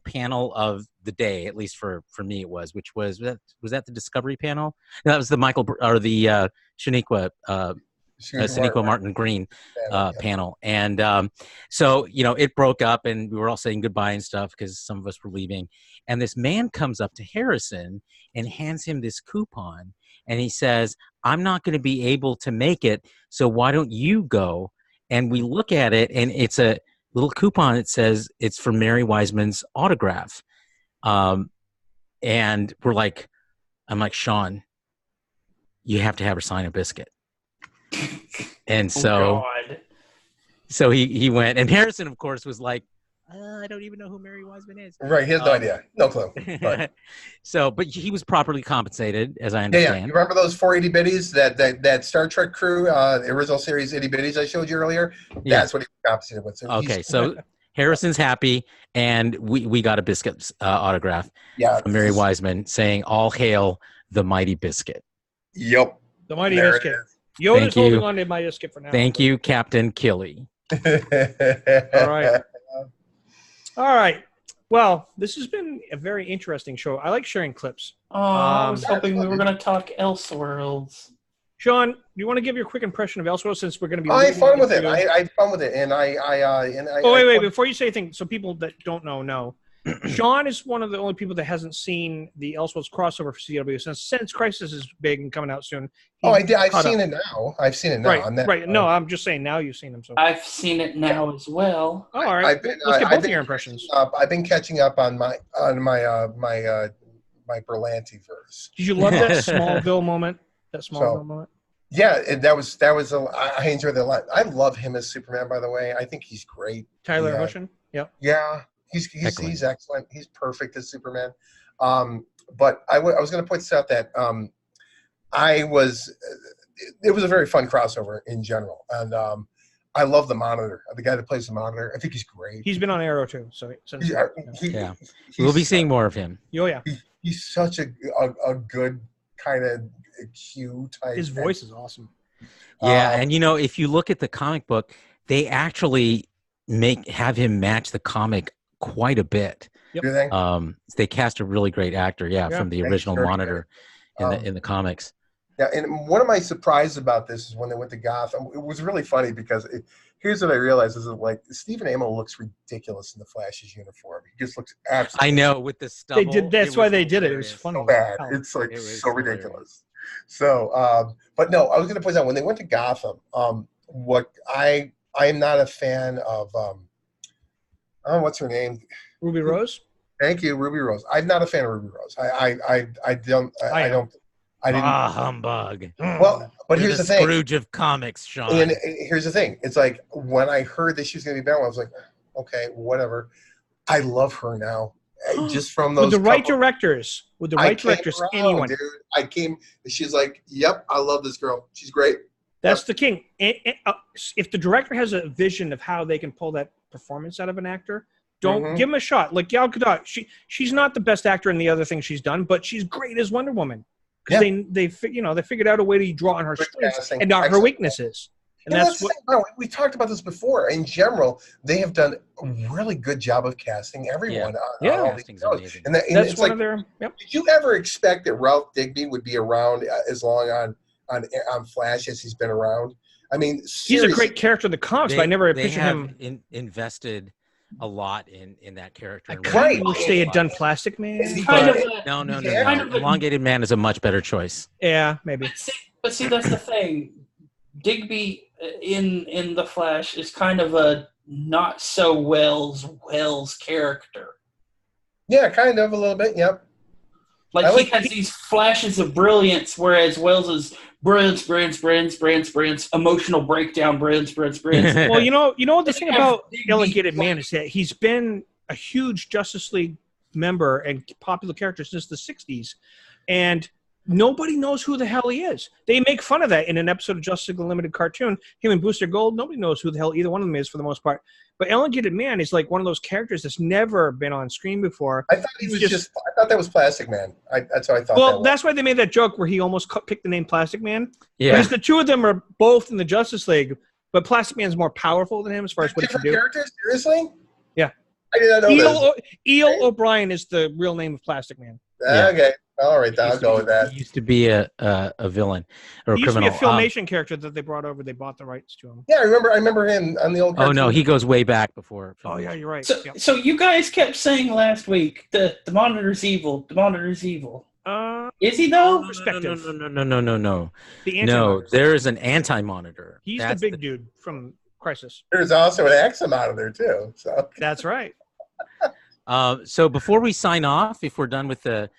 panel of the day, at least for me it was, which was that the Discovery panel? No, that was the Shaniqua Martin Green panel. And so it broke up and we were all saying goodbye and stuff because some of us were leaving. And this man comes up to Harrison and hands him this coupon. And he says, "I'm not going to be able to make it, so why don't you go?" And we look at it, and it's a little coupon. It says it's for Mary Wiseman's autograph. And I'm like, "Sean, you have to have her sign a biscuit." And so he went, and Harrison, of course, was like, "I don't even know who Mary Wiseman is." Right, he has no idea, no clue. Right. But he was properly compensated, as I understand. Yeah. You remember those 4 itty bitties that Star Trek crew, the original series itty bitties I showed you earlier? Yeah. That's what he was compensated with. So so Harrison's happy, and we got a biscuit autograph from Mary Wiseman saying, "All hail the mighty biscuit." Yep. The mighty biscuit. Yoda's holding on to my biscuit for now. Thank you, Captain Killy. All right. Well, this has been a very interesting show. I like sharing clips. I was hoping we were going to talk Elseworlds. Sean, do you want to give your quick impression of Elseworlds since we're going to be? I had fun with it. I had fun with it, and wait! Before you say anything, so people that don't know. Sean is one of the only people that hasn't seen the Elseworlds crossover for CW since Crisis is big and coming out soon. I did. I've seen it now. Right. No, I'm just saying now you've seen them. So I've seen it now as well. Oh, all right. Let's get both of your impressions. I've been catching up on my my Berlanti verse. Did you love that Smallville moment? That Smallville moment? Yeah, and that was I enjoyed that a lot. I love him as Superman, by the way. I think he's great. Tyler Hoechlin? Yep. Yeah, he's excellent. He's perfect as Superman. But I was going to point this out that it was a very fun crossover in general, and I love the Monitor, the guy that plays the Monitor. I think he's great. He's been on Arrow too, so We'll be seeing more of him. Oh yeah, he's such a good kind of Q type. His voice is awesome. Yeah, and if you look at the comic book, they actually have him match the comic quite a bit. Yep. Do they? They cast a really great actor, from the original Monitor in the comics. Yeah, and one of my surprises about this is when they went to Gotham. It was really funny because here's what I realized is that, like, Stephen Amell looks ridiculous in the Flash's uniform. He just looks absolutely. I know, with the stubble. They did. That's why they did it. It was funny. So bad. It's like so ridiculous. So, but no, I was going to point out when they went to Gotham. What I am not a fan of. What's her name? Ruby Rose. Thank you, Ruby Rose. I'm not a fan of Ruby Rose. I don't. I didn't. Humbug. Well, but You're here's the thing. Scrooge of comics, Sean. And here's the thing. It's like when I heard that she was going to be Batwoman, I was like, okay, whatever. I love her now. Just from those. With the right directors. Anyone. Dude, I came. She's like, yep, I love this girl. She's great. That's the king. If the director has a vision of how they can pull that performance out of an actor, don't give him a shot. Like Gal Gadot, she's not the best actor in the other things she's done, but she's great as Wonder Woman. Because they figured out a way to draw on her strengths and not her weaknesses. And that's what we talked about this before. In general, they have done a really good job of casting everyone. On all these shows. And that's one of their. Yep. Did you ever expect that Ralph Digby would be around as long on Flash as he's been around? I mean, seriously. He's a great character in the comics, but I never pictured him. Invested a lot in that character. I wish they had done Plastic Man. No. Elongated Man is a much better choice. Yeah, maybe. But see, that's the thing. Digby in the Flash is kind of a not so Wells character. Yeah, kind of a little bit. Yep. Like he has these flashes of brilliance, whereas Wells is brilliance, emotional breakdown, brilliance. Well, you know what the thing about Elongated Man is that he's been a huge Justice League member and popular character since the 60s, and nobody knows who the hell he is. They make fun of that in an episode of Justice League Unlimited cartoon. Him and Booster Gold, nobody knows who the hell either one of them is for the most part. But Elongated Man is like one of those characters that's never been on screen before. I thought he was I thought that was Plastic Man. That's what I thought. Well, that's why they made that joke where he almost picked the name Plastic Man. Yeah. Because the two of them are both in the Justice League, but Plastic Man's more powerful than him as far as what he can do. Characters? Seriously? Yeah. I did not know this. Eel O'Brien is the real name of Plastic Man. Okay. All right, I'll go with that. He used to be a villain or a criminal. He used to be a Filmation character that they brought over. They bought the rights to him. Yeah, I remember him on the old cartoon. Oh, no, he goes way back before. Oh, yeah, you're right. So you guys kept saying last week the Monitor's evil. The Monitor's evil. Is he, though? Perspective. No. The no, there is an anti-Monitor. He's the big dude from Crisis. There's also an Ex-Monitor, too. So. That's right. So before we sign off, if we're done with our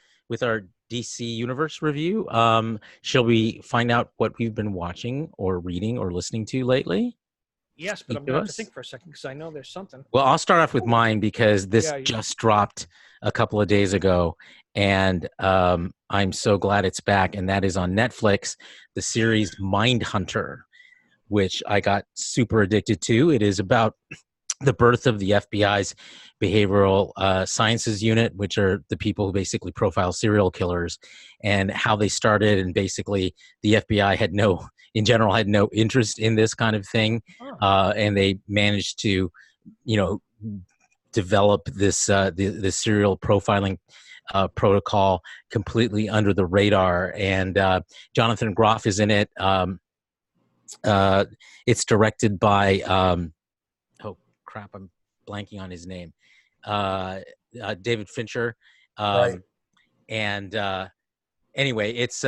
DC Universe review, shall we find out what we've been watching or reading or listening to lately? Yes, but I'm going to have to think for a second because I know there's something. Well, I'll start off with mine because this just dropped a couple of days ago, and I'm so glad it's back, and that is on Netflix, the series Mindhunter, which I got super addicted to. It is about the birth of the FBI's behavioral sciences unit, which are the people who basically profile serial killers, and how they started. And basically the FBI had no interest in this kind of thing. And they managed to, develop this, the serial profiling protocol completely under the radar. And Jonathan Groff is in it. It's directed by, I'm blanking on his name. David Fincher. And anyway, it's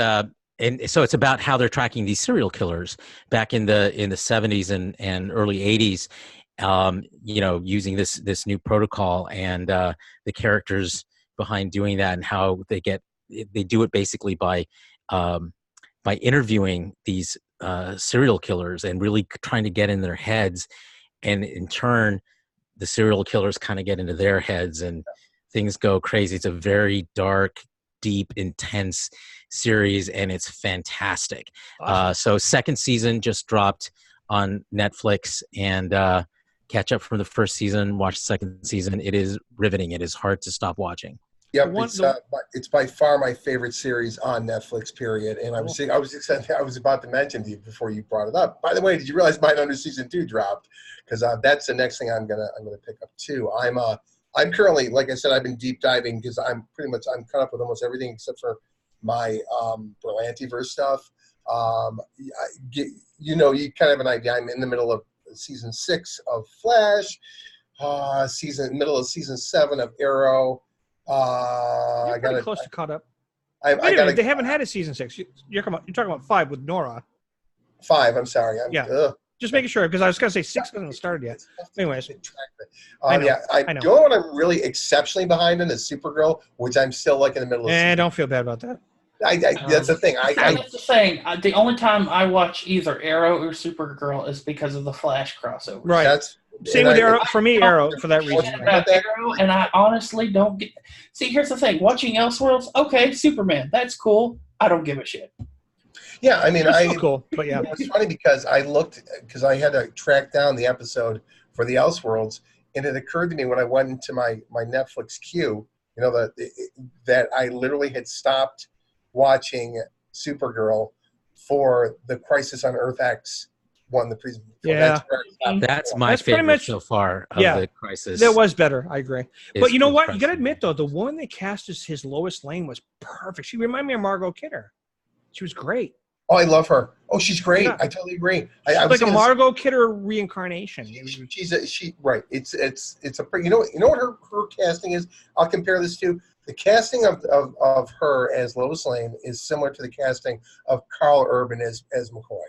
and so it's about how they're tracking these serial killers back in the 70s and early 80s, using this new protocol and the characters behind doing that and how they get they do it basically by interviewing these serial killers and really trying to get in their heads, and in turn the serial killers kind of get into their heads and things go crazy. It's a very dark, deep, intense series, and it's fantastic. Awesome. So second season just dropped on Netflix, and catch up from the first season, watch the second season. It is riveting. It is hard to stop watching. Yep, it's by far my favorite series on Netflix. Period. And I was excited. I was about to mention to you before you brought it up. By the way, did you realize Mindhunter season 2 dropped? Because that's the next thing I'm gonna pick up too. I'm currently, like I said, I've been deep diving because I'm caught up with almost everything except for my Berlantiverse stuff. You kind of have an idea. I'm in the middle of season 6 of Flash, middle of season 7 of Arrow. You're pretty close to caught up. Wait a minute, they haven't had a season 6. You're talking about 5 with Nora. 5. I'm sorry. Just making sure, because I was going to say 6 hasn't started yet. Anyways, I know. The only one I'm really exceptionally behind in is Supergirl, which I'm still like in the middle of. Don't feel bad about that. That's the thing. That's the thing. The only time I watch either Arrow or Supergirl is because of the Flash crossover. Right. Same with Arrow. For me, Arrow, for that reason. Arrow, and I honestly don't get. See, here's the thing. Watching Elseworlds, okay, Superman, that's cool. I don't give a shit. Yeah, I mean, it's cool, but yeah, it's funny because I had to track down the episode for the Elseworlds, and it occurred to me when I went into my Netflix queue, that I literally had stopped watching Supergirl for the Crisis on Earth X one. That's my favorite so far of the Crisis. That was better. I agree. But you know what? You got to admit though, the woman they cast as his Lois Lane was perfect. She reminded me of Margot Kidder. She was great. Oh, I love her. Oh, she's great. Yeah. I totally agree. She's like a Margot Kidder reincarnation. Right. It's a you know what her casting is. I'll compare this to the casting of her as Lois Lane is similar to the casting of Carl Urban as McCoy.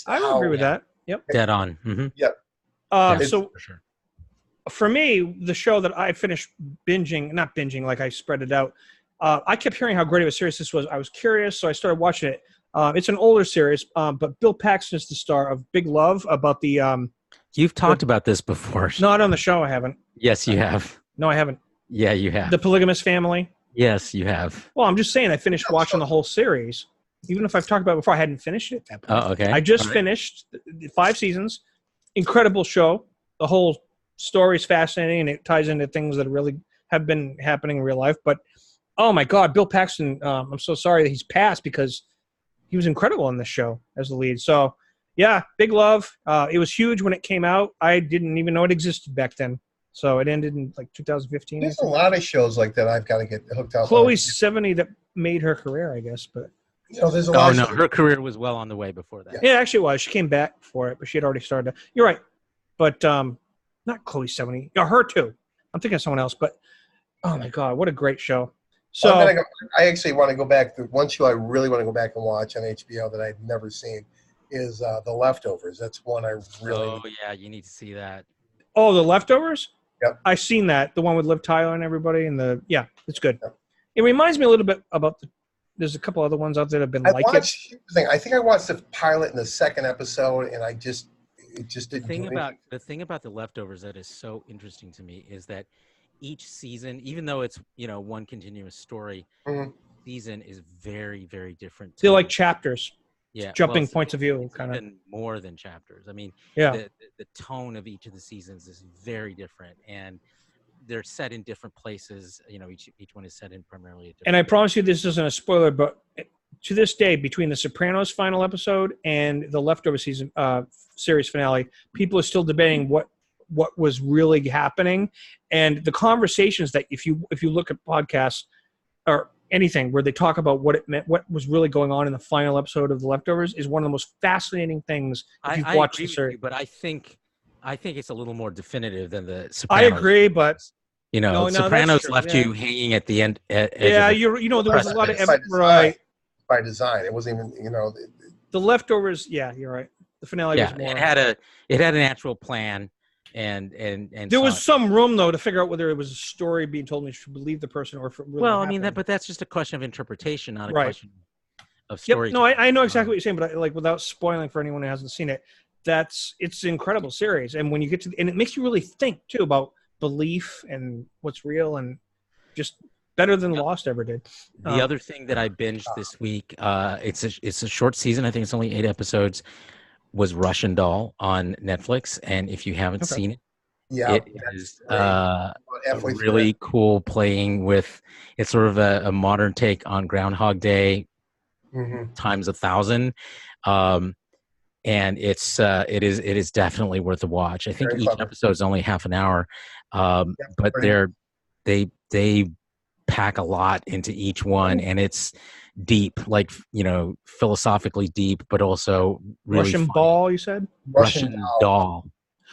I would agree with that. Yep. Dead on. Mm-hmm. Yep. So for sure. For me, the show that I finished not binging, like I spread it out. I kept hearing how great of a series this was. I was curious, so I started watching it. It's an older series, but Bill Paxton is the star of Big Love about the. You've talked about this before. Not on the show, I haven't. Yes, you have. No, I haven't. Yeah, you have. The Polygamous Family. Yes, you have. Well, I'm just saying I finished watching the whole series. Even if I've talked about it before, I hadn't finished it at that point. Oh, okay. I just finished 5 seasons. Incredible show. The whole story is fascinating, and it ties into things that really have been happening in real life. But, oh, my God, Bill Paxton, I'm so sorry that he's passed because he was incredible in this show as the lead. So, yeah, Big Love. It was huge when it came out. I didn't even know it existed back then. So it ended in like 2015. There's a lot of shows like that I've got to get hooked up. Chloe's 70 that made her career, I guess. But there's a lot. Her career was well on the way before that. Yeah, actually it was. She came back for it, but she had already started. You're right. But not Chloe 70. Yeah, her too. I'm thinking of someone else. But oh my God, what a great show. So I actually want to go back. One show I really want to go back and watch on HBO that I've never seen is The Leftovers. That's one I really. Oh yeah, you need to see that. Oh, The Leftovers. Yep. I've seen that. The one with Liv Tyler and everybody. It's good. Yep. It reminds me a little bit about there's a couple other ones out there that have been I think I watched the pilot and the second episode, and it just didn't. The thing about The Leftovers that is so interesting to me is that each season, even though it's one continuous story, season is very, very different. They're like chapters. Yeah, jumping points of view, kind of. Even more than chapters. I mean, the tone of each of the seasons is very different, and they're set in different places. Each one is set in primarily a different. And I promise you, this isn't a spoiler, but to this day, between the Sopranos final episode and the Leftover season series finale, people are still debating what was really happening, and the conversations that if you look at podcasts or anything where they talk about what it meant, what was really going on in the final episode of The Leftovers is one of the most fascinating things if you've watched the series. But I think it's a little more definitive than the Sopranos. I agree, but Sopranos left you hanging at the end. There was a lot of by design. It wasn't even The Leftovers. Yeah, you're right. The finale was more. It had an actual plan, and there saw was it. some room though to figure out whether it was a story being told and you should believe the person or if it really Well, I mean happened. but that's just a question of interpretation, not a Right. question of Yep. story. No, I know exactly what you're saying, but like without spoiling for anyone who hasn't seen it, it's an incredible series. And when you get to and it makes you really think too about belief and what's real and just better than Lost ever did. The other thing that I binged this week, it's a short season. I think it's only 8 episodes. Was Russian Doll on Netflix, and if you haven't seen it, it is really cool. Playing with it's sort of a modern take on Groundhog Day times 1,000, and it is definitely worth a watch. I think each episode is only half an hour, but they pack a lot into each one, and it's deep, like philosophically deep, but also really Russian funny. Ball, you said? Russian Doll.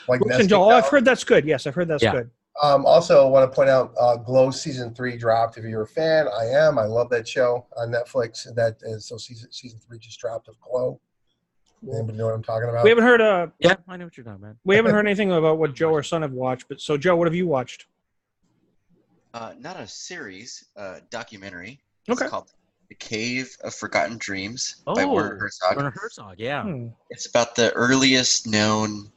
Like Russian Doll. Oh, I've heard that's good. Yes, I've heard that's good. Also, I want to point out Glow season 3 dropped. If you're a fan, I am. I love that show on Netflix. So season 3 just dropped of Glow. Anybody know what I'm talking about? We haven't heard. Yeah, I know what you're talking about. We haven't heard anything about what Joe or Son have watched. But so, Joe, what have you watched? Not a series, documentary. Okay. It's called The Cave of Forgotten Dreams Oh, by Werner Herzog. Werner Herzog, yeah. It's about the earliest known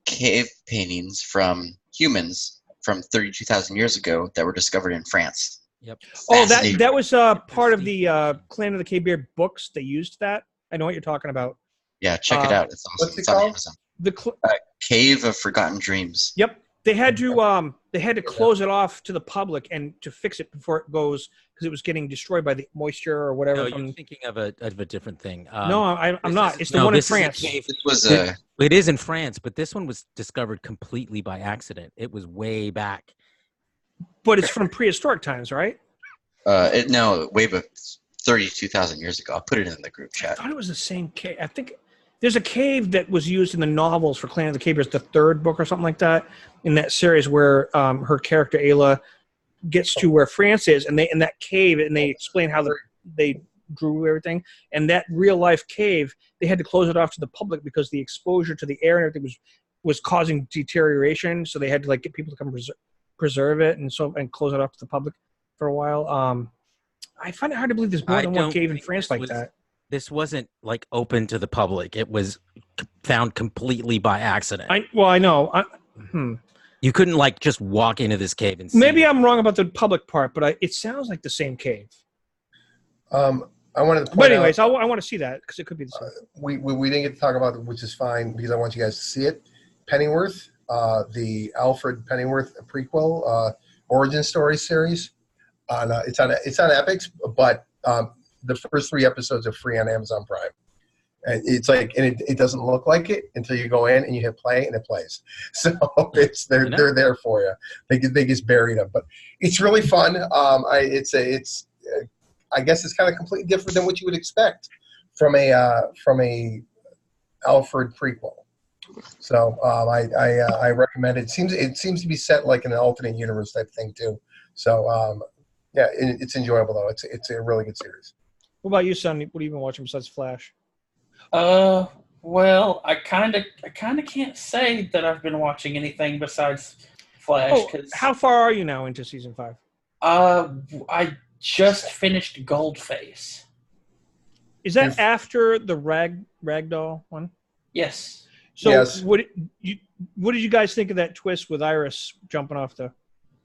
cave paintings from humans from 32,000 years ago that were discovered in France. Yep. Oh, that was part of the Clan of the Cave Bear books. They used that. I know what you're talking about. Yeah, check it out. It's awesome. What's it it's on called? Amazon. Cave of Forgotten Dreams. Yep. They had to close it off to the public and to fix it before it goes because it was getting destroyed by the moisture or whatever. No, you're thinking of a different thing. No, I'm not. It's the one in France. It is in France, but this one was discovered completely by accident. It was way back. But it's from prehistoric times, right? Way back 32,000 years ago. I'll put it in the group chat. I thought it was the same cave. I think there's a cave that was used in the novels for Clan of the Cave Bears, the third book or something like that, in that series where her character Ayla gets to where France is, and they in that cave, and they explain how they drew everything. And that real life cave, they had to close it off to the public because the exposure to the air and everything was causing deterioration. So they had to get people to come preserve it and close it off to the public for a while. I find it hard to believe there's more than one cave in France like that. This wasn't open to the public. It was found completely by accident. I know. You couldn't just walk into this cave and see Maybe it. I'm wrong about the public part, but it sounds like the same cave. I wanted to point But anyways, out, I want to see that because it could be the same. we didn't get to talk about it, which is fine because I want you guys to see it. Pennyworth, the Alfred Pennyworth prequel origin story series. It's on Epix, but the first 3 episodes are free on Amazon Prime. And it doesn't look like it until you go in and you hit play and it plays. So they're there for you. They just buried them, but it's really fun. I guess it's kind of completely different than what you would expect from a Alfred prequel. So I recommend it. It seems to be set like in an alternate universe type thing too. So it's enjoyable though. It's a really good series. What about you, son? What have you been watching besides Flash? Well, I kind of can't say that I've been watching anything besides Flash. How far are you now into season 5? I just finished Goldface. Is that after the Ragdoll one? Yes. So yes. What did you guys think of that twist with Iris jumping off the?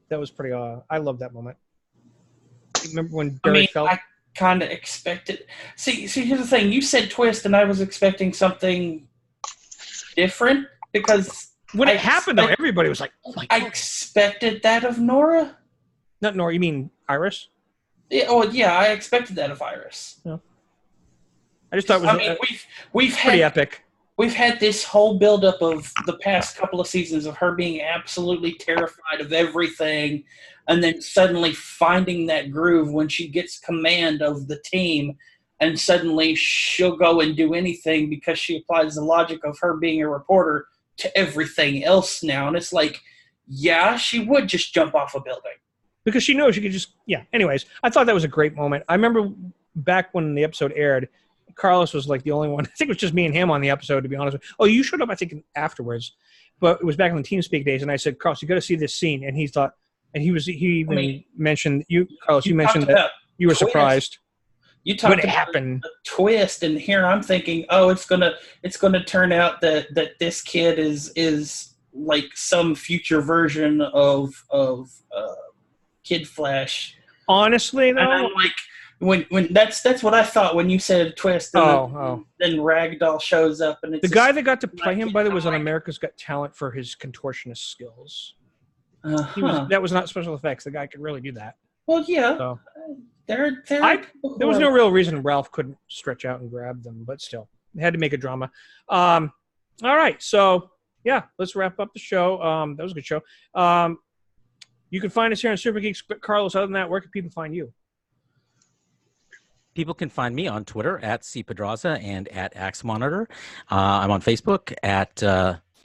That was pretty. I love that moment. Remember when Barry felt? I kind of expected. See, here's the thing. You said twist, and I was expecting something different because when it happened, though, everybody was like, "Oh my God!" I expected that of Nora. Not Nora. You mean Iris? Yeah. Oh, yeah. I expected that of Iris. No. I just thought it was. We've pretty had epic. We've had this whole buildup of the past couple of seasons of her being absolutely terrified of everything, and then suddenly finding that groove when she gets command of the team, and suddenly she'll go and do anything because she applies the logic of her being a reporter to everything else now. And it's like, yeah, she would just jump off a building. Because she knows she could just, yeah. Anyways, I thought that was a great moment. I remember back when the episode aired, Carlos was like the only one. I think it was just me and him on the episode, to be honest. Oh, you showed up, I think, afterwards, but it was back in the TeamSpeak days. And I said, Carlos, you got to see this scene. And he even mentioned you, Carlos. You mentioned that you were surprised. You talked about a twist, and here I'm thinking, oh, it's gonna turn out that this kid is like some future version of Kid Flash. Honestly, though, and I'm like, when that's what I thought when you said twist. And then Ragdoll shows up, and it's the guy that got to play him, by the way, was on America's Got Talent for his contortionist skills. That was not special effects. The guy could really do that. Well, yeah. So. There was no real reason Ralph couldn't stretch out and grab them, but still, they had to make a drama. All right, so yeah, let's wrap up the show. That was a good show. You can find us here on Super Geeks. But Carlos, other than that, where can people find you? People can find me on Twitter at @cpedraza and at AxeMonitor. I'm on Facebook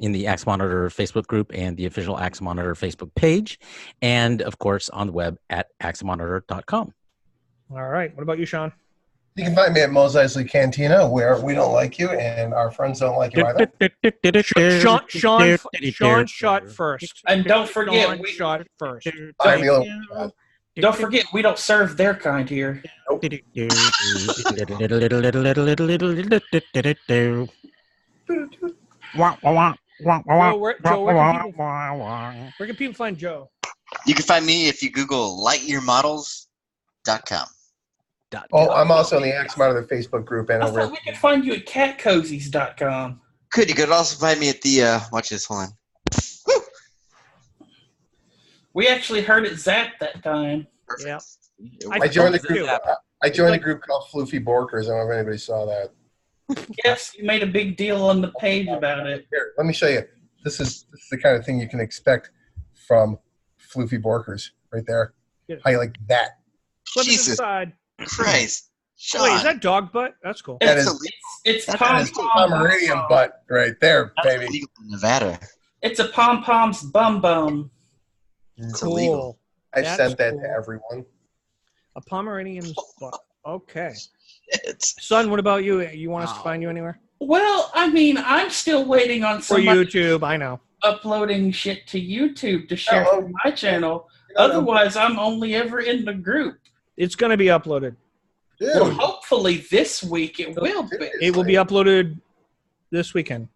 in the Axe Monitor Facebook group and the official Axe Monitor Facebook page, and of course on the web at axemonitor.com. All right. What about you, Sean? You can find me at Mos Eisley Cantina, where we don't like you and our friends don't like you either. Sean shot first. And don't forget, Sean shot first. Don't forget, we don't serve their kind here. Nope. Where can people find Joe? You can find me if you Google lightyearmodels.com. Oh, I'm also in the Axe Monitor Facebook group. And I thought we could find you at catcozies.com. You could also find me at the, watch this, hold on. We actually heard it zap that time. Yeah. I joined the group. I joined a group called Floofy Borkers. I don't know if anybody saw that. Yes, you made a big deal on the page about it. Here, let me show you. This is the kind of thing you can expect from Floofy Borkers right there. How you like that? Flip it inside. Christ. Wait, is that dog butt? That's cool. It's Pomeranian butt right there, baby. That's illegal in Nevada. It's a pom-pom's bum-bum. It's cool. illegal. I sent that to everyone. A Pomeranian's butt. Okay. Son, what about you? You want us to find you anywhere? Well, I mean, I'm still waiting on for YouTube. I know. Uploading shit to YouTube to share on my channel. Otherwise, I'm only ever in the group. It's going to be uploaded. Well, hopefully this week it will be. It will be uploaded this weekend.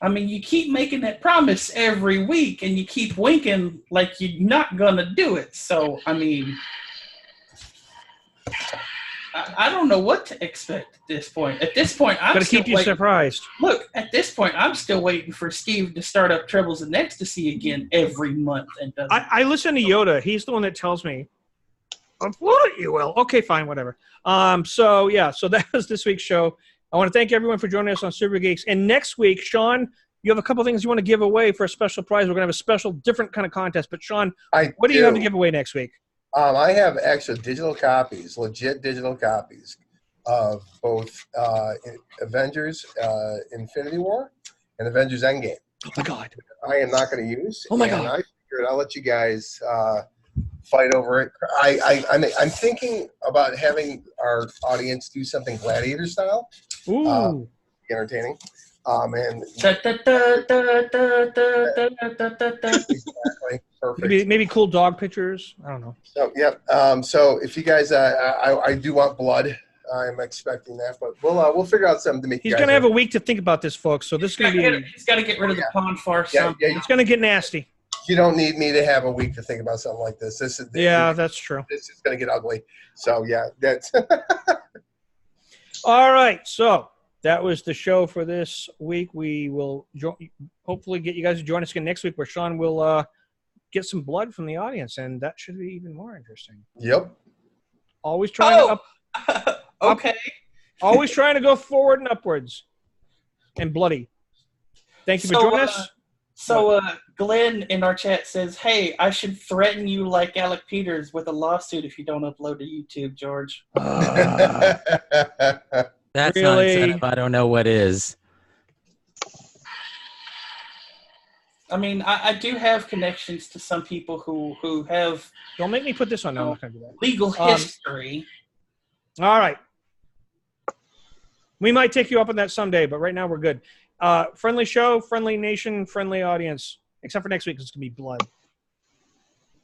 I mean, you keep making that promise every week, and you keep winking like you're not going to do it. So, I mean, I don't know what to expect at this point. At this point, I'm going to keep you surprised. Look, at this point, I'm still waiting for Steve to start up Troubles in Ecstasy again every month. And I listen to Yoda. He's the one that tells me, "Upload it, you will." Okay, fine, whatever. So that was this week's show. I want to thank everyone for joining us on Super Geeks. And next week, Sean, you have a couple things you want to give away for a special prize. We're going to have a special, different kind of contest. But Sean, what do you have to give away next week? I have actual digital copies, legit digital copies of both Avengers Infinity War and Avengers Endgame. Oh, my God. I am not going to use. Oh, my God. I figured I'll let you guys fight over it. I'm thinking about having our audience do something gladiator style. Ooh. Entertaining. And exactly. Perfect. Maybe cool dog pictures. I don't know. So yeah. So if you guys, I do want blood. I'm expecting that, but we'll figure out something to make. He's gonna have a week to think about this, folks. So this is gonna be. He's got to get rid of the pond farce. Yeah, it's gonna get nasty. You don't need me to have a week to think about something like this. That's true. This is gonna get ugly. So yeah, that's. All right, so that was the show for this week. We will hopefully get you guys to join us again next week, where Sean will get some blood from the audience, and that should be even more interesting. Yep. Always trying okay. Always trying to go forward and upwards, and bloody. Thank you for joining us. So Glenn in our chat says, "Hey, I should threaten you like Alec Peters with a lawsuit if you don't upload to YouTube, George." That's not incentive. I don't know what is. I mean, I do have connections to some people who have. Don't make me put this on. No, I'm not gonna do that. Legal history. All right. We might take you up on that someday, but right now we're good. Friendly show, friendly nation, friendly audience. Except for next week, it's going to be blood.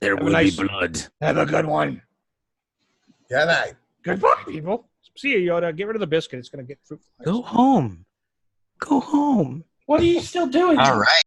There will be blood. Have a good one. Good night. Goodbye, people. See you, Yoda. Get rid of the biscuit. It's going to get fruit flies. Go home. Go home. What are you still doing? All right.